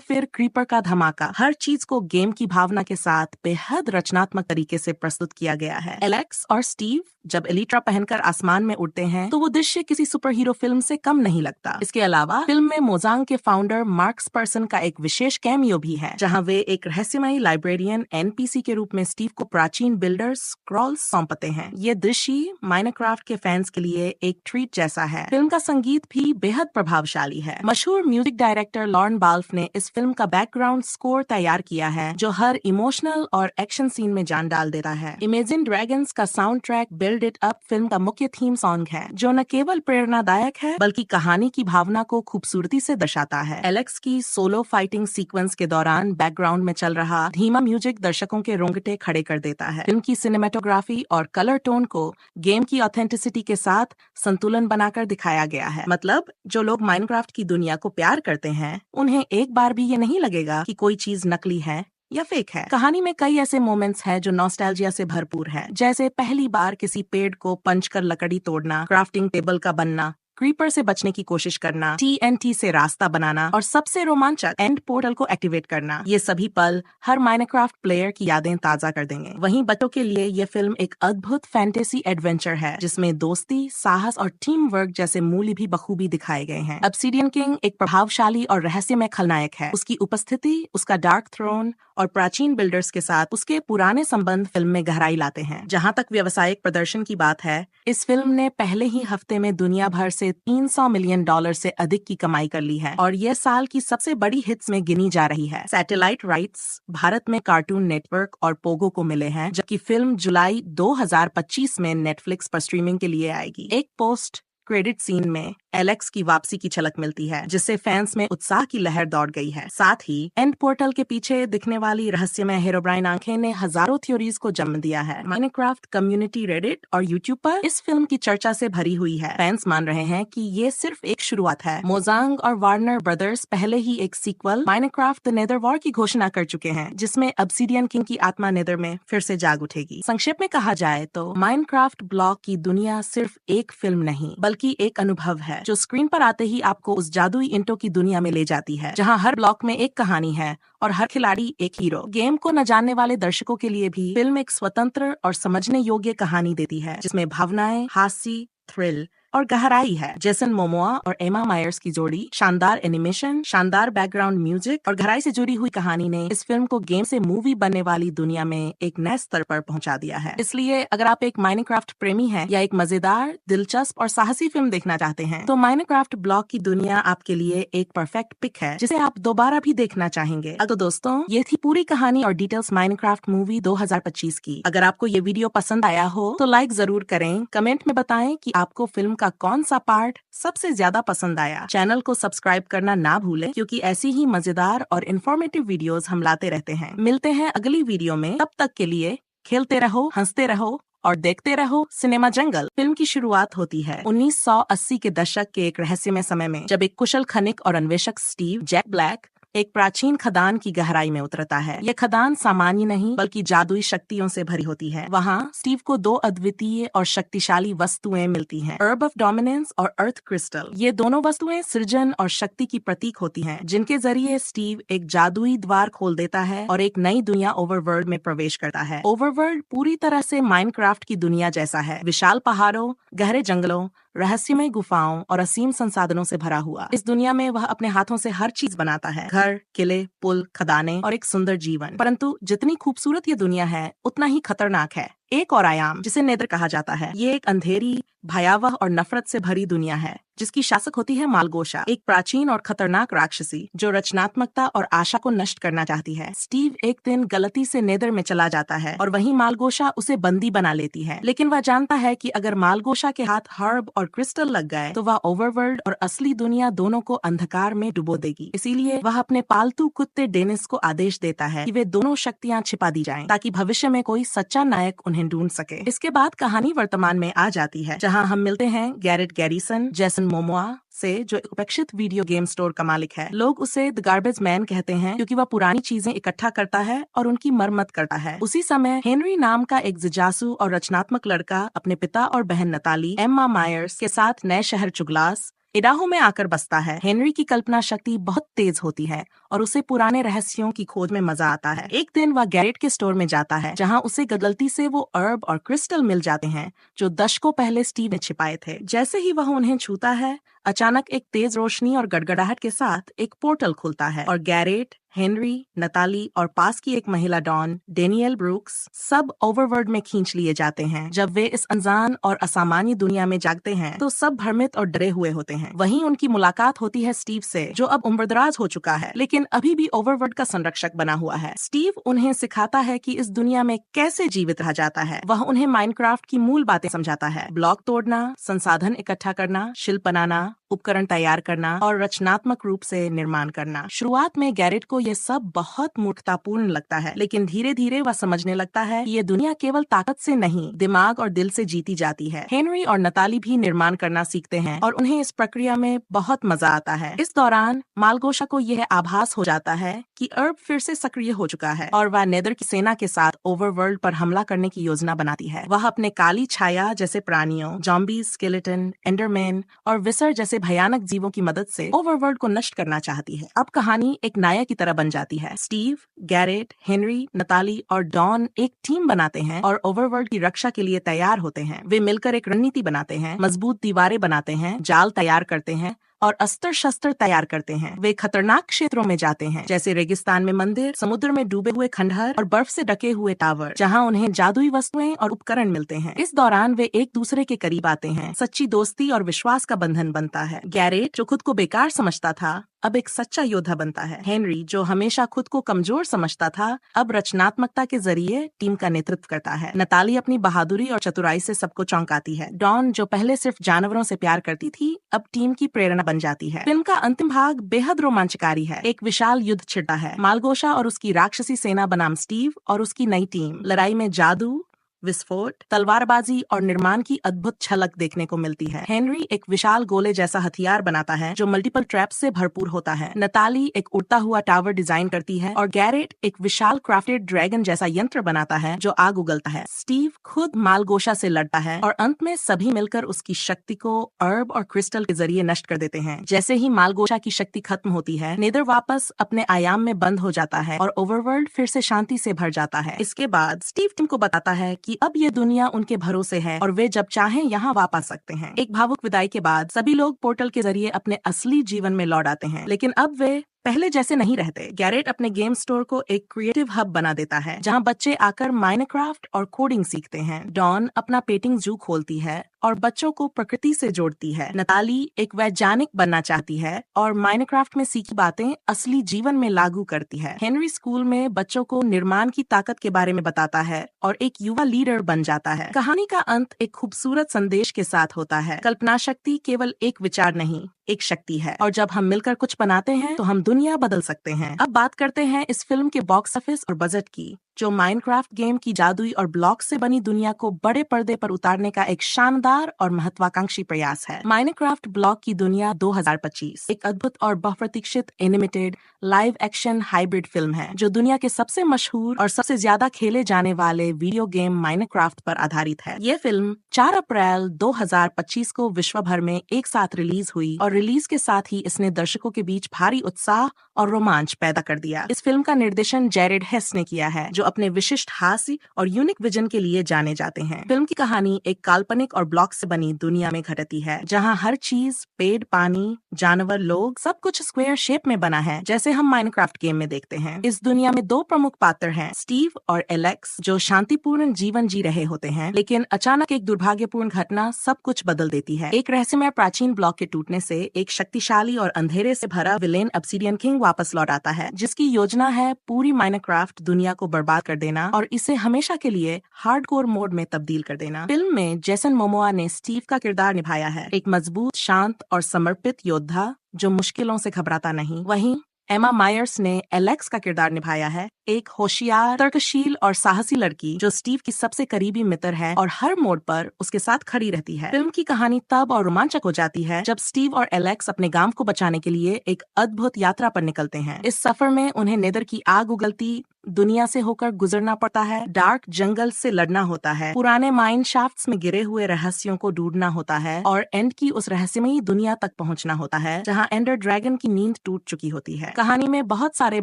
B: फिर क्रीपर का धमाका। हर चीज को गेम की भावना के साथ बेहद रचनात्मक तरीके से प्रस्तुत किया गया है। एलेक्स और स्टीव जब एलिट्रा पहनकर आसमान में उड़ते हैं तो वो दृश्य किसी सुपर हीरो फिल्म से कम नहीं लगता। इसके अलावा फिल्म में मोजांग के फाउंडर मार्क्स पर्सन का एक विशेष कैमियो भी है, जहां वे एक रहस्यमयी लाइब्रेरियन एनपीसी के रूप में स्टीव को प्राचीन बिल्डर स्क्रॉल्स सौंपते हैं। ये दृश्य माइनक्राफ्ट के फैंस के लिए एक ट्रीट जैसा है। फिल्म का संगीत भी बेहद प्रभावशाली है। मशहूर म्यूजिक डायरेक्टर लॉर्न बाल्फ ने इस फिल्म का बैकग्राउंड स्कोर तैयार किया है, जो हर इमोशनल और एक्शन सीन में जान डाल देता है। इमेजिन ड्रैगन्स का sound track build it up film का मुख्य थीम सॉन्ग है, जो न केवल प्रेरणादायक है बल्कि कहानी की भावना को खूबसूरती से दर्शाता है। एलेक्स की सोलो फाइटिंग सीक्वेंस के दौरान बैकग्राउंड में चल रहा धीमा म्यूजिक दर्शकों के रोंगटे खड़े कर देता है। फिल्म की सिनेमेटोग्राफी और कलर टोन को गेम की ऑथेंटिसिटी के साथ संतुलन बनाकर दिखाया गया है। मतलब जो लोग माइनक्राफ्ट की दुनिया को प्यार करते हैं, उन्हें एक बार भी ये नहीं लगेगा कि कोई चीज नकली है या फेक है। कहानी में कई ऐसे मोमेंट्स हैं जो नॉस्टैल्जिया से भरपूर है, जैसे पहली बार किसी पेड़ को पंच कर लकड़ी तोड़ना, क्राफ्टिंग टेबल का बनना, क्रीपर से बचने की कोशिश करना, TNT से रास्ता बनाना और सबसे रोमांचक एंड पोर्टल को एक्टिवेट करना। ये सभी पल हर माइनक्राफ्ट प्लेयर की यादें ताजा कर देंगे। वहीं बच्चों के लिए ये फिल्म एक अद्भुत फैंटेसी एडवेंचर है, जिसमें दोस्ती, साहस और टीम वर्क जैसे मूल्य भी बखूबी दिखाए गए हैं। ऑब्सिडियन किंग एक प्रभावशाली और रहस्यमय खलनायक है। उसकी उपस्थिति, उसका डार्क थ्रोन और प्राचीन बिल्डर्स के साथ उसके पुराने संबंध फिल्म में गहराई लाते हैं। जहां तक व्यावसायिक प्रदर्शन की बात है, इस फिल्म ने पहले ही हफ्ते में दुनिया भर से $300 मिलियन से अधिक की कमाई कर ली है और यह साल की सबसे बड़ी हिट्स में गिनी जा रही है। सैटेलाइट राइट्स भारत में कार्टून नेटवर्क और पोगो को मिले हैं, जबकि फिल्म जुलाई 2025 में नेटफ्लिक्स पर स्ट्रीमिंग के लिए आएगी। एक पोस्ट क्रेडिट सीन में एलेक्स की वापसी की झलक मिलती है, जिससे फैंस में उत्साह की लहर दौड़ गई है। साथ ही एंड पोर्टल के पीछे दिखने वाली रहस्यमय हेरोब्राइन आंखें ने हजारों थ्योरीज को जन्म दिया है। माइनक्राफ्ट कम्युनिटी रेडिट और यूट्यूब पर इस फिल्म की चर्चा से भरी हुई है। फैंस मान रहे हैं कि ये सिर्फ एक शुरुआत है। मोजांग और वार्नर ब्रदर्स पहले ही एक sequel Minecraft the Nether War की घोषणा कर चुके हैं, जिसमें ऑब्सिडियन किंग की आत्मा नेदर में फिर से जाग उठेगी। संक्षेप में कहा जाए तो माइनक्राफ्ट ब्लॉक की दुनिया सिर्फ एक फिल्म नहीं बल्कि एक अनुभव है, जो स्क्रीन पर आते ही आपको उस जादुई इंटो की दुनिया में ले जाती है, जहां हर ब्लॉक में एक कहानी है और हर खिलाड़ी एक हीरो। गेम को न जानने वाले दर्शकों के लिए भी फिल्म एक स्वतंत्र और समझने योग्य कहानी देती है, जिसमें भावनाएं, हास्य, थ्रिल और गहराई है। जेसन मोमोआ और एमा मायर्स की जोड़ी, शानदार एनिमेशन, शानदार बैकग्राउंड म्यूजिक और गहराई से जुड़ी हुई कहानी ने इस फिल्म को गेम से मूवी बनने वाली दुनिया में एक नए स्तर पर पहुंचा दिया है। इसलिए अगर आप एक माइनक्राफ्ट प्रेमी हैं या एक मजेदार, दिलचस्प और साहसी फिल्म देखना चाहते हैं, तो माइनक्राफ्ट ब्लॉक की दुनिया आपके लिए एक परफेक्ट पिक है, जिसे आप दोबारा भी देखना चाहेंगे। तो दोस्तों, ये थी पूरी कहानी और डिटेल्स माइनक्राफ्ट मूवी 2025 की। अगर आपको ये वीडियो पसंद आया हो तो लाइक जरूर करें, कमेंट में बताएं कि आपको फिल्म का कौन सा पार्ट सबसे ज्यादा पसंद आया। चैनल को सब्सक्राइब करना ना भूलें, क्योंकि ऐसी ही मजेदार और इन्फॉर्मेटिव वीडियोस हम लाते रहते हैं। मिलते हैं अगली वीडियो में, तब तक के लिए खेलते रहो, हंसते रहो और देखते रहो सिनेमा जंगल। फिल्म की शुरुआत होती है 1980 के दशक के एक रहस्यमय समय में, जब एक कुशल खनिक और अन्वेषक स्टीव जैक ब्लैक एक प्राचीन खदान की गहराई में उतरता है। यह खदान सामान्य नहीं बल्कि जादुई शक्तियों से भरी होती है। वहाँ स्टीव को दो अद्वितीय और शक्तिशाली वस्तुएं मिलती हैं, अर्ब ऑफ डोमिनेंस और अर्थ क्रिस्टल। ये दोनों वस्तुएं सृजन और शक्ति की प्रतीक होती हैं, जिनके जरिए स्टीव एक जादुई द्वार खोल देता है और एक नई दुनिया ओवरवर्ल्ड में प्रवेश करता है। ओवरवर्ल्ड पूरी तरह से माइनक्राफ्ट की दुनिया जैसा है, विशाल पहाड़ों, गहरे जंगलों, रहस्यमय गुफाओं और असीम संसाधनों से भरा हुआ। इस दुनिया में वह अपने हाथों से हर चीज बनाता है, घर, किले, पुल, खदानें और एक सुंदर जीवन। परंतु जितनी खूबसूरत ये दुनिया है, उतना ही खतरनाक है। एक और आयाम, जिसे नेदर कहा जाता है, ये एक अंधेरी, भयावह और नफरत से भरी दुनिया है, जिसकी शासक होती है मालगोशा, एक प्राचीन और खतरनाक राक्षसी जो रचनात्मकता और आशा को नष्ट करना चाहती है। स्टीव एक दिन गलती से नेदर में चला जाता है और वहीं मालगोशा उसे बंदी बना लेती है, लेकिन वह जानता है कि अगर मालगोशा के हाथ हर्ब और क्रिस्टल लग गए तो वह ओवरवर्ल्ड और असली दुनिया दोनों को अंधकार में डुबो देगी। इसीलिए वह अपने पालतू कुत्ते डेनिस को आदेश देता है कि वे दोनों शक्तियां छिपा दी जाएं, ताकि भविष्य में कोई सच्चा नायक उन्हें ढूंढ सके। इसके बाद कहानी वर्तमान में आ जाती है, जहां हम मिलते हैं गैरेट गैरिसन, जेसन मोमोआ से, जो एक उपेक्षित वीडियो गेम स्टोर का मालिक है। लोग उसे द गार्बेज मैन कहते हैं, क्योंकि वह पुरानी चीजें इकट्ठा करता है और उनकी मरम्मत करता है। उसी समय हेनरी नाम का एक जिज्ञासु और रचनात्मक लड़का अपने पिता और बहन नताली, एम्मा मायर्स के साथ नए शहर चुगलास, इडाहो में आकर बसता है। हेनरी की कल्पना शक्ति बहुत तेज होती है और उसे पुराने रहस्यों की खोज में मजा आता है। एक दिन वह गैरेट के स्टोर में जाता है, जहां उसे गलती से वो अर्ब और क्रिस्टल मिल जाते हैं, जो दशकों पहले स्टीव ने छिपाए थे। जैसे ही वह उन्हें छूता है, अचानक एक तेज रोशनी और गड़गड़ाहट के साथ एक पोर्टल खुलता है और गैरेट, हेनरी, नताली और पास की एक महिला डॉन, डेनियल ब्रूक्स, सब ओवरवर्ल्ड में खींच लिए जाते हैं। जब वे इस अनजान और असामान्य दुनिया में जागते हैं, तो सब भ्रमित और डरे हुए होते हैं। वहीं उनकी मुलाकात होती है स्टीव से, जो अब उम्रदराज हो चुका है, लेकिन अभी भी ओवरवर्ल्ड का संरक्षक बना हुआ है। स्टीव उन्हें सिखाता है कि इस दुनिया में कैसे जीवित रहा जाता है। वह उन्हें माइनक्राफ्ट की मूल बातें समझाता है, ब्लॉक तोड़ना, संसाधन इकट्ठा करना, शिल्प बनाना, उपकरण तैयार करना और रचनात्मक रूप से निर्माण करना। शुरुआत में गैरेट को यह सब बहुत मूर्खतापूर्ण लगता है, लेकिन धीरे धीरे वह समझने लगता है कि ये दुनिया केवल ताकत से नहीं, दिमाग और दिल से जीती जाती है। हेनरी और नताली भी निर्माण करना सीखते हैं और उन्हें इस प्रक्रिया में बहुत मजा आता है। इस दौरान मालगोशा को यह आभास हो जाता है कि अर्ब फिर से सक्रिय हो चुका है और वह नेदर की सेना के साथ ओवरवर्ल्ड पर हमला करने की योजना बनाती है। वह अपने काली छाया जैसे प्राणियों, जॉम्बीज, स्केलेटन, एंडरमैन और विसर जैसे भयानक जीवों की मदद से ओवरवर्ल्ड को नष्ट करना चाहती है। अब कहानी एक नायक की तरह बन जाती है। स्टीव, गैरेट, हेनरी, नताली और डॉन एक टीम बनाते हैं और ओवरवर्ल्ड की रक्षा के लिए तैयार होते हैं। वे मिलकर एक रणनीति बनाते हैं, मजबूत दीवारें बनाते हैं, जाल तैयार करते हैं और अस्त्र शस्त्र तैयार करते हैं। वे खतरनाक क्षेत्रों में जाते हैं, जैसे रेगिस्तान में मंदिर, समुद्र में डूबे हुए खंडहर और बर्फ से ढके हुए टावर, जहां उन्हें जादुई वस्तुएं और उपकरण मिलते हैं। इस दौरान वे एक दूसरे के करीब आते हैं, सच्ची दोस्ती और विश्वास का बंधन बनता है। गैरेट, जो खुद को बेकार समझता था, अब एक सच्चा योद्धा बनता है। हेनरी, जो हमेशा खुद को कमजोर समझता था, अब रचनात्मकता के जरिए टीम का नेतृत्व करता है। नताली अपनी बहादुरी और चतुराई से सबको चौंकाती है। डॉन, जो पहले सिर्फ जानवरों से प्यार करती थी, अब टीम की प्रेरणा बन जाती है। फिल्म का अंतिम भाग बेहद रोमांचकारी है। एक विशाल युद्ध छिड़ता है। मालगोशा और उसकी राक्षसी सेना बनाम स्टीव और उसकी नई टीम। लड़ाई में जादू, विस्फोट, तलवारबाजी और निर्माण की अद्भुत झलक देखने को मिलती है। हेनरी एक विशाल गोले जैसा हथियार बनाता है जो मल्टीपल ट्रैप्स से भरपूर होता है। नताली एक उड़ता हुआ टावर डिजाइन करती है और गैरेट एक विशाल क्राफ्टेड ड्रैगन जैसा यंत्र बनाता है जो आग उगलता है। स्टीव खुद मालगोशा से लड़ता है और अंत में सभी मिलकर उसकी शक्ति को अर्ब और क्रिस्टल के जरिए नष्ट कर देते हैं। जैसे ही मालगोशा की शक्ति खत्म होती है, नेदर वापस अपने आयाम में बंद हो जाता है और ओवरवर्ल्ड फिर से शांति से भर जाता है। इसके बाद स्टीव टीम को बताता है कि अब ये दुनिया उनके भरोसे है और वे जब चाहें यहाँ वापस आ सकते हैं। एक भावुक विदाई के बाद सभी लोग पोर्टल के जरिए अपने असली जीवन में लौट आते हैं, लेकिन अब वे पहले जैसे नहीं रहते। गैरेट अपने गेम स्टोर को एक क्रिएटिव हब बना देता है जहां बच्चे आकर माइनक्राफ्ट और कोडिंग सीखते हैं। डॉन अपना पेंटिंग जू खोलती है और बच्चों को प्रकृति से जोड़ती है। नताली एक वैज्ञानिक बनना चाहती है और माइनक्राफ्ट में सीखी बातें असली जीवन में लागू करती है। हेनरी स्कूल में बच्चों को निर्माण की ताकत के बारे में बताता है और एक युवा लीडर बन जाता है। कहानी का अंत एक खूबसूरत संदेश के साथ होता है। कल्पना शक्ति केवल एक विचार नहीं, एक शक्ति है, और जब हम मिलकर कुछ बनाते हैं तो हम दुनिया बदल सकते हैं। अब बात करते हैं इस फिल्म के बॉक्स ऑफिस और बजट की, जो माइनक्राफ्ट गेम की जादुई और ब्लॉक से बनी दुनिया को बड़े पर्दे पर उतारने का एक शानदार और महत्वाकांक्षी प्रयास है। माइनक्राफ्ट ब्लॉक की दुनिया 2025 एक अद्भुत और बहुप्रतीक्षित animated live action hybrid film है जो दुनिया के सबसे मशहूर और सबसे ज्यादा खेले जाने वाले वीडियो गेम माइनक्राफ्ट पर आधारित है। ये फिल्म 4 अप्रैल 2025 को विश्व भर में एक साथ रिलीज हुई और रिलीज के साथ ही इसने दर्शकों के बीच भारी उत्साह और रोमांच पैदा कर दिया। इस फिल्म का निर्देशन जेरेड हेस ने किया है, जो अपने विशिष्ट हास्य और यूनिक विजन के लिए जाने जाते हैं। फिल्म की कहानी एक काल्पनिक और ब्लॉक से बनी दुनिया में घटती है, जहां हर चीज, पेड़, पानी, जानवर, लोग, सब कुछ स्क्वायर शेप में बना है, जैसे हम माइनक्राफ्ट गेम में देखते हैं। इस दुनिया में 2 प्रमुख पात्र हैं, स्टीव और एलेक्स, जो शांतिपूर्ण जीवन जी रहे होते हैं, लेकिन अचानक एक दुर्भाग्यपूर्ण घटना सब कुछ बदल देती है। एक रहस्यमय प्राचीन ब्लॉक के टूटने से एक शक्तिशाली और अंधेरे से भरा विलेन ऑब्सिडियन किंग वापस लौट आता है, जिसकी योजना है पूरी माइनक्राफ्ट दुनिया को बर्बाद कर देना और इसे हमेशा के लिए हार्डकोर मोड में तब्दील कर देना। फिल्म में जेसन मोमोआ ने स्टीव का किरदार निभाया है, एक मजबूत, शांत और समर्पित योद्धा जो मुश्किलों से घबराता नहीं। वहीं एमा मायर्स ने एलेक्स का किरदार निभाया है, एक होशियार, तर्कशील और साहसी लड़की जो स्टीव की सबसे करीबी मित्र है और हर मोड़ पर उसके साथ खड़ी रहती है। फिल्म की कहानी तब और रोमांचक हो जाती है जब स्टीव और एलेक्स अपने गांव को बचाने के लिए एक अद्भुत यात्रा पर निकलते हैं। इस सफर में उन्हें नेदर की आग उगलती दुनिया से होकर गुजरना पड़ता है, डार्क जंगल से लड़ना होता है, पुराने माइन शाफ्ट्स में गिरे हुए रहस्यों को ढूंढना होता है और एंड की उस रहस्यमयी दुनिया तक पहुंचना होता है जहां एंडर ड्रैगन की नींद टूट चुकी होती है। कहानी में बहुत सारे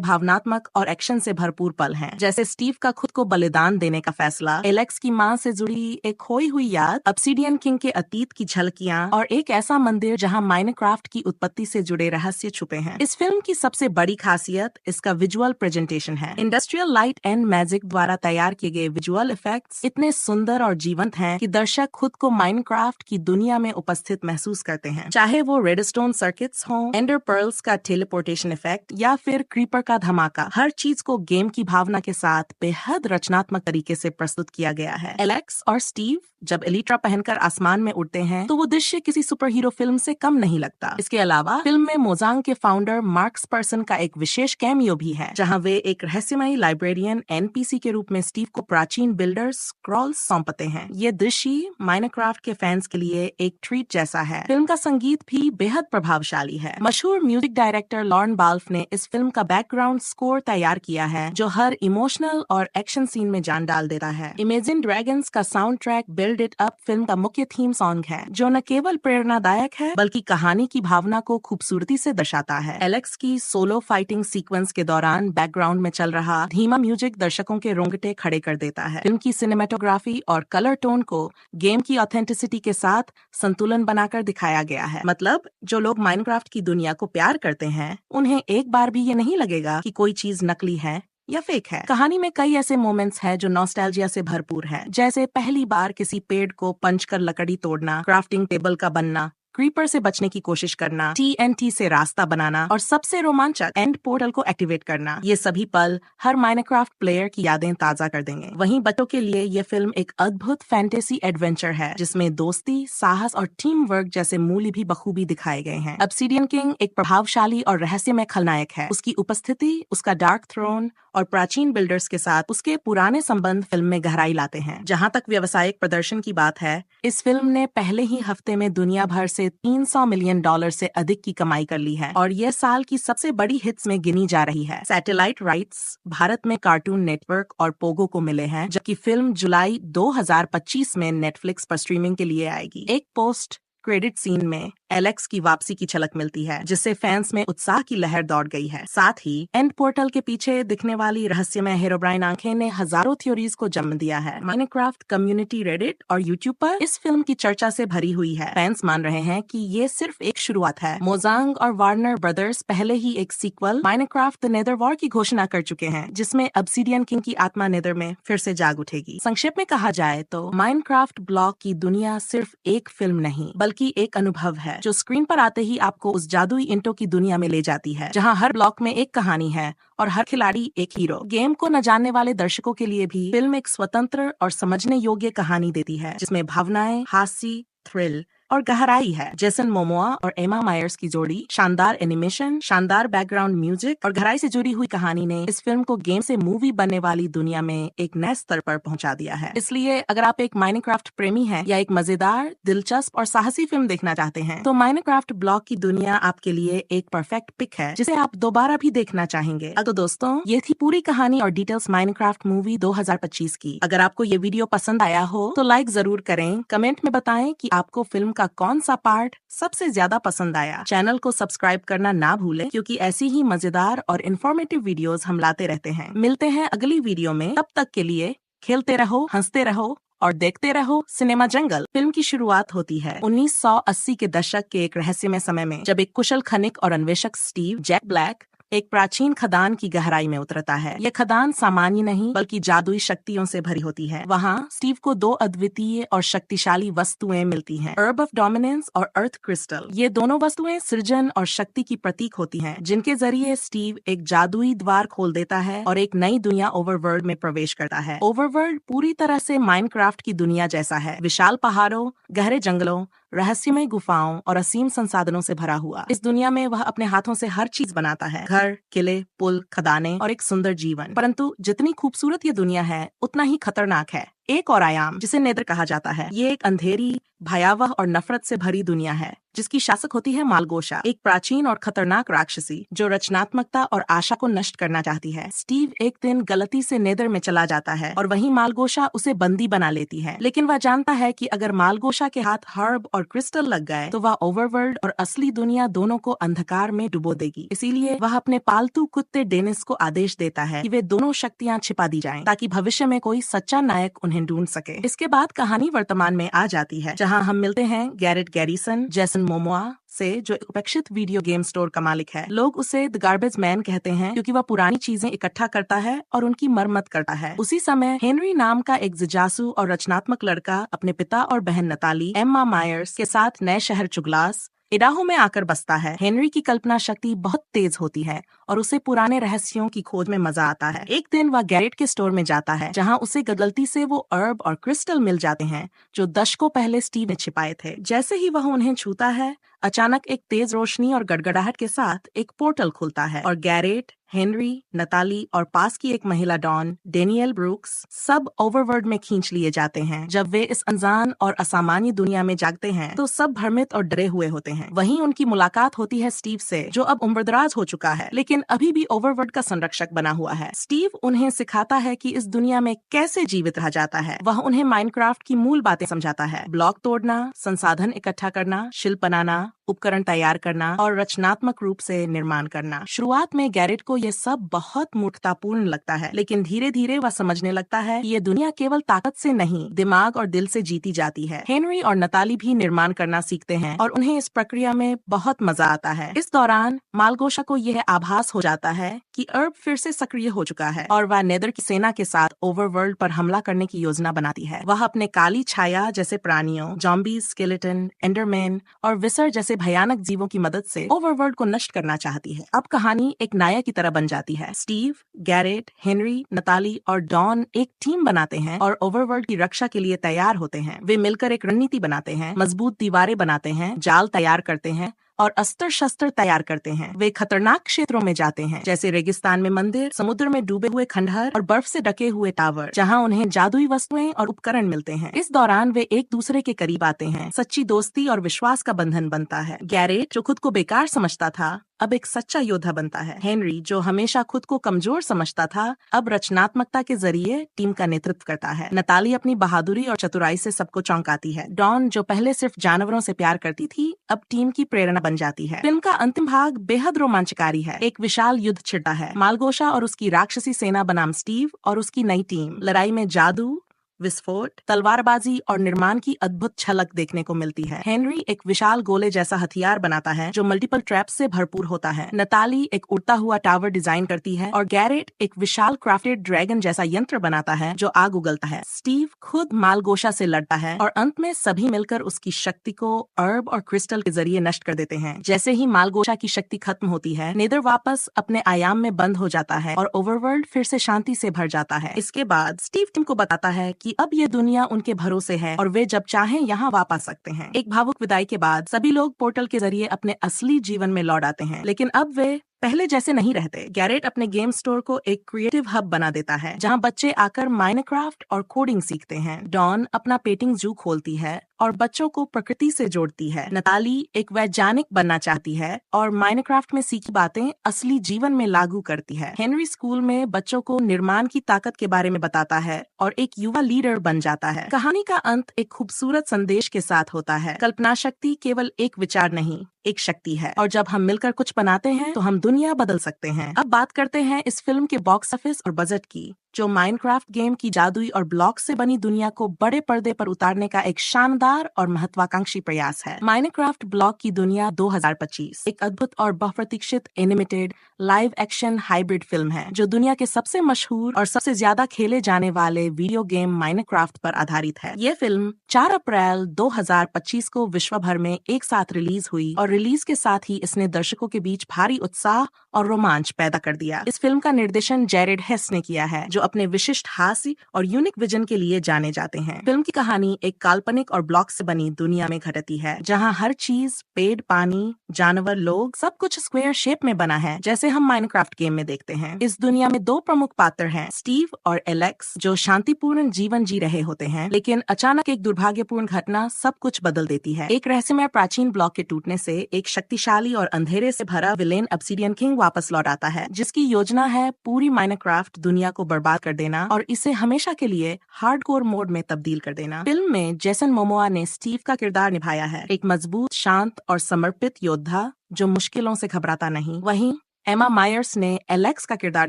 B: भावनात्मक और एक्शन से भरपूर पल हैं, जैसे स्टीव का खुद को बलिदान देने का फैसला, एलेक्स की मां से जुड़ी एक खोई हुई याद, ऑब्सिडियन किंग के अतीत की झलकियां और एक ऐसा मंदिर जहां माइनक्राफ्ट की उत्पत्ति से जुड़े रहस्य छुपे हैं। इस फिल्म की सबसे बड़ी खासियत इसका विजुअल प्रेजेंटेशन है। इंडस्ट्रियल लाइट एंड मैजिक द्वारा तैयार किए गए विजुअल इफेक्ट्स इतने सुंदर और जीवंत हैं कि दर्शक खुद को माइनक्राफ्ट की दुनिया में उपस्थित महसूस करते हैं, चाहे वो रेडस्टोन सर्किट्स हों, एंडर पर्ल्स का टेलीपोर्टेशन इफेक्ट या फिर क्रीपर का धमाका। हर चीज को गेम की भावना के साथ बेहद रचनात्मक तरीके से प्रस्तुत किया गया है। एलेक्स और स्टीव जब एलिट्रा पहनकर आसमान में उड़ते हैं तो वो दृश्य किसी सुपर हीरो फिल्म से कम नहीं लगता। इसके अलावा फिल्म में मोजांग के फाउंडर मार्क्स पर्सन का एक विशेष कैमियो भी है, जहां वे एक रहस्यमयी लाइब्रेरियन एनपीसी के रूप में स्टीव को प्राचीन बिल्डर स्क्रॉल्स सौंपते हैं। ये दृश्य माइनक्राफ्ट के फैंस के लिए एक ट्रीट जैसा है। फिल्म का संगीत भी बेहद प्रभावशाली है। मशहूर म्यूजिक डायरेक्टर लॉर्न बाल्फ ने इस फिल्म का बैकग्राउंड स्कोर तैयार किया है, जो हर इमोशनल और एक्शन सीन में जान डाल देता है। इमेजिन ड्रैगन्स का sound track build it up film का मुख्य थीम सॉन्ग है, जो न केवल प्रेरणादायक है बल्कि कहानी की भावना को खूबसूरती से दर्शाता है। एलेक्स की सोलो फाइटिंग सीक्वेंस के दौरान बैकग्राउंड में चल रहा धीमा म्यूजिक दर्शकों के रोंगटे खड़े कर देता है। फिल्म की सिनेमेटोग्राफी और कलर टोन को गेम की ऑथेंटिसिटी के साथ संतुलन बनाकर दिखाया गया है। मतलब जो लोग माइनक्राफ्ट की दुनिया को प्यार करते हैं, उन्हें एक बार भी ये नहीं लगेगा कि कोई चीज नकली है या फेक है। कहानी में कई ऐसे मोमेंट्स हैं जो नॉस्टैल्जिया से भरपूर है, जैसे पहली बार किसी पेड़ को पंच कर लकड़ी तोड़ना, क्राफ्टिंग टेबल का बनना क्रीपर से बचने की कोशिश करना, TNT से रास्ता बनाना और सबसे रोमांचक एंड पोर्टल को एक्टिवेट करना, ये सभी पल हर माइनक्राफ्ट प्लेयर की यादें ताजा कर देंगे। वहीं बच्चों के लिए ये फिल्म एक अद्भुत फैंटेसी एडवेंचर है जिसमें दोस्ती, साहस और टीम वर्क जैसे मूल्य भी बखूबी दिखाए गए हैं। ऑब्सिडियन किंग एक प्रभावशाली और रहस्यमय खलनायक है। उसकी उपस्थिति, उसका डार्क थ्रोन और प्राचीन बिल्डर्स के साथ उसके पुराने संबंध फिल्म में गहराई लाते हैं। जहां तक व्यावसायिक प्रदर्शन की बात है, इस फिल्म ने पहले ही हफ्ते में दुनिया भर से $300 मिलियन से अधिक की कमाई कर ली है और यह साल की सबसे बड़ी हिट्स में गिनी जा रही है। सैटेलाइट राइट्स भारत में कार्टून नेटवर्क और पोगो को मिले हैं, जबकि फिल्म जुलाई 2025 में नेटफ्लिक्स पर स्ट्रीमिंग के लिए आएगी। एक पोस्ट क्रेडिट सीन में एलेक्स की वापसी की झलक मिलती है, जिससे फैंस में उत्साह की लहर दौड़ गई है। साथ ही एंड पोर्टल के पीछे दिखने वाली रहस्यमय हेरोब्राइन आंखें ने हजारों थ्योरीज को जन्म दिया है। माइनक्राफ्ट कम्युनिटी, रेडिट और यूट्यूब पर इस फिल्म की चर्चा से भरी हुई है। फैंस मान रहे हैं कि ये सिर्फ एक शुरुआत है। मोजांग और वार्नर ब्रदर्स पहले ही एक sequel Minecraft the Nether War की घोषणा कर चुके हैं, जिसमें ऑब्सिडियन किंग की आत्मा नेदर में फिर से जाग उठेगी। संक्षेप में कहा जाए तो माइनक्राफ्ट ब्लॉक की दुनिया सिर्फ एक फिल्म नहीं बल्कि एक अनुभव है जो स्क्रीन पर आते ही आपको उस जादुई इंटो की दुनिया में ले जाती है, जहां हर ब्लॉक में एक कहानी है और हर खिलाड़ी एक हीरो। गेम को न जानने वाले दर्शकों के लिए भी फिल्म एक स्वतंत्र और समझने योग्य कहानी देती है, जिसमें भावनाएं, हास्य, थ्रिल और गहराई है। जेसन मोमोआ और एमा मायर्स की जोड़ी, शानदार एनिमेशन, शानदार बैकग्राउंड म्यूजिक और गहराई से जुड़ी हुई कहानी ने इस फिल्म को गेम से मूवी बनने वाली दुनिया में एक नए स्तर पर पहुंचा दिया है। इसलिए अगर आप एक माइनक्राफ्ट प्रेमी हैं या एक मजेदार, दिलचस्प और साहसी फिल्म देखना चाहते हैं, तो माइनक्राफ्ट ब्लॉक की दुनिया आपके लिए एक परफेक्ट पिक है, जिसे आप दोबारा भी देखना चाहेंगे। तो दोस्तों, ये थी पूरी कहानी और डिटेल्स माइनक्राफ्ट मूवी 2025 की। अगर आपको ये वीडियो पसंद आया हो तो लाइक जरूर करें, कमेंट में बताएं कि आपको फिल्म का कौन सा पार्ट सबसे ज्यादा पसंद आया। चैनल को सब्सक्राइब करना ना भूलें, क्योंकि ऐसी ही मजेदार और इन्फॉर्मेटिव वीडियोस हम लाते रहते हैं। मिलते हैं अगली वीडियो में, तब तक के लिए खेलते रहो, हंसते रहो और देखते रहो सिनेमा जंगल। फिल्म की शुरुआत होती है 1980 के दशक के एक रहस्यमय समय में, जब एक कुशल खनिक और अन्वेषक स्टीव जैक ब्लैक एक प्राचीन खदान की गहराई में उतरता है। यह खदान सामान्य नहीं बल्कि जादुई शक्तियों से भरी होती है। वहाँ स्टीव को दो अद्वितीय और शक्तिशाली वस्तुएं मिलती हैं, अर्ब ऑफ डोमिनेंस और अर्थ क्रिस्टल। ये दोनों वस्तुएं सृजन और शक्ति की प्रतीक होती हैं, जिनके जरिए स्टीव एक जादुई द्वार खोल देता है और एक नई दुनिया ओवरवर्ल्ड में प्रवेश करता है। ओवरवर्ल्ड पूरी तरह से माइनक्राफ्ट की दुनिया जैसा है, विशाल पहाड़ों, गहरे जंगलों, रहस्यमय गुफाओं और असीम संसाधनों से भरा हुआ। इस दुनिया में वह अपने हाथों से हर चीज बनाता है, घर, किले, पुल, खदानें और एक सुंदर जीवन। परंतु जितनी खूबसूरत ये दुनिया है, उतना ही खतरनाक है। एक और आयाम, जिसे नेदर कहा जाता है, ये एक अंधेरी, भयावह और नफरत से भरी दुनिया है, जिसकी शासक होती है मालगोशा, एक प्राचीन और खतरनाक राक्षसी जो रचनात्मकता और आशा को नष्ट करना चाहती है। स्टीव एक दिन गलती से नेदर में चला जाता है और वहीं मालगोशा उसे बंदी बना लेती है, लेकिन वह जानता है कि अगर मालगोशा के हाथ हर्ब और क्रिस्टल लग गए तो वह ओवरवर्ल्ड और असली दुनिया दोनों को अंधकार में डुबो देगी। इसीलिए वह अपने पालतू कुत्ते डेनिस को आदेश देता है कि वे दोनों शक्तियाँ छिपा दी जाएं, ताकि भविष्य में कोई सच्चा नायक उन्हें ढूंढ सके। इसके बाद कहानी वर्तमान में आ जाती है, जहां हम मिलते हैं गैरेट गैरिसन, जेसन मोमोआ से, जो एक उपेक्षित वीडियो गेम स्टोर का मालिक है। लोग उसे द गार्बेज मैन कहते हैं, क्योंकि वह पुरानी चीजें इकट्ठा करता है और उनकी मरम्मत करता है। उसी समय हेनरी नाम का एक जिज्ञासु और रचनात्मक लड़का अपने पिता और बहन नताली, एम्मा मायर्स के साथ नए शहर चुगलास, इडाहो में आकर बसता है। हेनरी की कल्पना शक्ति बहुत तेज होती है और उसे पुराने रहस्यों की खोज में मजा आता है। एक दिन वह गैरेट के स्टोर में जाता है, जहां उसे गलती से वो अर्ब और क्रिस्टल मिल जाते हैं जो दशकों पहले स्टीव ने छिपाए थे। जैसे ही वह उन्हें छूता है, अचानक एक तेज रोशनी और गड़गड़ाहट के साथ एक पोर्टल खुलता है और गैरेट, हेनरी, नताली और पास की एक महिला डॉन, डेनियल ब्रूक्स, सब ओवरवर्ल्ड में खींच लिए जाते हैं। जब वे इस अनजान और असामान्य दुनिया में जागते हैं तो सब भ्रमित और डरे हुए होते हैं। वहीं उनकी मुलाकात होती है स्टीव से, जो अब उम्रदराज हो चुका है लेकिन अभी भी ओवरवर्ल्ड का संरक्षक बना हुआ है। स्टीव उन्हें सिखाता है कि इस दुनिया में कैसे जीवित रहा जाता है। वह उन्हें माइनक्राफ्ट की मूल बातें समझाता है, ब्लॉक तोड़ना, संसाधन इकट्ठा करना, शिल्प बनाना उपकरण तैयार करना और रचनात्मक रूप से निर्माण करना। शुरुआत में गैरेट को यह सब बहुत मूर्खतापूर्ण लगता है, लेकिन धीरे धीरे वह समझने लगता है कि ये दुनिया केवल ताकत से नहीं, दिमाग और दिल से जीती जाती है। हेनरी और नताली भी निर्माण करना सीखते हैं और उन्हें इस प्रक्रिया में बहुत मजा आता है। इस दौरान मालगोशा को यह आभास हो जाता है कि अर्ब फिर से सक्रिय हो चुका है और वह नेदर की सेना के साथ ओवरवर्ल्ड पर हमला करने की योजना बनाती है। वह अपने काली छाया जैसे प्राणियों, जॉम्बीज, स्केलेटन, एंडरमैन और विसर जैसे भयानक जीवों की मदद से ओवरवर्ल्ड को नष्ट करना चाहती है। अब कहानी एक नायक की तरह बन जाती है। स्टीव, गैरेट, हेनरी, नताली और डॉन एक टीम बनाते हैं और ओवरवर्ल्ड की रक्षा के लिए तैयार होते हैं। वे मिलकर एक रणनीति बनाते हैं, मजबूत दीवारें बनाते हैं, जाल तैयार करते हैं और अस्त्र शस्त्र तैयार करते हैं। वे खतरनाक क्षेत्रों में जाते हैं, जैसे रेगिस्तान में मंदिर, समुद्र में डूबे हुए खंडहर और बर्फ से ढके हुए टावर, जहां उन्हें जादुई वस्तुएं और उपकरण मिलते हैं। इस दौरान वे एक दूसरे के करीब आते हैं, सच्ची दोस्ती और विश्वास का बंधन बनता है। गैरेट, जो खुद को बेकार समझता था, अब एक सच्चा योद्धा बनता है। हेनरी, जो हमेशा खुद को कमजोर समझता था, अब रचनात्मकता के जरिए टीम का नेतृत्व करता है। नताली अपनी बहादुरी और चतुराई से सबको चौंकाती है। डॉन, जो पहले सिर्फ जानवरों से प्यार करती थी, अब टीम की प्रेरणा बन जाती है। फिल्म का अंतिम भाग बेहद रोमांचकारी है। एक विशाल युद्ध छिड़ता है। मालगोशा और उसकी राक्षसी सेना बनाम स्टीव और उसकी नई टीम। लड़ाई में जादू, विस्फोट, तलवारबाजी और निर्माण की अद्भुत झलक देखने को मिलती है। हेनरी एक विशाल गोले जैसा हथियार बनाता है जो मल्टीपल ट्रैप्स से भरपूर होता है। नताली एक उड़ता हुआ टावर डिजाइन करती है और गैरेट एक विशाल क्राफ्टेड ड्रैगन जैसा यंत्र बनाता है जो आग उगलता है। स्टीव खुद मालगोशा से लड़ता है और अंत में सभी मिलकर उसकी शक्ति को अर्ब और क्रिस्टल के जरिए नष्ट कर देते हैं। जैसे ही मालगोशा की शक्ति खत्म होती है, नेदर वापस अपने आयाम में बंद हो जाता है और ओवरवर्ल्ड फिर से शांति से भर जाता है। इसके बाद स्टीव टीम को बताता है कि अब ये दुनिया उनके भरोसे है और वे जब चाहें यहाँ वापस आ सकते हैं। एक भावुक विदाई के बाद सभी लोग पोर्टल के जरिए अपने असली जीवन में लौट आते हैं, लेकिन अब वे पहले जैसे नहीं रहते। गैरेट अपने गेम स्टोर को एक क्रिएटिव हब बना देता है जहां बच्चे आकर माइनक्राफ्ट और कोडिंग सीखते हैं। डॉन अपना पेंटिंग जू खोलती है और बच्चों को प्रकृति से जोड़ती है। नताली एक वैज्ञानिक बनना चाहती है और माइनक्राफ्ट में सीखी बातें असली जीवन में लागू करती है। हेनरी स्कूल में बच्चों को निर्माण की ताकत के बारे में बताता है और एक युवा लीडर बन जाता है। कहानी का अंत एक खूबसूरत संदेश के साथ होता है। कल्पना शक्ति केवल एक विचार नहीं, एक शक्ति है और जब हम मिलकर कुछ बनाते हैं तो हम दुनिया बदल सकते हैं। अब बात करते हैं इस फिल्म के बॉक्स ऑफिस और बजट की, जो माइनक्राफ्ट गेम की जादुई और ब्लॉक से बनी दुनिया को बड़े पर्दे पर उतारने का एक शानदार और महत्वाकांक्षी प्रयास है। माइनक्राफ्ट ब्लॉक की दुनिया 2025 एक अद्भुत और बहुप्रतीक्षित animated live action hybrid film है जो दुनिया के सबसे मशहूर और सबसे ज्यादा खेले जाने वाले वीडियो गेम माइनक्राफ्ट पर आधारित है। ये फिल्म 4 अप्रैल 2025 को विश्व भर में एक साथ रिलीज हुई और रिलीज के साथ ही इसने दर्शकों के बीच भारी उत्साह और रोमांच पैदा कर दिया। इस फिल्म का निर्देशन जैरेड हेस ने किया है, जो अपने विशिष्ट हास्य और यूनिक विजन के लिए जाने जाते हैं। फिल्म की कहानी एक काल्पनिक और ब्लॉक से बनी दुनिया में घटती है, जहां हर चीज, पेड़, पानी, जानवर, लोग, सब कुछ स्क्वायर शेप में बना है, जैसे हम माइनक्राफ्ट गेम में देखते हैं। इस दुनिया में 2 प्रमुख पात्र हैं, स्टीव और एलेक्स, जो शांतिपूर्ण जीवन जी रहे होते हैं, लेकिन अचानक एक दुर्भाग्यपूर्ण घटना सब कुछ बदल देती है। एक रहस्यमय प्राचीन ब्लॉक के टूटने से एक शक्तिशाली और अंधेरे से भरा विलेन ऑब्सिडियन किंग वापस लौट आता है, जिसकी योजना है पूरी माइनक्राफ्ट दुनिया को बर्बाद कर देना और इसे हमेशा के लिए हार्डकोर मोड में तब्दील कर देना। फिल्म में जेसन मोमोआ ने स्टीव का किरदार निभाया है, एक मजबूत, शांत और समर्पित योद्धा जो मुश्किलों से घबराता नहीं। वहीं एमा मायर्स ने एलेक्स का किरदार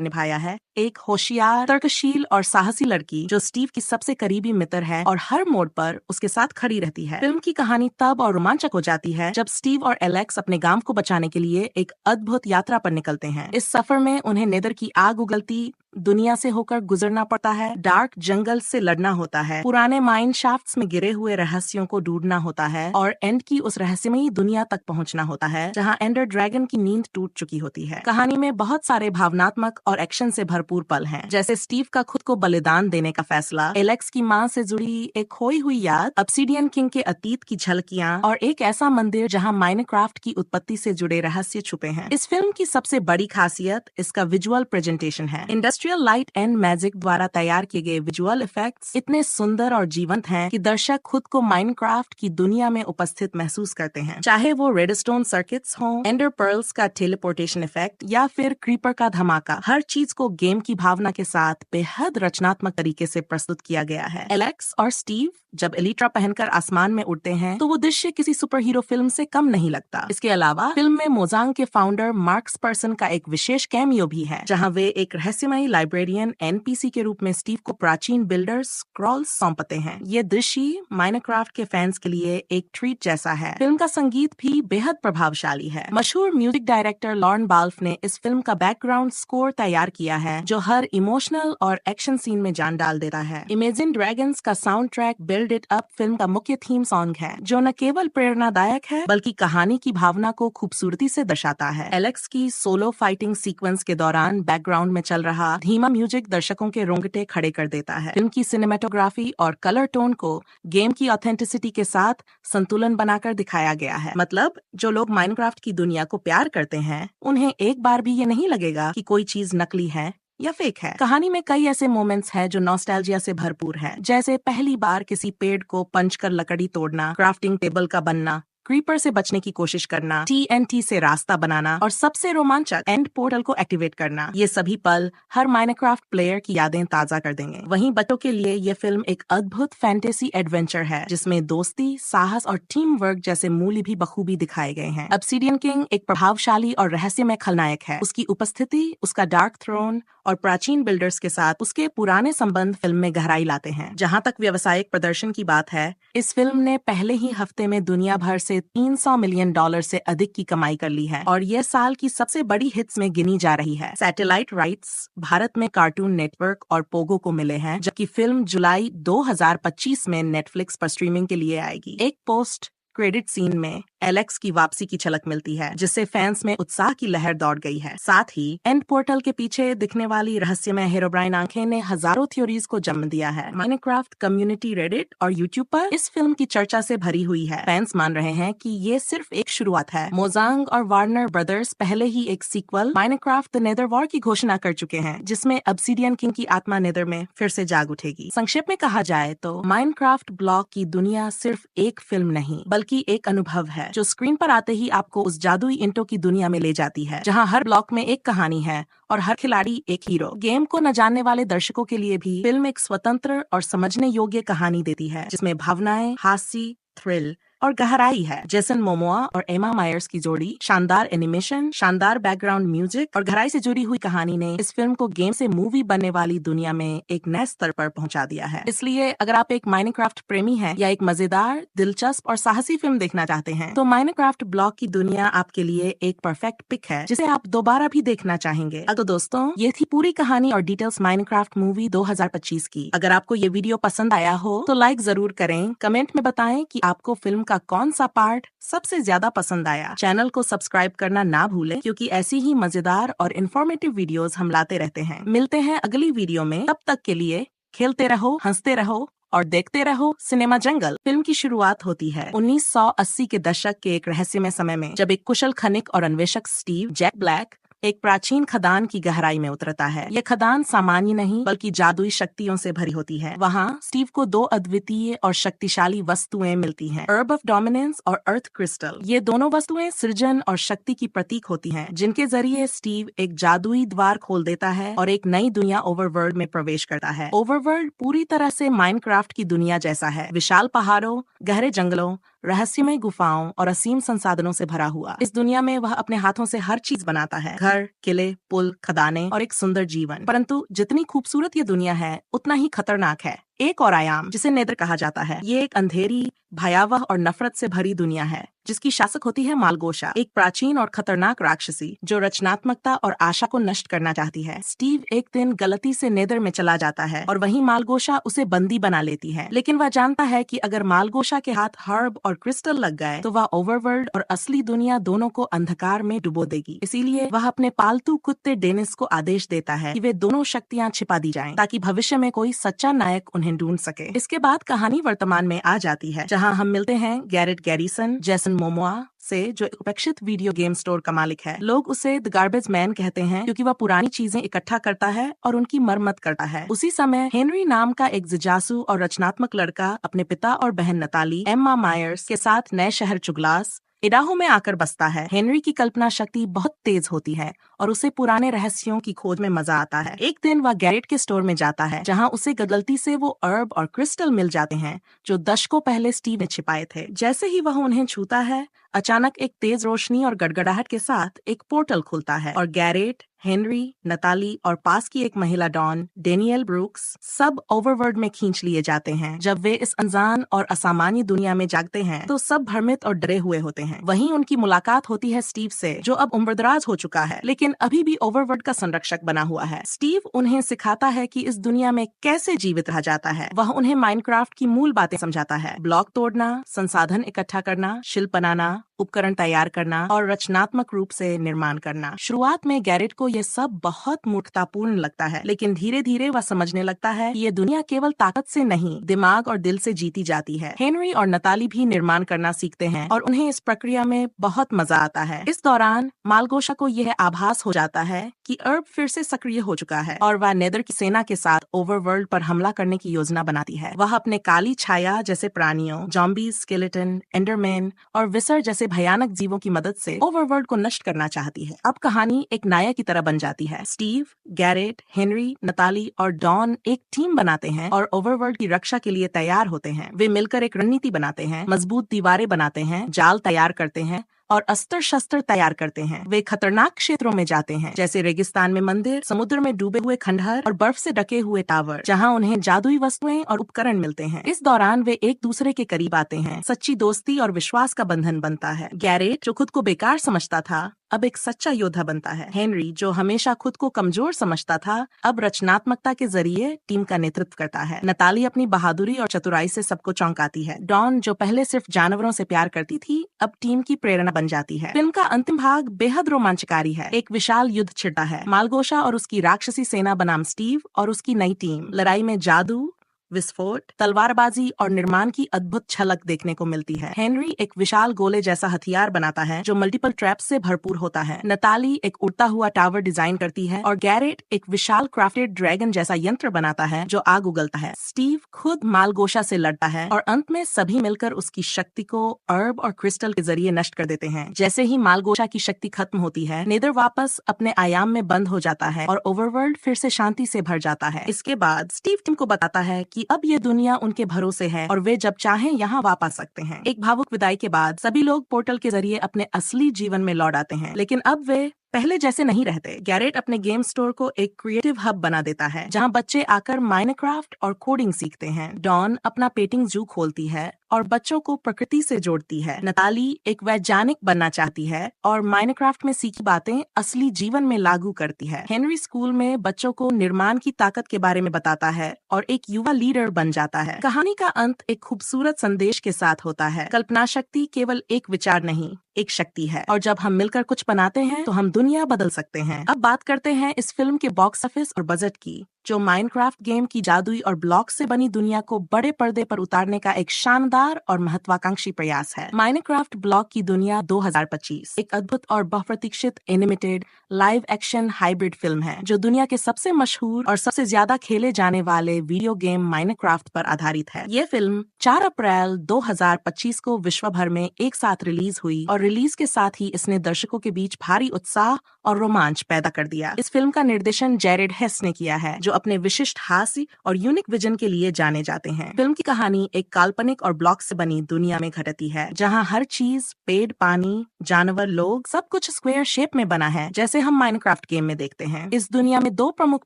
B: निभाया है, एक होशियार, तर्कशील और साहसी लड़की जो स्टीव की सबसे करीबी मित्र है और हर मोड़ पर उसके साथ खड़ी रहती है। फिल्म की कहानी तब और रोमांचक हो जाती है जब स्टीव और एलेक्स अपने गांव को बचाने के लिए एक अद्भुत यात्रा पर निकलते हैं। इस सफर में उन्हें नेदर की आग उगलती दुनिया से होकर गुजरना पड़ता है, डार्क जंगल से लड़ना होता है, पुराने माइन शाफ्ट्स में गिरे हुए रहस्यों को ढूंढना होता है और एंड की उस रहस्यमयी दुनिया तक पहुंचना होता है जहां एंडर ड्रैगन की नींद टूट चुकी होती है। कहानी में बहुत सारे भावनात्मक और एक्शन से भरपूर पल हैं, जैसे स्टीव का खुद को बलिदान देने का फैसला, एलेक्स की मां से जुड़ी एक खोई हुई याद, ऑब्सिडियन किंग के अतीत की झलकियां और एक ऐसा मंदिर जहां माइनक्राफ्ट की उत्पत्ति से जुड़े रहस्य छुपे हैं। इस फिल्म की सबसे बड़ी खासियत इसका विजुअल प्रेजेंटेशन है। Industry industrial light and magic द्वारा तैयार किए गए विजुअल इफेक्ट्स इतने सुंदर और जीवंत हैं कि दर्शक खुद को माइनक्राफ्ट की दुनिया में उपस्थित महसूस करते हैं। चाहे वो रेडस्टोन सर्किट्स हो, एंडर पर्ल्स का टेलीपोर्टेशन इफेक्ट या फिर क्रीपर का धमाका, हर चीज को गेम की भावना के साथ बेहद रचनात्मक तरीके से प्रस्तुत किया गया है। एलेक्स और स्टीव जब एलिट्रा पहनकर आसमान में उड़ते हैं तो वो दृश्य किसी सुपर हीरो फिल्म से कम नहीं लगता। इसके अलावा फिल्म में मोजांग के फाउंडर मार्क्स पर्सन का एक विशेष कैमियो भी है, जहां वे एक रहस्यमयी लाइब्रेरियन एनपीसी के रूप में स्टीव को प्राचीन बिल्डर्स स्क्रॉल्स सौंपते हैं। ये दृश्य माइनक्राफ्ट के फैंस के लिए एक ट्रीट जैसा है। फिल्म का संगीत भी बेहद प्रभावशाली है। मशहूर म्यूजिक डायरेक्टर लॉर्न बाल्फ ने इस फिल्म का बैकग्राउंड स्कोर तैयार किया है, जो हर इमोशनल और एक्शन सीन में जान डाल देता है। इमेजिन ड्रैगन्स का sound track build it up film का मुख्य थीम सॉन्ग है, जो न केवल प्रेरणादायक है बल्कि कहानी की भावना को खूबसूरती से दर्शाता है। एलेक्स की सोलो फाइटिंग सीक्वेंस के दौरान बैकग्राउंड में चल रहा धीमा म्यूजिक दर्शकों के रोंगटे खड़े कर देता है। फिल्म की सिनेमेटोग्राफी और कलर टोन को गेम की ऑथेंटिसिटी के साथ संतुलन बनाकर दिखाया गया है। मतलब जो लोग माइनक्राफ्ट की दुनिया को प्यार करते हैं, उन्हें एक बार भी ये नहीं लगेगा कि कोई चीज नकली है या फेक है। कहानी में कई ऐसे मोमेंट्स हैं जो नॉस्टैल्जिया से भरपूर है, जैसे पहली बार किसी पेड़ को पंच कर लकड़ी तोड़ना, क्राफ्टिंग टेबल का बनना, क्रीपर से बचने की कोशिश करना, TNT से रास्ता बनाना और सबसे रोमांचक एंड पोर्टल को एक्टिवेट करना। ये सभी पल हर माइनक्राफ्ट प्लेयर की यादें ताजा कर देंगे। वहीं बच्चों के लिए ये फिल्म एक अद्भुत फैंटेसी एडवेंचर है, जिसमें दोस्ती, साहस और टीम वर्क जैसे मूल्य भी बखूबी दिखाए गए हैं। ऑब्सिडियन किंग एक प्रभावशाली और रहस्यमय खलनायक है। उसकी उपस्थिति, उसका डार्क थ्रोन और प्राचीन बिल्डर्स के साथ उसके पुराने संबंध फिल्म में गहराई लाते हैं। जहां तक व्यावसायिक प्रदर्शन की बात है, इस फिल्म ने पहले ही हफ्ते में दुनिया भर से $300 मिलियन से अधिक की कमाई कर ली है और यह साल की सबसे बड़ी हिट्स में गिनी जा रही है। सैटेलाइट राइट्स भारत में कार्टून नेटवर्क और पोगो को मिले हैं, जबकि फिल्म जुलाई 2025 में नेटफ्लिक्स पर स्ट्रीमिंग के लिए आएगी। एक पोस्ट क्रेडिट सीन में एलेक्स की वापसी की झलक मिलती है, जिससे फैंस में उत्साह की लहर दौड़ गई है। साथ ही एंड पोर्टल के पीछे दिखने वाली रहस्यमय हेरोब्राइन आंखें ने हजारों थ्योरीज को जन्म दिया है। माइनक्राफ्ट कम्युनिटी रेडिट और यूट्यूब पर इस फिल्म की चर्चा से भरी हुई है। फैंस मान रहे हैं कि ये सिर्फ एक शुरुआत है। मोजांग और वार्नर ब्रदर्स पहले ही एक sequel Minecraft the Nether War की घोषणा कर चुके हैं, जिसमें ऑब्सिडियन किंग की आत्मा नेदर में फिर से जाग उठेगी। संक्षेप में कहा जाए तो माइनक्राफ्ट ब्लॉक की दुनिया सिर्फ एक फिल्म नहीं बल्कि एक अनुभव है, जो स्क्रीन पर आते ही आपको उस जादुई इंटो की दुनिया में ले जाती है, जहां हर ब्लॉक में एक कहानी है और हर खिलाड़ी एक हीरो। गेम को न जानने वाले दर्शकों के लिए भी फिल्म एक स्वतंत्र और समझने योग्य कहानी देती है, जिसमें भावनाएं, हास्य, थ्रिल और गहराई है। जेसन मोमोआ और एमा मायर्स की जोड़ी, शानदार एनिमेशन, शानदार बैकग्राउंड म्यूजिक और गहराई से जुड़ी हुई कहानी ने इस फिल्म को गेम से मूवी बनने वाली दुनिया में एक नए स्तर पर पहुंचा दिया है। इसलिए अगर आप एक माइनक्राफ्ट प्रेमी हैं या एक मजेदार, दिलचस्प और साहसी फिल्म देखना चाहते हैं, तो माइनक्राफ्ट ब्लॉक की दुनिया आपके लिए एक परफेक्ट पिक है, जिसे आप दोबारा भी देखना चाहेंगे। तो दोस्तों, ये थी पूरी कहानी और डिटेल्स माइनक्राफ्ट मूवी 2025 की। अगर आपको ये वीडियो पसंद आया हो तो लाइक जरूर करें, कमेंट में बताएं कि आपको फिल्म का कौन सा पार्ट सबसे ज्यादा पसंद आया। चैनल को सब्सक्राइब करना ना भूलें, क्योंकि ऐसी ही मजेदार और इन्फॉर्मेटिव वीडियोस हम लाते रहते हैं। मिलते हैं अगली वीडियो में, तब तक के लिए खेलते रहो, हंसते रहो और देखते रहो सिनेमा जंगल। फिल्म की शुरुआत होती है 1980 के दशक के एक रहस्यमय समय में, जब एक कुशल खनिक और अन्वेषक स्टीव जैक ब्लैक एक प्राचीन खदान की गहराई में उतरता है। यह खदान सामान्य नहीं बल्कि जादुई शक्तियों से भरी होती है। वहाँ स्टीव को दो अद्वितीय और शक्तिशाली वस्तुएं मिलती हैं, अर्ब ऑफ डोमिनेंस और अर्थ क्रिस्टल। ये दोनों वस्तुएं सृजन और शक्ति की प्रतीक होती हैं, जिनके जरिए स्टीव एक जादुई द्वार खोल देता है और एक नई दुनिया ओवरवर्ल्ड में प्रवेश करता है। ओवरवर्ल्ड पूरी तरह से माइनक्राफ्ट की दुनिया जैसा है, विशाल पहाड़ों, गहरे जंगलों, रहस्यमय गुफाओं और असीम संसाधनों से भरा हुआ। इस दुनिया में वह अपने हाथों से हर चीज बनाता है, घर, किले, पुल, खदानें और एक सुंदर जीवन। परंतु जितनी खूबसूरत ये दुनिया है, उतना ही खतरनाक है। एक और आयाम, जिसे नेदर कहा जाता है, ये एक अंधेरी, भयावह और नफरत से भरी दुनिया है, जिसकी शासक होती है मालगोशा, एक प्राचीन और खतरनाक राक्षसी जो रचनात्मकता और आशा को नष्ट करना चाहती है। स्टीव एक दिन गलती से नेदर में चला जाता है और वहीं मालगोशा उसे बंदी बना लेती है, लेकिन वह जानता है कि अगर मालगोशा के हाथ हर्ब और क्रिस्टल लग गए तो वह ओवरवर्ल्ड और असली दुनिया दोनों को अंधकार में डुबो देगी। इसीलिए वह अपने पालतू कुत्ते डेनिस को आदेश देता है कि वे दोनों शक्तियाँ छिपा दी जाएं, ताकि भविष्य में कोई सच्चा नायक उन्हें ढूंढ सके। इसके बाद कहानी वर्तमान में आ जाती है, जहां हम मिलते हैं गैरेट गैरिसन, जेसन मोमोआ से, जो एक उपेक्षित वीडियो गेम स्टोर का मालिक है। लोग उसे द गार्बेज मैन कहते हैं क्योंकि वह पुरानी चीजें इकट्ठा करता है और उनकी मरम्मत करता है। उसी समय हेनरी नाम का एक जिज्ञासु और रचनात्मक लड़का अपने पिता और बहन नताली एम्मा मायर्स के साथ नए शहर चुगलास इडाहो में आकर बसता है। हेनरी की कल्पना शक्ति बहुत तेज होती है और उसे पुराने रहस्यों की खोज में मजा आता है। एक दिन वह गैरेट के स्टोर में जाता है, जहां उसे गलती से वो अर्ब और क्रिस्टल मिल जाते हैं जो दशकों पहले स्टीव ने छिपाए थे। जैसे ही वह उन्हें छूता है, अचानक एक तेज रोशनी और गड़गड़ाहट के साथ एक पोर्टल खुलता है और गैरेट, हेनरी, नताली और पास की एक महिला डॉन डेनियल ब्रूक्स सब ओवरवर्ल्ड में खींच लिए जाते हैं। जब वे इस अनजान और असामान्य दुनिया में जागते हैं तो सब भ्रमित और डरे हुए होते हैं। वहीं उनकी मुलाकात होती है स्टीव से, जो अब उम्रदराज हो चुका है लेकिन अभी भी ओवरवर्ल्ड का संरक्षक बना हुआ है। स्टीव उन्हें सिखाता है कि इस दुनिया में कैसे जीवित रहा जाता है। वह उन्हें माइनक्राफ्ट की मूल बातें समझाता है, ब्लॉक तोड़ना, संसाधन इकट्ठा करना, शिल्प बनाना, उपकरण तैयार करना और रचनात्मक रूप से निर्माण करना। शुरुआत में गैरेट को यह सब बहुत मूर्खतापूर्ण लगता है, लेकिन धीरे धीरे वह समझने लगता है कि ये दुनिया केवल ताकत से नहीं, दिमाग और दिल से जीती जाती है। हेनरी और नताली भी निर्माण करना सीखते हैं और उन्हें इस प्रक्रिया में बहुत मजा आता है। इस दौरान मालगोशा को यह आभास हो जाता है कि अर्ब फिर से सक्रिय हो चुका है और वह नेदर की सेना के साथ ओवरवर्ल्ड पर हमला करने की योजना बनाती है। वह अपने काली छाया जैसे प्राणियों, जॉम्बीज, स्केलेटन, एंडरमैन और विसर जैसे भयानक जीवों की मदद से ओवरवर्ल्ड को नष्ट करना चाहती है। अब कहानी एक नायक की तरह बन जाती है। स्टीव, गैरेट, हेनरी, नताली और डॉन एक टीम बनाते हैं और ओवरवर्ल्ड की रक्षा के लिए तैयार होते हैं। वे मिलकर एक रणनीति बनाते हैं, मजबूत दीवारें बनाते हैं, जाल तैयार करते हैं और अस्त्र शस्त्र तैयार करते हैं। वे खतरनाक क्षेत्रों में जाते हैं, जैसे रेगिस्तान में मंदिर, समुद्र में डूबे हुए खंडहर और बर्फ से ढके हुए टावर, जहां उन्हें जादुई वस्तुएं और उपकरण मिलते हैं। इस दौरान वे एक दूसरे के करीब आते हैं, सच्ची दोस्ती और विश्वास का बंधन बनता है। गैरेट, जो खुद को बेकार समझता था, अब एक सच्चा योद्धा बनता है। हेनरी, जो हमेशा खुद को कमजोर समझता था, अब रचनात्मकता के जरिए टीम का नेतृत्व करता है। नताली अपनी बहादुरी और चतुराई से सबको चौंकाती है। डॉन, जो पहले सिर्फ जानवरों से प्यार करती थी, अब टीम की प्रेरणा बन जाती है। फिल्म का अंतिम भाग बेहद रोमांचकारी है। एक विशाल युद्ध छिड़ता है। मालगोशा और उसकी राक्षसी सेना बनाम स्टीव और उसकी नई टीम। लड़ाई में जादू, विस्फोट, तलवारबाजी और निर्माण की अद्भुत झलक देखने को मिलती है। हेनरी एक विशाल गोले जैसा हथियार बनाता है जो मल्टीपल ट्रैप्स से भरपूर होता है। नताली एक उड़ता हुआ टावर डिजाइन करती है और गैरेट एक विशाल क्राफ्टेड ड्रैगन जैसा यंत्र बनाता है जो आग उगलता है। स्टीव खुद मालगोशा से लड़ता है और अंत में सभी मिलकर उसकी शक्ति को अर्ब और क्रिस्टल के जरिए नष्ट कर देते हैं। जैसे ही मालगोशा की शक्ति खत्म होती है, नेदर वापस अपने आयाम में बंद हो जाता है और ओवरवर्ल्ड फिर से शांति से भर जाता है। इसके बाद स्टीव टीम को बताता है कि अब ये दुनिया उनके भरोसे है और वे जब चाहें यहाँ वापस आ सकते हैं। एक भावुक विदाई के बाद सभी लोग पोर्टल के जरिए अपने असली जीवन में लौट आते हैं, लेकिन अब वे पहले जैसे नहीं रहते। गैरेट अपने गेम स्टोर को एक क्रिएटिव हब बना देता है जहां बच्चे आकर माइनक्राफ्ट और कोडिंग सीखते हैं। डॉन अपना पेंटिंग जू खोलती है और बच्चों को प्रकृति से जोड़ती है। नताली एक वैज्ञानिक बनना चाहती है और माइनक्राफ्ट में सीखी बातें असली जीवन में लागू करती है। हेनरी स्कूल में बच्चों को निर्माण की ताकत के बारे में बताता है और एक युवा लीडर बन जाता है। कहानी का अंत एक खूबसूरत संदेश के साथ होता है। कल्पना शक्ति केवल एक विचार नहीं, एक शक्ति है और जब हम मिलकर कुछ बनाते हैं तो हम दुनिया बदल सकते हैं। अब बात करते हैं इस फिल्म के बॉक्स ऑफिस और बजट की, जो माइनक्राफ्ट गेम की जादुई और ब्लॉक से बनी दुनिया को बड़े पर्दे पर उतारने का एक शानदार और महत्वाकांक्षी प्रयास है। माइनक्राफ्ट ब्लॉक की दुनिया 2025 एक अद्भुत और बहुप्रतीक्षित animated live action hybrid film है जो दुनिया के सबसे मशहूर और सबसे ज्यादा खेले जाने वाले वीडियो गेम माइनक्राफ्ट पर आधारित है। ये फिल्म 4 अप्रैल 2025 को विश्व भर में एक साथ रिलीज हुई और रिलीज के साथ ही इसने दर्शकों के बीच भारी उत्साह और रोमांच पैदा कर दिया। इस फिल्म का निर्देशन जैरेड हेस ने किया है, जो अपने विशिष्ट हास्य और यूनिक विजन के लिए जाने जाते हैं। फिल्म की कहानी एक काल्पनिक और ब्लॉक से बनी दुनिया में घटती है, जहां हर चीज, पेड़, पानी, जानवर, लोग, सब कुछ स्क्वायर शेप में बना है, जैसे हम माइनक्राफ्ट गेम में देखते हैं। इस दुनिया में 2 प्रमुख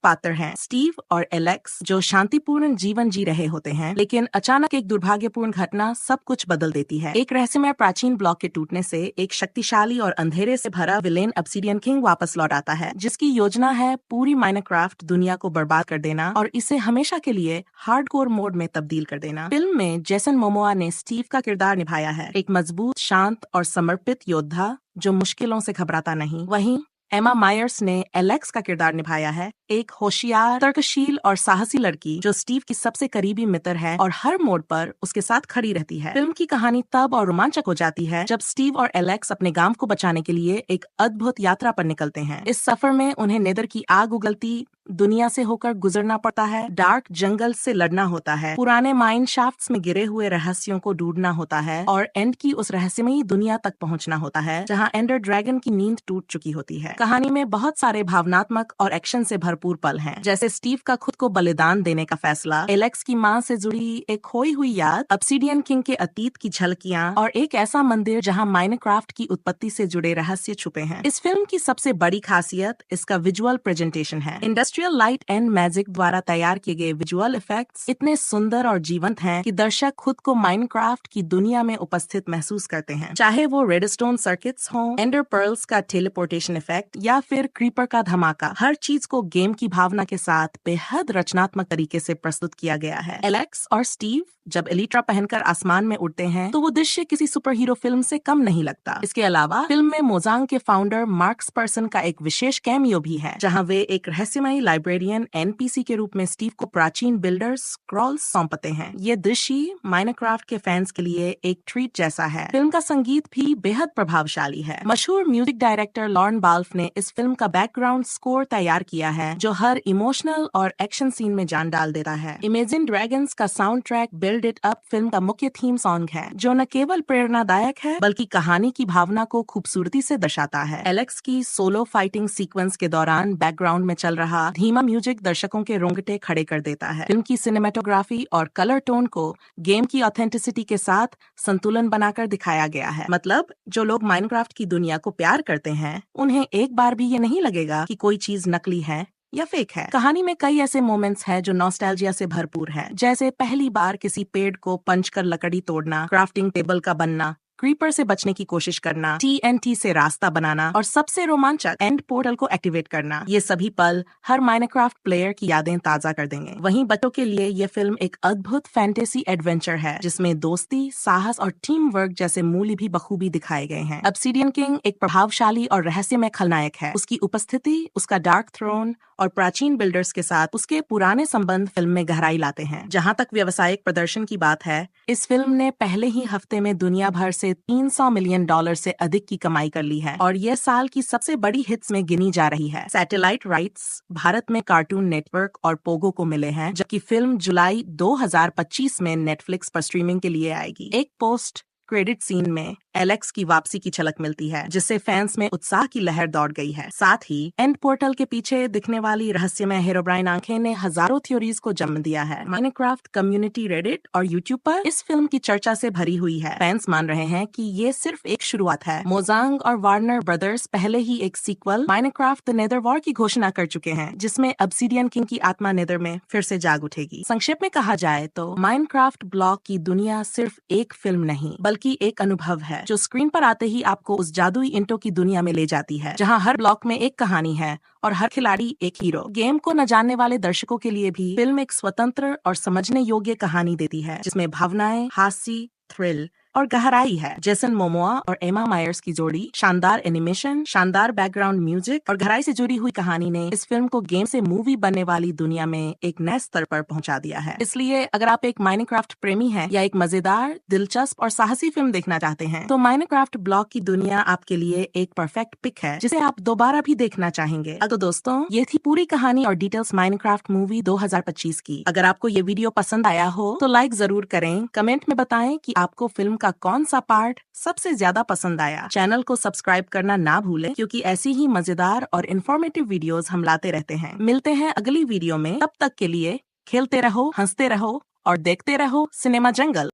B: पात्र हैं, स्टीव और एलेक्स, जो शांतिपूर्ण जीवन जी रहे होते हैं, लेकिन अचानक एक दुर्भाग्यपूर्ण घटना सब कुछ बदल देती है। एक रहस्यमय प्राचीन ब्लॉक के टूटने से एक शक्तिशाली और अंधेरे से भरा विलेन ऑब्सिडियन किंग वापस लौट आता है, जिसकी योजना है पूरी माइनक्राफ्ट दुनिया को बर्बाद कर देना और इसे हमेशा के लिए हार्डकोर मोड में तब्दील कर देना। फिल्म में जेसन मोमोआ ने स्टीव का किरदार निभाया है, एक मजबूत, शांत और समर्पित योद्धा जो मुश्किलों से घबराता नहीं। वहीं एमा मायर्स ने एलेक्स का किरदार निभाया है, एक होशियार, तर्कशील और साहसी लड़की जो स्टीव की सबसे करीबी मित्र है और हर मोड़ पर उसके साथ खड़ी रहती है। फिल्म की कहानी तब और रोमांचक हो जाती है जब स्टीव और एलेक्स अपने गांव को बचाने के लिए एक अद्भुत यात्रा पर निकलते हैं। इस सफर में उन्हें नेदर की आग उगलती दुनिया से होकर गुजरना पड़ता है, डार्क जंगल से लड़ना होता है, पुराने माइन शाफ्ट्स में गिरे हुए रहस्यों को ढूंढना होता है और एंड की उस रहस्यमयी दुनिया तक पहुंचना होता है जहां एंडर ड्रैगन की नींद टूट चुकी होती है। कहानी में बहुत सारे भावनात्मक और एक्शन से भरपूर पल हैं, जैसे स्टीव का खुद को बलिदान देने का फैसला, एलेक्स की मां से जुड़ी एक खोई हुई याद, ऑब्सिडियन किंग के अतीत की झलकियां और एक ऐसा मंदिर जहां माइनक्राफ्ट की उत्पत्ति से जुड़े रहस्य छुपे हैं। इस फिल्म की सबसे बड़ी खासियत इसका विजुअल प्रेजेंटेशन है। इंडस्ट्रियल लाइट एंड मैजिक द्वारा तैयार किए गए विजुअल इफेक्ट्स इतने सुंदर और जीवंत हैं कि दर्शक खुद को माइनक्राफ्ट की दुनिया में उपस्थित महसूस करते हैं। चाहे वो रेडस्टोन सर्किट्स हों, एंडर पर्ल्स का टेलीपोर्टेशन इफेक्ट या फिर क्रीपर का धमाका, हर चीज को गेम की भावना के साथ बेहद रचनात्मक तरीके से प्रस्तुत किया गया है। एलेक्स और स्टीव जब एलिट्रा पहनकर आसमान में उड़ते हैं तो वो दृश्य किसी सुपर हीरो फिल्म से कम नहीं लगता। इसके अलावा फिल्म में मोजांग के फाउंडर मार्क्स पर्सन का एक विशेष कैमियो भी है, जहां वे एक रहस्यमयी लाइब्रेरियन एनपीसी के रूप में स्टीव को प्राचीन बिल्डर्स स्क्रॉल्स सौंपते हैं। ये दृश्य माइनक्राफ्ट के फैंस के लिए एक ट्रीट जैसा है। फिल्म का संगीत भी बेहद प्रभावशाली है। मशहूर म्यूजिक डायरेक्टर लॉर्न बाल्फ ने इस फिल्म का बैकग्राउंड स्कोर तैयार किया है, जो हर इमोशनल और एक्शन सीन में जान डाल देता है। इमेजिन ड्रैगन्स का sound track build it up film का मुख्य थीम सॉन्ग है, जो न केवल प्रेरणादायक है बल्कि कहानी की भावना को खूबसूरती से दर्शाता है। एलेक्स की सोलो फाइटिंग सीक्वेंस के दौरान बैकग्राउंड में चल रहा धीमा म्यूजिक दर्शकों के रोंगटे खड़े कर देता है। फिल्म की सिनेमेटोग्राफी और कलर टोन को गेम की ऑथेंटिसिटी के साथ संतुलन बनाकर दिखाया गया है। मतलब जो लोग माइनक्राफ्ट की दुनिया को प्यार करते हैं, उन्हें एक बार भी ये नहीं लगेगा कि कोई चीज नकली है या फेक है। कहानी में कई ऐसे मोमेंट्स हैं जो नॉस्टैल्जिया से भरपूर है, जैसे पहली बार किसी पेड़ को पंच कर लकड़ी तोड़ना, क्राफ्टिंग टेबल का बनना, क्रीपर से बचने की कोशिश करना, TNT से रास्ता बनाना और सबसे रोमांचक एंड पोर्टल को एक्टिवेट करना। ये सभी पल हर माइनक्राफ्ट प्लेयर की यादें ताजा कर देंगे। वहीं बच्चों के लिए ये फिल्म एक अद्भुत फैंटेसी एडवेंचर है, जिसमें दोस्ती, साहस और टीम वर्क जैसे मूल्य भी बखूबी दिखाए गए हैं। ऑब्सिडियन किंग एक प्रभावशाली और रहस्यमय खलनायक है। उसकी उपस्थिति, उसका डार्क थ्रोन और प्राचीन बिल्डर्स के साथ उसके पुराने संबंध फिल्म में गहराई लाते हैं। जहां तक व्यावसायिक प्रदर्शन की बात है, इस फिल्म ने पहले ही हफ्ते में दुनिया भर से $300 मिलियन से अधिक की कमाई कर ली है और यह साल की सबसे बड़ी हिट्स में गिनी जा रही है। सैटेलाइट राइट्स भारत में कार्टून नेटवर्क और पोगो को मिले हैं, जबकि फिल्म जुलाई 2025 में नेटफ्लिक्स पर स्ट्रीमिंग के लिए आएगी। एक पोस्ट क्रेडिट सीन में एलेक्स की वापसी की झलक मिलती है, जिससे फैंस में उत्साह की लहर दौड़ गई है। साथ ही एंड पोर्टल के पीछे दिखने वाली रहस्यमय हेरोब्राइन आंखें ने हजारों थ्योरीज को जन्म दिया है। माइनक्राफ्ट कम्युनिटी रेडिट और यूट्यूब पर इस फिल्म की चर्चा से भरी हुई है। फैंस मान रहे हैं कि ये सिर्फ एक शुरुआत है। मोजांग और वार्नर ब्रदर्स पहले ही एक sequel Minecraft the Nether War की घोषणा कर चुके हैं, जिसमें ऑब्सिडियन किंग की आत्मा नेदर में फिर से जाग उठेगी। संक्षेप में कहा जाए तो माइनक्राफ्ट ब्लॉक की दुनिया सिर्फ एक फिल्म नहीं बल्कि एक अनुभव है, जो स्क्रीन पर आते ही आपको उस जादुई इंटो की दुनिया में ले जाती है, जहां हर ब्लॉक में एक कहानी है और हर खिलाड़ी एक हीरो। गेम को न जानने वाले दर्शकों के लिए भी फिल्म एक स्वतंत्र और समझने योग्य कहानी देती है, जिसमें भावनाएं, हास्य, थ्रिल और गहराई है। जेसन मोमोआ और एमा मायर्स की जोड़ी, शानदार एनिमेशन, शानदार बैकग्राउंड म्यूजिक और गहराई से जुड़ी हुई कहानी ने इस फिल्म को गेम से मूवी बनने वाली दुनिया में एक नए स्तर पर पहुंचा दिया है। इसलिए अगर आप एक माइनक्राफ्ट प्रेमी हैं या एक मजेदार, दिलचस्प और साहसी फिल्म देखना चाहते हैं, तो माइनक्राफ्ट ब्लॉक की दुनिया आपके लिए एक परफेक्ट पिक है, जिसे आप दोबारा भी देखना चाहेंगे। तो दोस्तों, ये थी पूरी कहानी और डिटेल्स माइनक्राफ्ट मूवी 2025 की। अगर आपको ये वीडियो पसंद आया हो तो लाइक जरूर करें, कमेंट में बताएं कि आपको फिल्म का कौन सा पार्ट सबसे ज्यादा पसंद आया। चैनल को सब्सक्राइब करना ना भूलें, क्योंकि ऐसी ही मजेदार और इन्फॉर्मेटिव वीडियोस हम लाते रहते हैं। मिलते हैं अगली वीडियो में, तब तक के लिए खेलते रहो, हंसते रहो और देखते रहो सिनेमा जंगल।